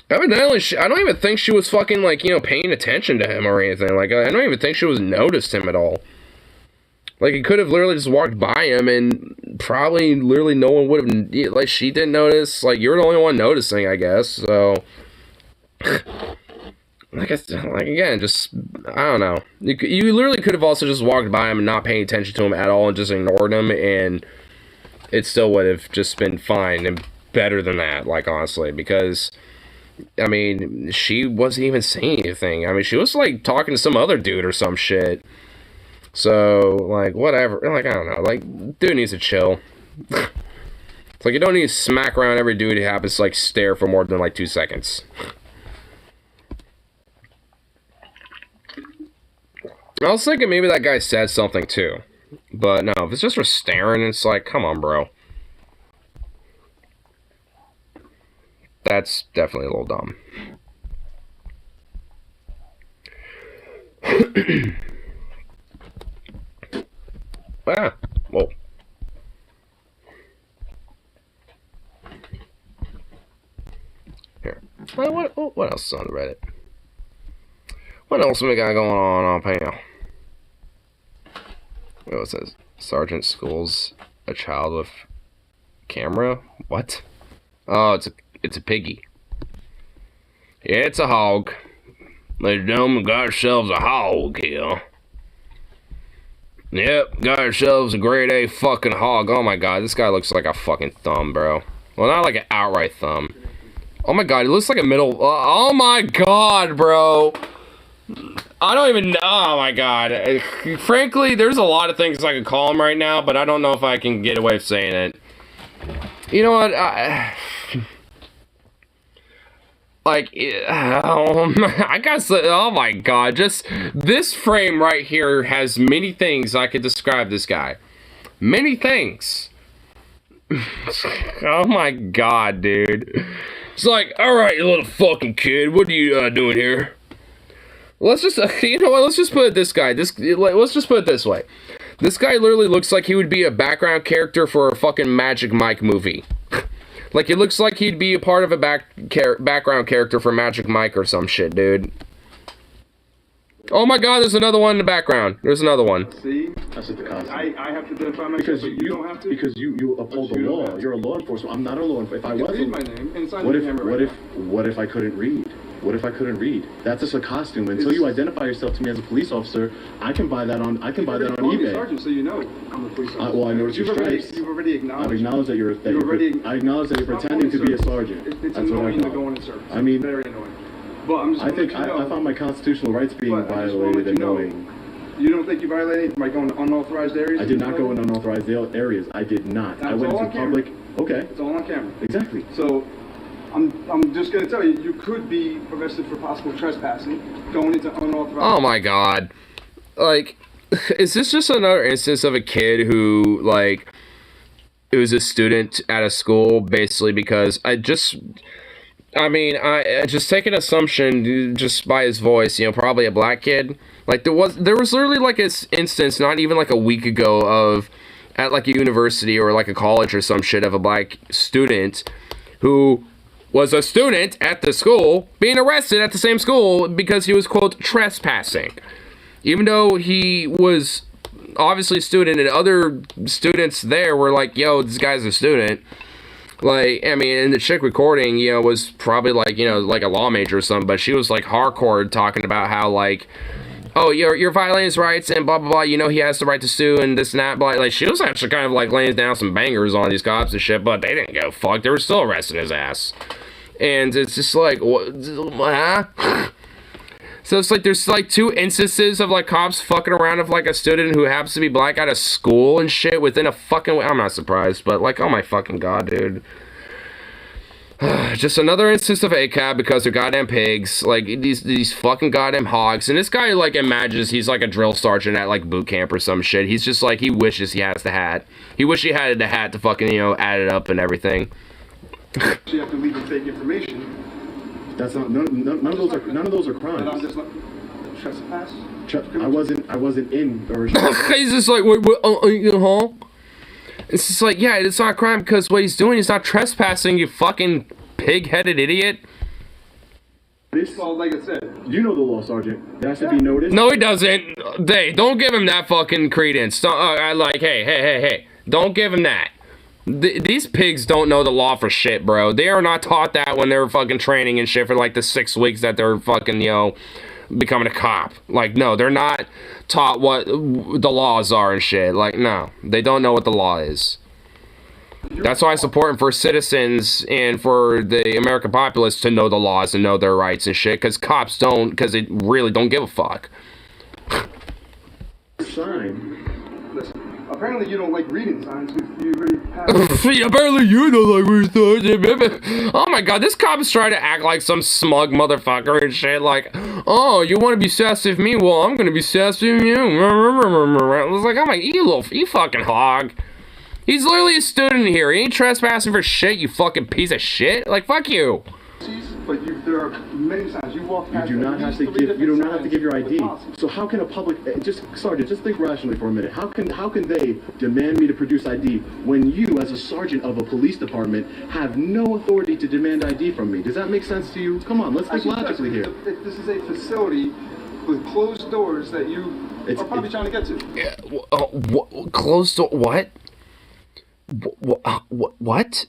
Evidently, I don't even think she was fucking, like, you know, paying attention to him or anything. Like, I don't even think she was noticed him at all. Like, he could have literally just walked by him and probably literally no one would have, like, she didn't notice. Like, you're the only one noticing, I guess, so. Like, again, just, I don't know. You literally could have also just walked by him and not paying attention to him at all and just ignored him, and it still would have just been fine and better than that, like, honestly, because I mean, she wasn't even saying anything. I mean, she was, like, talking to some other dude or some shit. So, like, whatever. Like, I don't know. Like, dude needs to chill. It's like, you don't need to smack around every dude who happens to, like, stare for more than, like, 2 seconds. I was thinking maybe that guy said something, too. But, no, if it's just for staring, it's like, come on, bro. That's definitely a little dumb. Whoa. Here. What else is on the Reddit? What else we got going on panel? What it says? Sergeant schools a child with camera? What? Oh, it's a piggy. Yeah, it's a hog. Ladies and gentlemen, got ourselves a hog here. Yep, got ourselves a grade A fucking hog. Oh my god, this guy looks like a fucking thumb, bro. Well, not like an outright thumb. Oh my god, he looks like a middle... oh my god, bro. I don't even know. Oh my god. Frankly, there's a lot of things I could call him right now, but I don't know if I can get away with saying it. You know what? I gotta say, oh my god, just this frame right here has many things I could describe this guy. Many things. Oh my god, dude. It's like, alright, you little fucking kid, what are you doing here? Let's just, you know what, let's just put it this guy, let's just put it this way. This guy literally looks like he would be a background character for a fucking Magic Mike movie. Like, it looks like he'd be a part of a background character for Magic Mike or some shit, dude. Oh my god, there's another one in the background. There's another one. See? That's what the concept. I have to identify myself, but you don't have to? Because you uphold the law. You're a law enforcement. I'm not a law enforcement. If I wasn't... Read my name and sign the camera. What if I couldn't read? What if I couldn't read? That's just a costume. Until you identify yourself to me as a police officer, I can buy that on eBay. Sergeant, so you know I'm a police officer. Well, I noticed your stripes. You've already acknowledged. I've acknowledged that I acknowledge that you're pretending to be a sergeant. It's That's what I annoying to go thought. in service. I mean, very annoying. But I'm just I think I found my constitutional rights being violated and knowing. You don't think you violated by going to unauthorized areas? I did not go in unauthorized areas. I did not. I went into public. Okay. It's all on camera. Exactly. So, I'm just gonna tell you, you could be arrested for possible trespassing, going into unauthorized. Oh my god. Like, is this just another instance of a kid who, like, it was a student at a school, basically because I just take an assumption just by his voice, you know, probably a black kid. Like, there was literally, like, this instance, not even, like, a week ago of, at, like, a university or, like, a college or some shit of a black student who was a student at the school being arrested at the same school because he was, quote, trespassing. Even though he was obviously a student and other students there were like, yo, this guy's a student. Like, I mean, and the chick recording, you know, was probably like, you know, like a law major or something, but she was like hardcore talking about how, like, oh, you're violating his rights and blah, blah, blah, you know, he has the right to sue and this and that, blah. Like, she was actually kind of like laying down some bangers on these cops and shit, but they didn't go fuck. They were still arresting his ass. And it's just like, what? Huh? So it's like there's like two instances of like cops fucking around with like a student who happens to be black out of school and shit within a fucking. I'm not surprised, but like, oh my fucking god, dude. Just another instance of ACAB because they're goddamn pigs, like these fucking goddamn hogs. And this guy like imagines he's like a drill sergeant at like boot camp or some shit. He's just like, he wishes he has the hat. He wishes he had the hat to fucking, you know, add it up and everything. You have to leave with fake information. That's not none of those are crimes. And I'm just like trespass. I wasn't in or. He's just like, wait, huh? It's just like, yeah, it's not a crime because what he's doing is not trespassing, you fucking pig-headed idiot. Well, like I said, you know the law, Sergeant. That should be noticed. No, he doesn't. Don't give him that fucking credence. Hey, don't give him that. These pigs don't know the law for shit, bro. They are not taught that when they're fucking training and shit for like the 6 weeks that they're fucking, you know, becoming a cop. Like, no, they're not taught what the laws are and shit. Like, no, they don't know what the law is. That's why I support him for citizens and for the American populace to know the laws and know their rights and shit. Because cops don't, because they really don't give a fuck. Sign. listen. Apparently you don't like reading signs. You already passed. Apparently you don't like reading signs. Oh my god, this cop is trying to act like some smug motherfucker and shit. Like, oh, you want to be sassy with me? Well, I'm gonna be sassy with you. I was like, oh my, you fucking hog. He's literally a student here. He ain't trespassing for shit, you fucking piece of shit. Like, fuck you. But there are many signs. You walk past. You do not have to give your ID. So how can a public Sergeant, just think rationally for a minute. How can they demand me to produce ID when you, as a sergeant of a police department, have no authority to demand ID from me? Does that make sense to you? Come on, let's think logically here. This is a facility with closed doors that you are probably trying to get to. Yeah, closed door? What? What?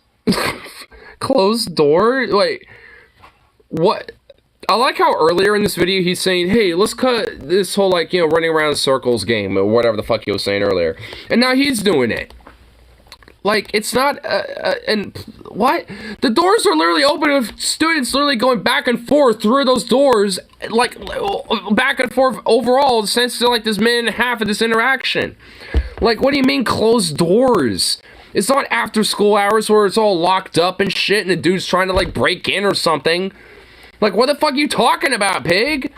Closed door? Wait. What? I like how earlier in this video he's saying, hey, let's cut this whole, like, you know, running around in circles game or whatever the fuck he was saying earlier. And now he's doing it. Like, it's not, and what? The doors are literally open with students literally going back and forth through those doors, like, back and forth overall, since like this minute and a half of this interaction. Like, what do you mean closed doors? It's not after school hours where it's all locked up and shit and the dude's trying to, like, break in or something. Like, what the fuck are you talking about, pig?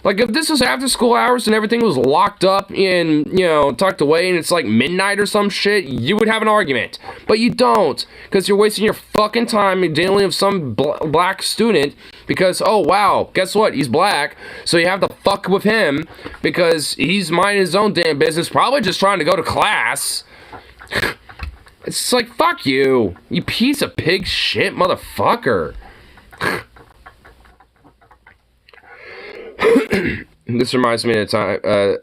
Like, if this was after school hours and everything was locked up and, you know, tucked away and it's like midnight or some shit, you would have an argument. But you don't, because you're wasting your fucking time dealing with some black student because, oh, wow, guess what? He's black, so you have to fuck with him because he's minding his own damn business, probably just trying to go to class. It's like, fuck you, you piece of pig shit motherfucker. This reminds me of the time,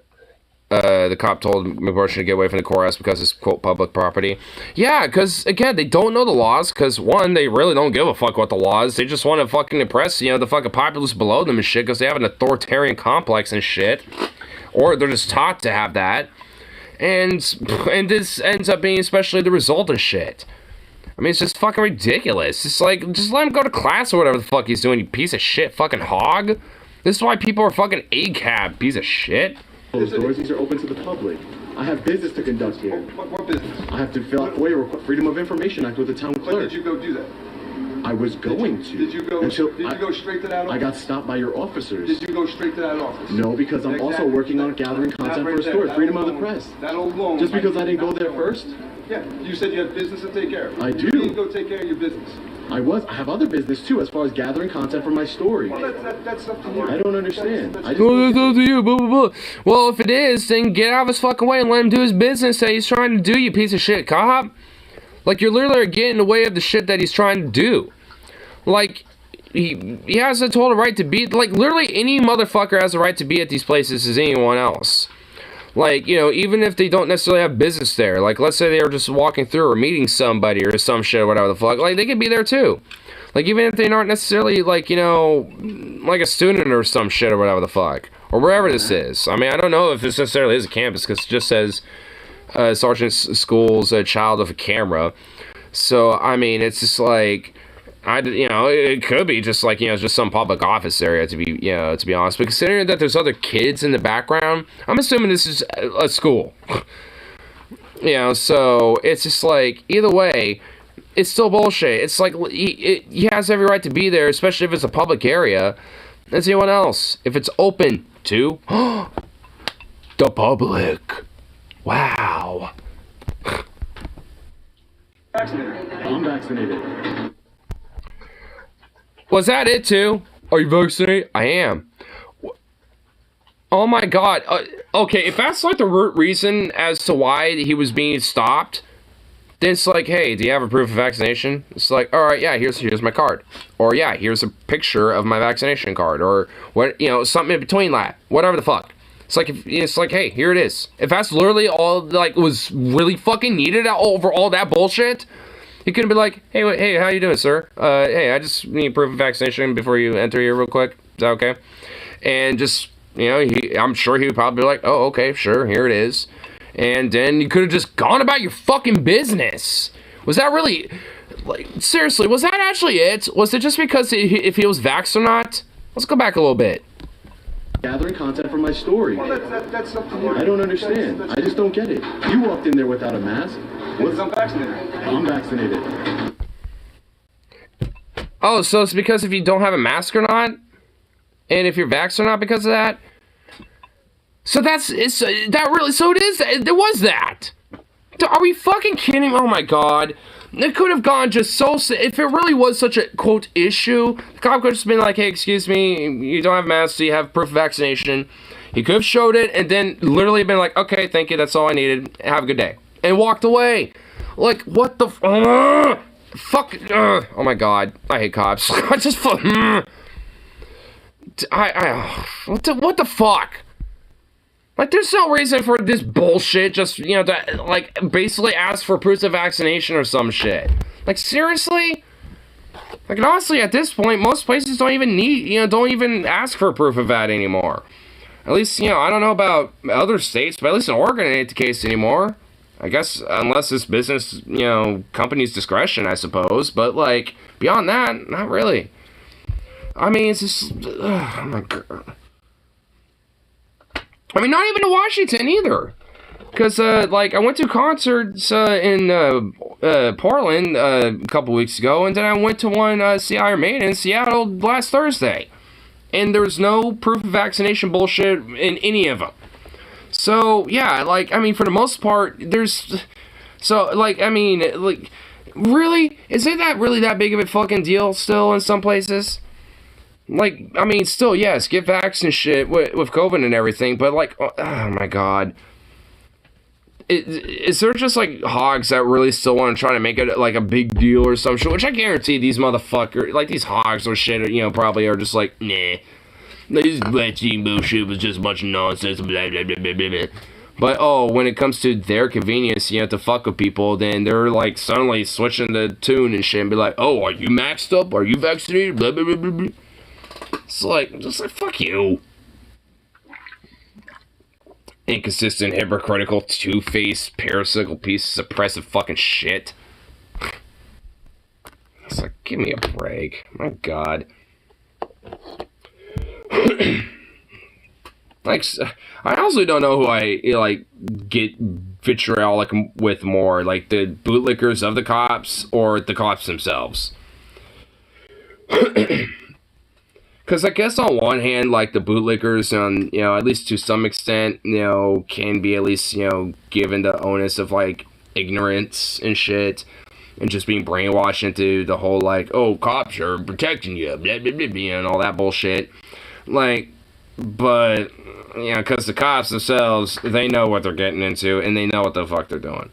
The cop told McMoshing to get away from the courthouse because it's, quote, public property. Yeah, because, again, they don't know the laws, because, one, they really don't give a fuck what the laws. They just want to fucking impress, you know, the fucking populace below them and shit, because they have an authoritarian complex and shit. Or they're just taught to have that. And this ends up being especially the result of shit. I mean, it's just fucking ridiculous. It's like, just let him go to class or whatever the fuck he's doing, you piece of shit fucking hog. This is why people are fucking ACAB, piece of shit. Those doors, these are open to the public. I have business to conduct here. What business? I have to fill out FOIA Freedom of Information Act with the town When clerk. did you go do that? I was going to. Did you go straight to that office? I got stopped by your officers. Did you go straight to that office? No, because I'm also working on gathering content for a story, Freedom of the Press. That alone. Just because I didn't go there first? Yeah, you said you had business to take care of. I do. You didn't go take care of your business. I have other business too, as far as gathering content for my story. Well, that's up to you. I don't understand. I just Well, that's up to you, blah, blah, blah. Well, if it is, then get out of his fucking way and let him do his business that he's trying to do, you piece of shit cop. Like, you're literally getting in the way of the shit that he's trying to do. Like, he has a total right to be, like, literally any motherfucker has a right to be at these places as anyone else. Like, you know, even if they don't necessarily have business there. Like, let's say they were just walking through or meeting somebody or some shit or whatever the fuck. Like, they could be there too. Like, even if they aren't necessarily, like, you know, like a student or some shit or whatever the fuck. Or wherever this is. I mean, I don't know if this necessarily is a campus because it just says Sergeant School's a child of a camera. So, I mean, it's just like... you know, it could be just like, you know, just some public office area to be, you know, to be honest. But considering that there's other kids in the background, I'm assuming this is a school. You know, so it's just like, either way, it's still bullshit. It's like, he has every right to be there, especially if it's a public area, as anyone else. If it's open to the public. Wow. I'm vaccinated. Was that it too? Are you vaccinated? I am. Oh my god. Okay, if that's like the root reason as to why he was being stopped, then it's like, hey, do you have a proof of vaccination? It's like, all right, yeah, here's my card. Or yeah, here's a picture of my vaccination card. Or what, you know, something in between that. Whatever the fuck. It's like, hey, here it is. If that's literally all like was really fucking needed over all that bullshit, he couldn't be like, hey, how you doing, sir? Hey, I just need proof of vaccination before you enter here real quick. Is that okay? And just, you know, I'm sure he would probably be like, oh, okay, sure, here it is. And then you could have just gone about your fucking business. Was that really, like, seriously, was that actually it? Was it just because if he was vaxxed or not? Let's go back a little bit. Gathering content for my story. Well, that's up to you. I don't understand. I just don't get it. You walked in there without a mask. Because I'm vaccinated. I'm vaccinated. Oh, so it's because if you don't have a mask or not? And if you're vaxxed or not because of that? So there was that. Are we fucking kidding? Oh my god. It could have gone just so, if it really was such a, quote, issue, the cop could have just been like, hey, excuse me, you don't have a mask, so you have proof of vaccination. He could have showed it and then literally been like, okay, thank you, that's all I needed, have a good day. And walked away. Like, what the fuck, oh my god, I hate cops. I just, what the fuck? Like, there's no reason for this bullshit, just, you know, to, like, basically ask for proofs of vaccination or some shit. Like, seriously? Like, and honestly, at this point, most places don't even ask for proof of that anymore. At least, you know, I don't know about other states, but at least in Oregon, it ain't the case anymore. I guess, unless it's business, you know, company's discretion, I suppose. But, like, beyond that, not really. I mean, it's just, oh my god. I mean, not even to Washington either. Because, like, I went to concerts in Portland a couple weeks ago, and then I went to one, see Iron Maiden in Seattle last Thursday. And there's no proof of vaccination bullshit in any of them. So, yeah, like, I mean, for the most part, there's... So, like, I mean, like, really? Is it really that big of a fucking deal still in some places? Like, I mean, still, yes, get vaxxed and shit with COVID and everything, but, like, oh my god. Is there just, like, hogs that really still want to try to make it, like, a big deal or some shit? Which I guarantee these motherfuckers, like, these hogs or shit, you know, probably are just like, nah. This vaccine bullshit was just a bunch of nonsense, blah, blah, blah, blah, blah. But, oh, when it comes to their convenience, you know, to fuck with people, then they're, like, suddenly switching the tune and shit and be like, oh, are you maxed up? Are you vaccinated? Blah, blah, blah, blah, blah. It's like, just like, fuck you. Inconsistent, hypocritical, two-faced, parasitical piece of suppressive fucking shit. It's like, give me a break. My God. Like, I also don't know who I, like, get vitriolic with more, like, the bootlickers of the cops or the cops themselves. Because I guess on one hand, like, the bootlickers, you know, at least to some extent, you know, can be at least, you know, given the onus of, like, ignorance and shit, and just being brainwashed into the whole, like, oh, cops are protecting you, blah, blah, blah, blah, and all that bullshit. Like, but, you know, because the cops themselves, they know what they're getting into, and they know what the fuck they're doing.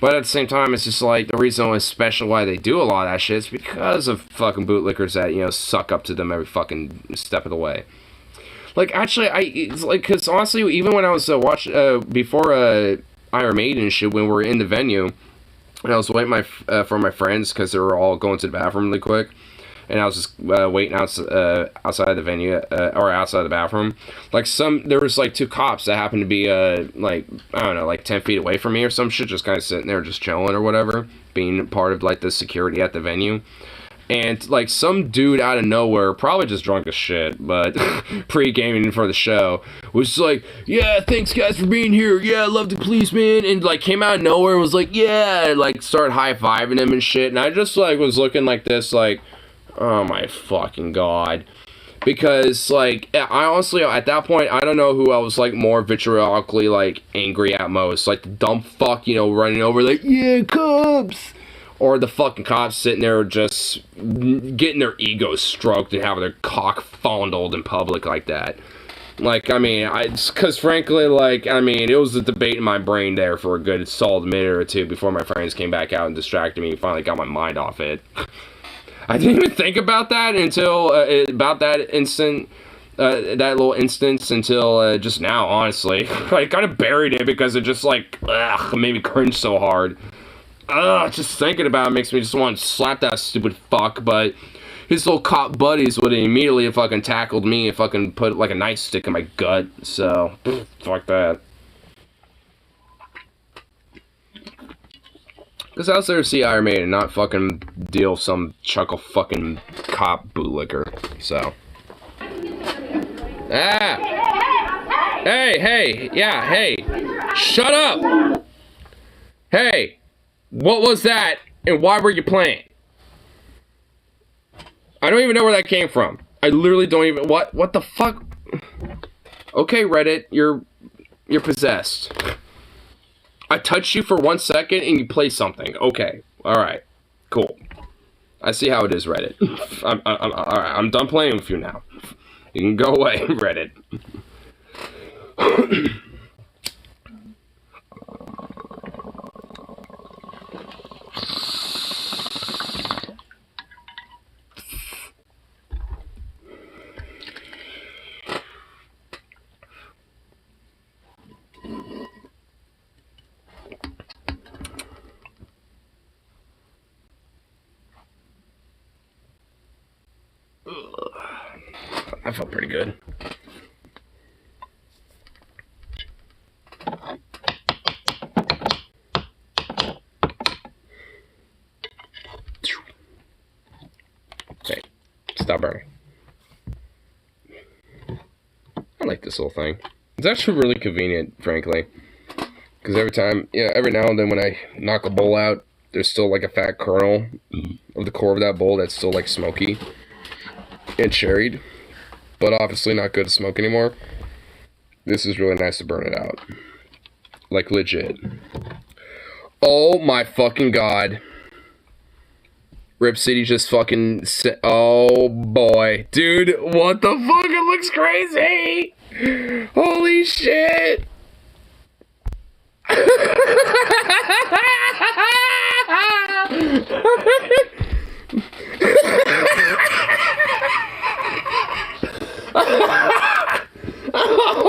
But at the same time, it's just like, the reason especially why they do a lot of that shit is because of fucking bootlickers that, you know, suck up to them every fucking step of the way. Like, actually, it's like, because honestly, even when I was before Iron Maiden and shit, when we were in the venue, and I was waiting for my friends, because they were all going to the bathroom really quick, and I was just waiting outside the venue, or outside the bathroom. Like, there was, like, 2 cops that happened to be, like, I don't know, like, 10 feet away from me or some shit, just kind of sitting there, just chilling or whatever, being part of, like, the security at the venue. And, like, some dude out of nowhere, probably just drunk as shit, but pre-gaming for the show, was just like, yeah, thanks, guys, for being here. Yeah, I love the police, man. And, like, came out of nowhere and was like, yeah, like, started high-fiving him and shit. And I just, like, was looking like this, like, oh my fucking God. Because, like, I honestly, at that point, I don't know who I was, like, more vitriolically, like, angry at most. Like, the dumb fuck, you know, running over, like, yeah, cops! Or the fucking cops sitting there just getting their egos stroked and having their cock fondled in public like that. Like, I mean, because frankly, like, I mean, it was a debate in my brain there for a good solid minute or two before my friends came back out and distracted me and finally got my mind off it. I didn't even think about that until, about that instant, that little instance until just now, honestly. I kind of buried it because it just, like, made me cringe so hard. Just thinking about it makes me just want to slap that stupid fuck, but his little cop buddies would have immediately fucking tackled me and fucking put, like, a nightstick in my gut, so, fuck that. Because I was there to see Iron Maiden and not fucking deal with some chuckle fucking cop bootlicker, so. Hey, yeah, hey, shut up! Hey! What was that, and why were you playing? I don't even know where that came from. I literally don't even... What the fuck? Okay, Reddit, you're possessed. I touched you for 1 second, and you play something. Okay, alright. Cool. I see how it is, Reddit. Alright, I'm done playing with you now. You can go away, Reddit. I felt pretty good. Okay, stop burning. I like this little thing. It's actually really convenient, frankly. Because every now and then when I knock a bowl out, there's still like a fat kernel of the core of that bowl that's still like smoky and cherried, but obviously not good to smoke anymore. This is really nice to burn it out. Like, legit. Oh my fucking God. Rip City just fucking oh boy. Dude, what the fuck? It looks crazy! Holy shit!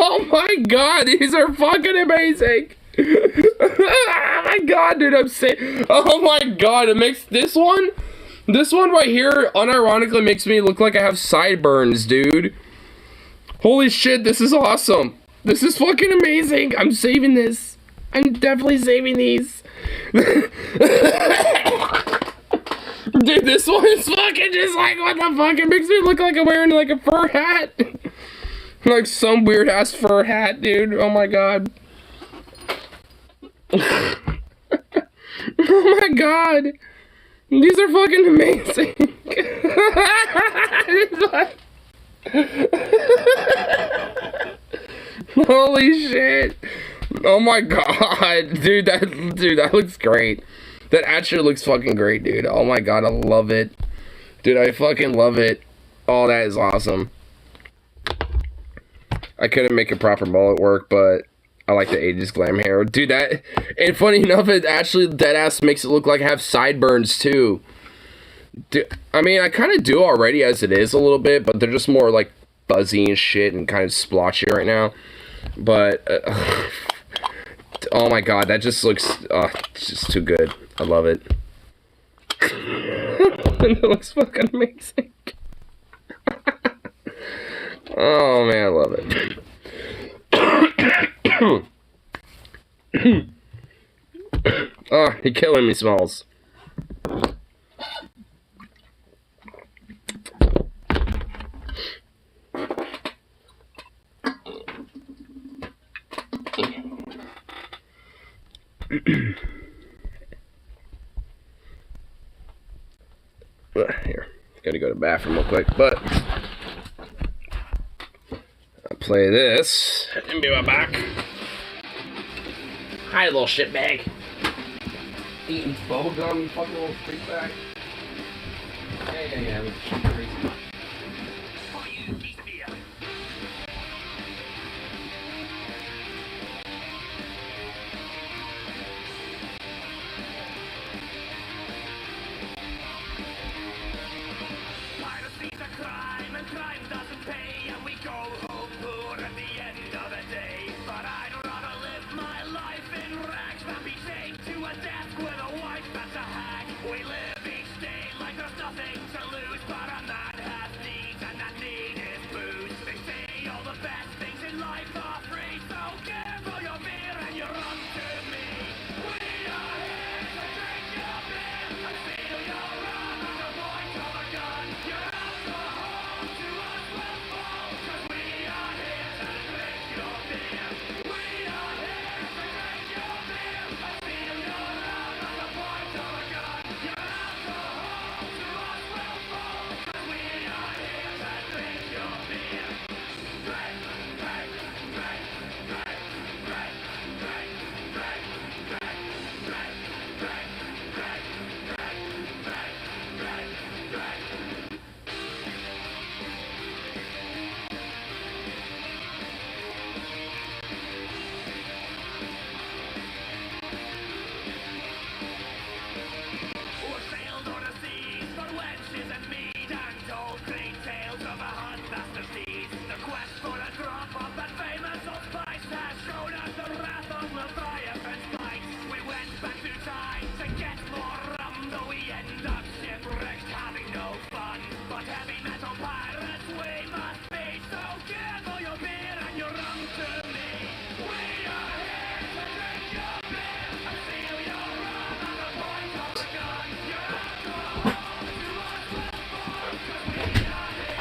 Oh my god, these are fucking amazing. Oh my god, dude, I'm saying. Oh my god, it makes this one right here unironically makes me look like I have sideburns, dude. Holy shit, this is awesome. This is fucking amazing. I'm saving this. I'm definitely saving these. Dude, this one is fucking just like, what the fuck? It makes me look like I'm wearing like a fur hat. Like some weird ass fur hat, dude. Oh my god. Oh my god. These are fucking amazing. Holy shit. Oh my god. Dude, that looks great. That actually looks fucking great, dude. Oh my god, I love it. Dude, I fucking love it. Oh, that is awesome. I couldn't make a proper mullet work, but I like the 80s glam hair. Dude, that... And funny enough, it actually deadass makes it look like I have sideburns, too. Dude, I mean, I kind of do already as it is a little bit, but they're just more, like, fuzzy and shit and kind of splotchy right now. But... oh my god, that just looks... it's just too good. I love it. It looks fucking amazing. Oh man, I love it. Oh, you're killing me, Smalls. Here, gotta go to the bathroom real quick, but I'll play this and be right back. Hi, little shitbag. Eating bubblegum, you fucking little freak bag. Yeah, it's crazy.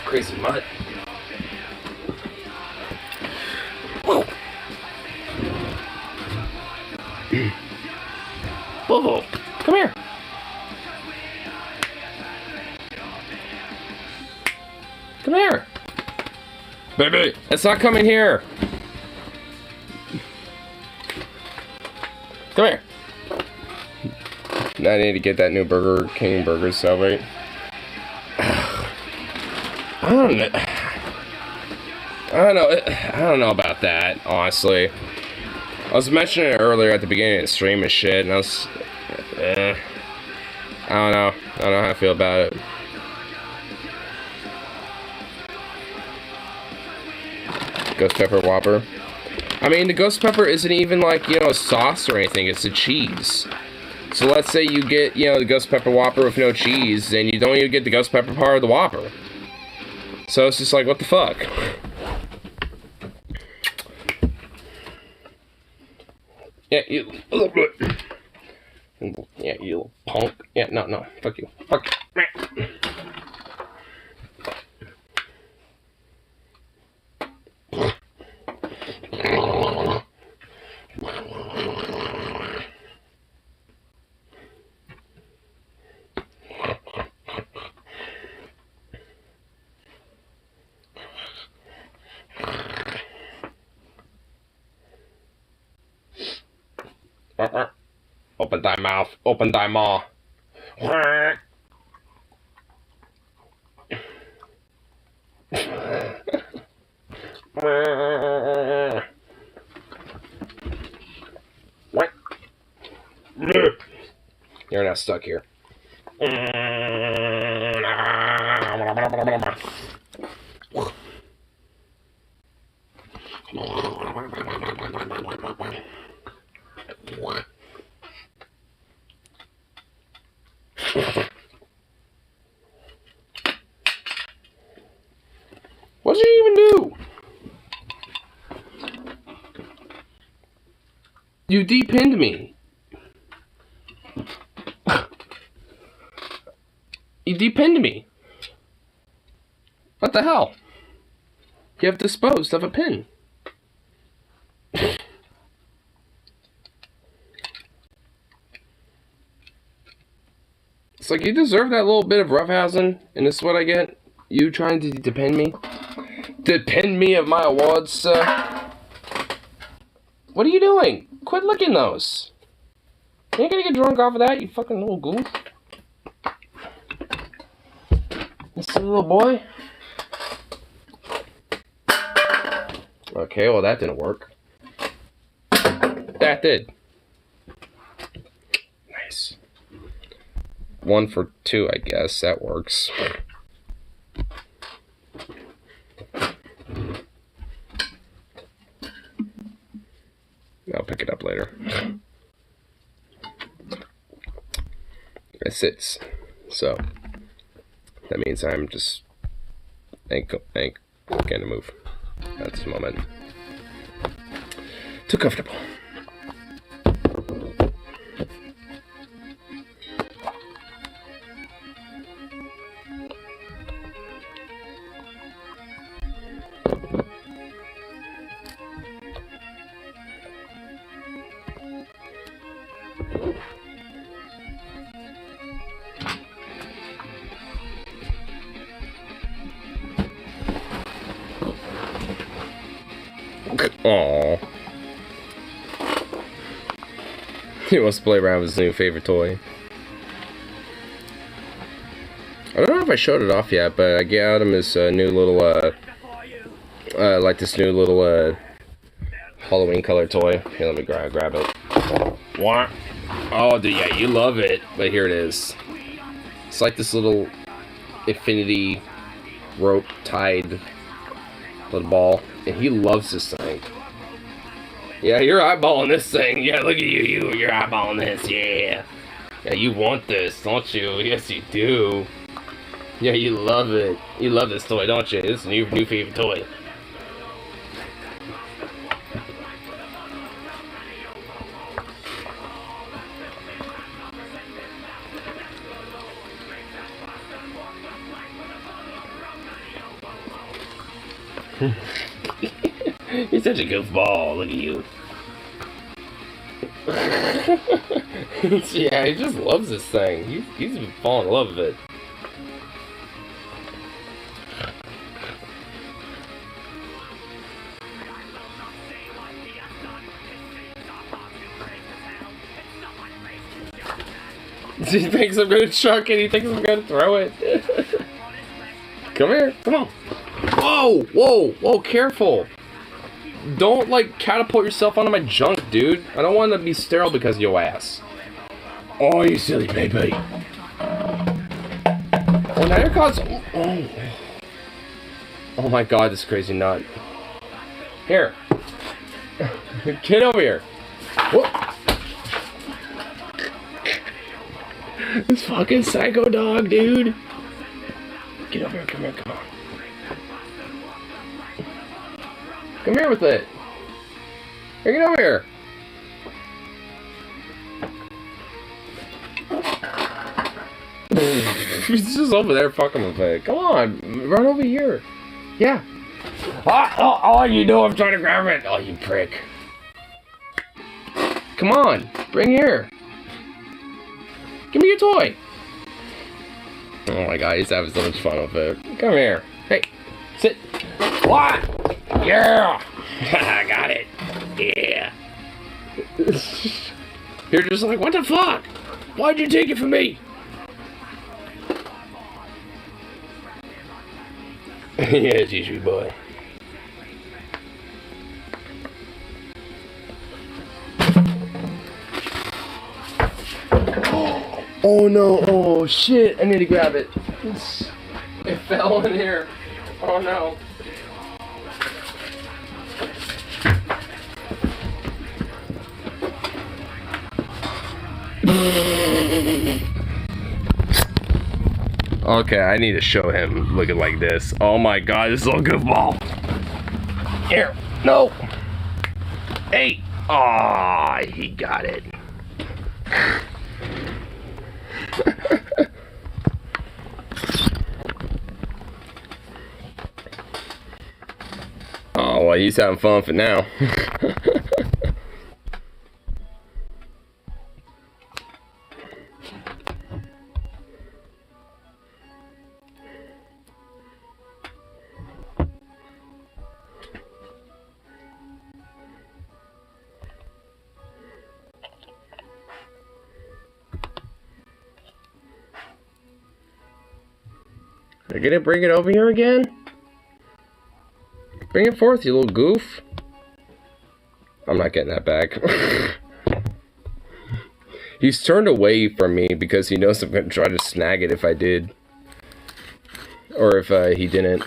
Crazy mutt. Whoa. Whoa. Come here. Come here. Baby, it's not coming here. Come here. Now I need to get that new Burger King burger celebrate. I don't know about that, honestly. I was mentioning it earlier at the beginning of the stream and shit, and I was, I don't know how I feel about it. Ghost pepper Whopper. I mean, the ghost pepper isn't even like, you know, a sauce or anything. It's a cheese. So let's say you get, you know, the ghost pepper Whopper with no cheese, and you don't even get the ghost pepper part of the Whopper. So it's just like, what the fuck? Yeah, you. Yeah, you little punk. Yeah, no, fuck you. Fuck you. Open thy mouth, open thy maw. You're not stuck here. What did you even do? You depinned me. You depinned me. What the hell? You have disposed of a pin. It's like you deserve that little bit of roughhousing, and this is what I get. You trying to depend me? Depend me of my awards, sir? What are you doing? Quit licking those. You ain't gonna get drunk off of that, you fucking little goof. This little boy. Okay, well that didn't work. That did. Nice. 1 for 2, I guess. That works. I'll pick it up later. It sits. So that means I'm just ain't gonna move at this moment. Too comfortable. Aww. He wants to play around with his new favorite toy. I don't know if I showed it off yet, but I got him his new little, like this new little, Halloween color toy. Here, let me grab it. What? Oh, dude, yeah, you love it. But here it is. It's like this little infinity rope tied little ball, and he loves this thing. Yeah, you're eyeballing this thing. Yeah, look at you. You're eyeballing this. Yeah. Yeah, you want this, don't you? Yes, you do. Yeah, you love it. You love this toy, don't you? This is your new favorite toy. You're such a goofball. Look at you. Yeah, he just loves this thing. He's been falling in love with it. He thinks I'm gonna chuck it. He thinks I'm gonna throw it. Come here. Come on. Whoa, whoa, whoa, careful. Don't, like, catapult yourself onto my junk, dude. I don't want to be sterile because of your ass. Oh, you silly baby. Oh, now you're causing... Oh my god, this crazy nut. Here. Get over here. Whoop. This fucking psycho dog, dude. Get over here. Come here. Come on. Come here with it. Here, get over here. He's just over there fucking with it. Come on, run over here. Yeah. Oh, you know I'm trying to grab it. Oh, you prick. Come on, bring here. Give me your toy. Oh my god, he's having so much fun with it. Come here. Hey, sit. What? Yeah. I got it. Yeah. You're just like, what the fuck? Why'd you take it from me? Yeah, it's easy, boy. Oh no, oh shit, I need to grab it. It fell in here. Oh no. Okay, I need to show him looking like this. Oh my god, this little goofball. Here, no. Hey. Aw, he got it. Oh, well, he's having fun for now. Are you gonna bring it over here again? Bring it forth, you little goof. I'm not getting that back. He's turned away from me because he knows I'm gonna try to snag it if I did. Or if he didn't.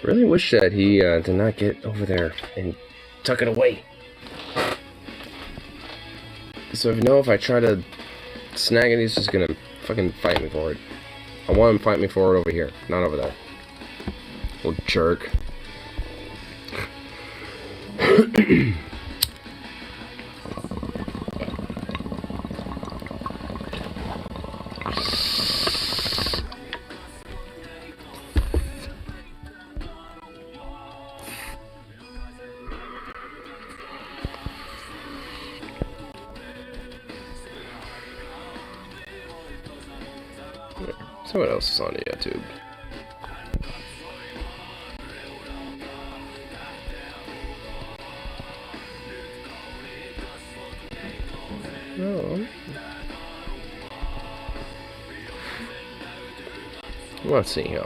Really wish that he did not get over there and tuck it away. So if I try to snag it, he's just gonna fucking fight me for it. I want him to fight me for it over here, not over there. Little jerk. So what else is on YouTube? No. Let's see here.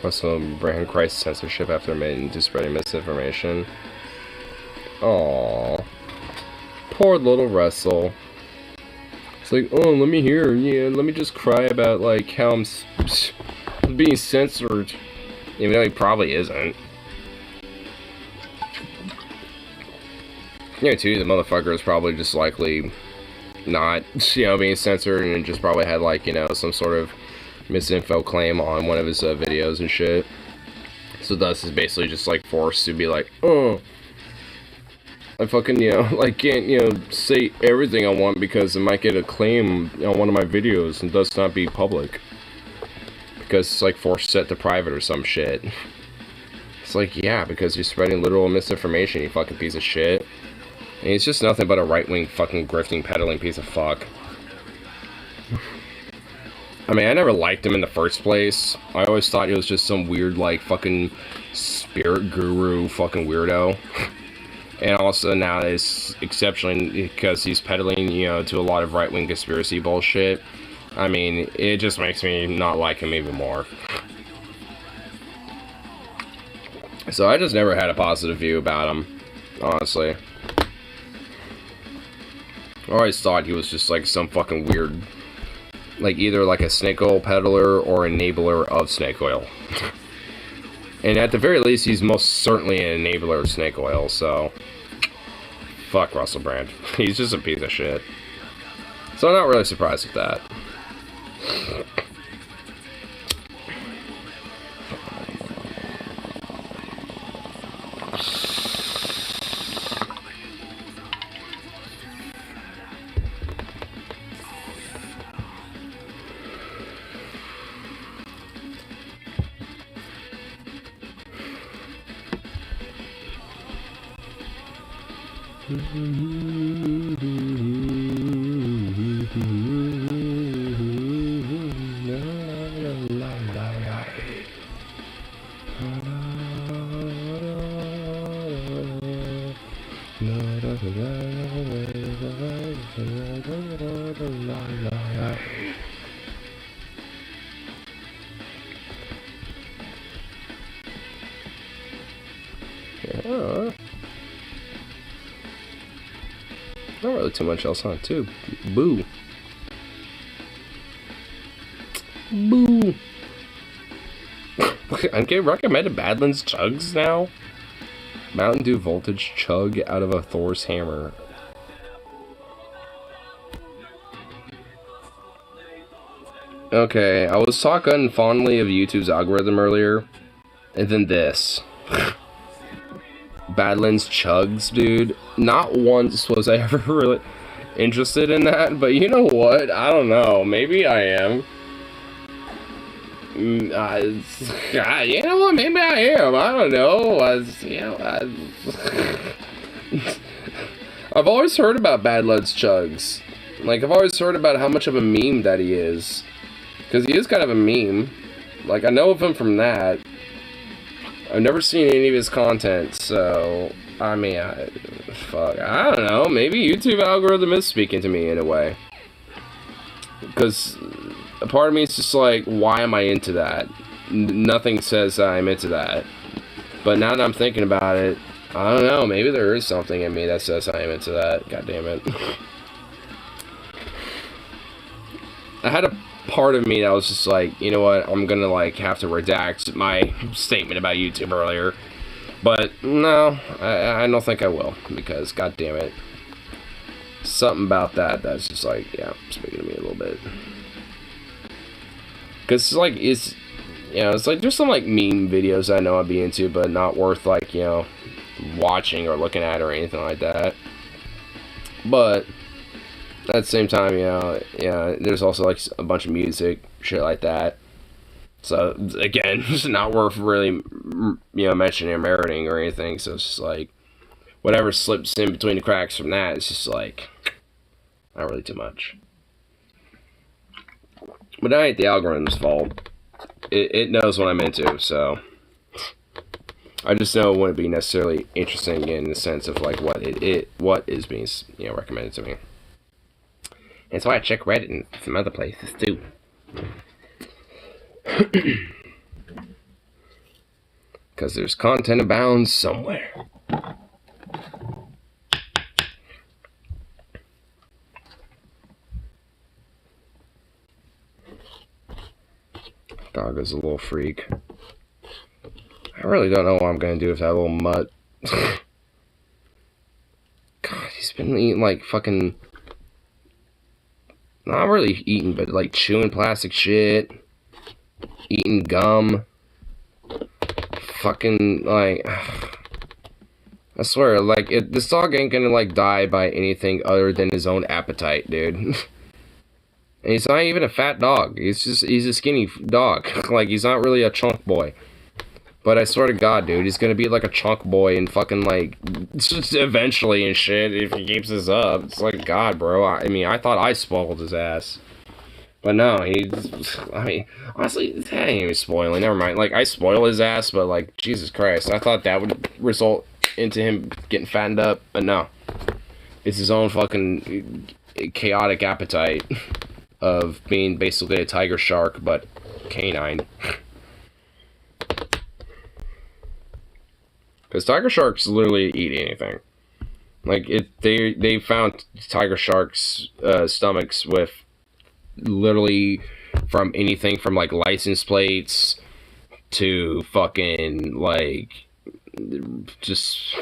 Also, brand crisis censorship after admitting to spreading misinformation. Aww. Poor little Russell. It's like, oh, let me hear, yeah, let me just cry about, like, how I'm being censored. Even though he probably isn't. Yeah, too, the motherfucker is probably just likely not, you know, being censored and just probably had, like, you know, some sort of misinfo claim on one of his videos and shit. So thus is basically just, like, forced to be like, oh. I fucking, like, can't, say everything I want because it might get a claim on one of my videos and thus not be public. Because it's, like, forced set to private or some shit. It's like, yeah, because you're spreading literal misinformation, you fucking piece of shit. And he's just nothing but a right-wing fucking grifting, peddling piece of fuck. I mean, I never liked him in the first place. I always thought he was just some weird, like, fucking spirit guru fucking weirdo. And also now it's exceptionally because he's peddling, to a lot of right-wing conspiracy bullshit. I mean, it just makes me not like him even more. So I just never had a positive view about him, honestly. I always thought he was just like some fucking weird, like either like a snake oil peddler or enabler of snake oil. And at the very least, he's most certainly an enabler of snake oil, so fuck Russell Brand. He's just a piece of shit. So I'm not really surprised with that. Not really too much else on it, too. Boo. Boo. I'm getting recommended Badlands chugs now? Mountain Dew voltage chug out of a Thor's hammer. Okay, I was talking fondly of YouTube's algorithm earlier, and then this. Badlands chugs, dude. Not once was I ever really interested in that, but you know what? I don't know. Maybe I am. You know what? Maybe I am. I don't know. I've always heard about Badlands chugs. Like, I've always heard about how much of a meme that he is. Because he is kind of a meme. Like, I know of him from that. I've never seen any of his content, so, I mean, fuck, I don't know, maybe YouTube algorithm is speaking to me in a way. Because a part of me is just like, why am I into that? Nothing says that I'm into that. But now that I'm thinking about it, I don't know, maybe there is something in me that says I am into that, god damn it. I had a part of me that was just like, you know what, I'm gonna like have to redact my statement about YouTube earlier, but no, I don't think I will, because god damn it, something about that's just like, yeah, speaking to me a little bit, because it's like, it's like there's some like meme videos I know I'd be into, but not worth like, watching or looking at or anything like that. But at the same time, there's also like a bunch of music, shit like that. So again, it's not worth really, mentioning or meriting or anything. So it's just like, whatever slips in between the cracks from that, it's just like, not really too much. But that ain't the algorithm's fault. It knows what I'm into, so I just know it wouldn't be necessarily interesting in the sense of like what is being recommended to me. And so I check Reddit and some other places too. Because there's content abound somewhere. Dog is a little freak. I really don't know what I'm going to do with that little mutt. God, he's been eating like fucking... Not really eating, but like chewing plastic shit. Eating gum. Fucking like... I swear, like, this dog ain't gonna, like, die by anything other than his own appetite, dude. And he's not even a fat dog. He's a skinny dog. Like, he's not really a chunk boy. But I swear to God, dude, he's gonna be like a chunk boy and fucking, like, just eventually and shit if he keeps this up. It's like, God, bro. I mean, I thought I spoiled his ass. But no, I mean, honestly, that ain't even spoiling. Never mind. Like, I spoil his ass, but, like, Jesus Christ. I thought that would result into him getting fattened up. But no. It's his own fucking chaotic appetite of being basically a tiger shark, but canine. Because tiger sharks literally eat anything. Like, they found tiger sharks' stomachs with literally from anything from, like, license plates to fucking, like, just,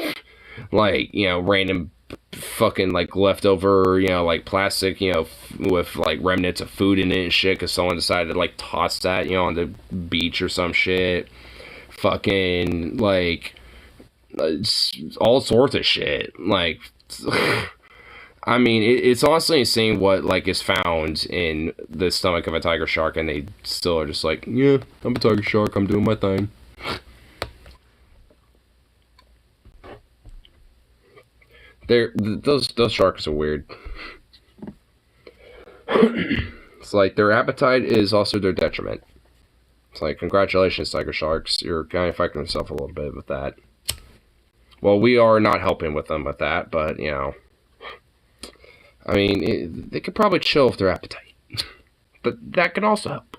like, you know, random fucking, like, leftover, you know, like, plastic, you know, with, like, remnants of food in it and shit, because someone decided to, like, toss that, you know, on the beach or some shit. Fucking, like, all sorts of shit. Like, I mean, it's honestly insane what, like, is found in the stomach of a tiger shark, and they still are just like, yeah, I'm a tiger shark, I'm doing my thing. Those sharks are weird. It's like their appetite is also their detriment. It's like, congratulations, tiger sharks, you're kind of fucking yourself a little bit with that. Well, we are not helping with them with that, but, you know, I mean, they could probably chill with their appetite. But that could also help.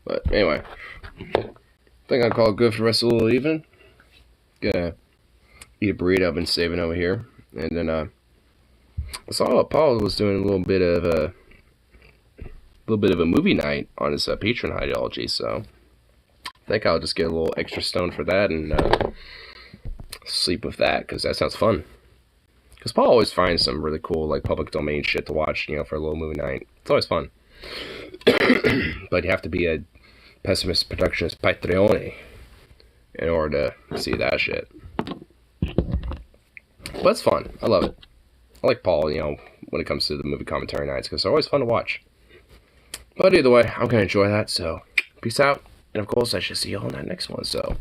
But anyway, I think I'll call it good for the rest of the little evening. Gonna eat a burrito I've been saving over here, and then I saw Paul was doing a little bit of a movie night on his Patreon ideology, so I think I'll just get a little extra stoned for that and sleep with that, because that sounds fun. Because Paul always finds some really cool, like, public domain shit to watch, you know, for a little movie night. It's always fun. But you have to be a Pessimist Productions Patreon in order to see that shit. But it's fun. I love it. I like Paul, you know, when it comes to the movie commentary nights, because they're always fun to watch. But either way, I'm going to enjoy that, so peace out. And of course, I shall see you all in that next one, so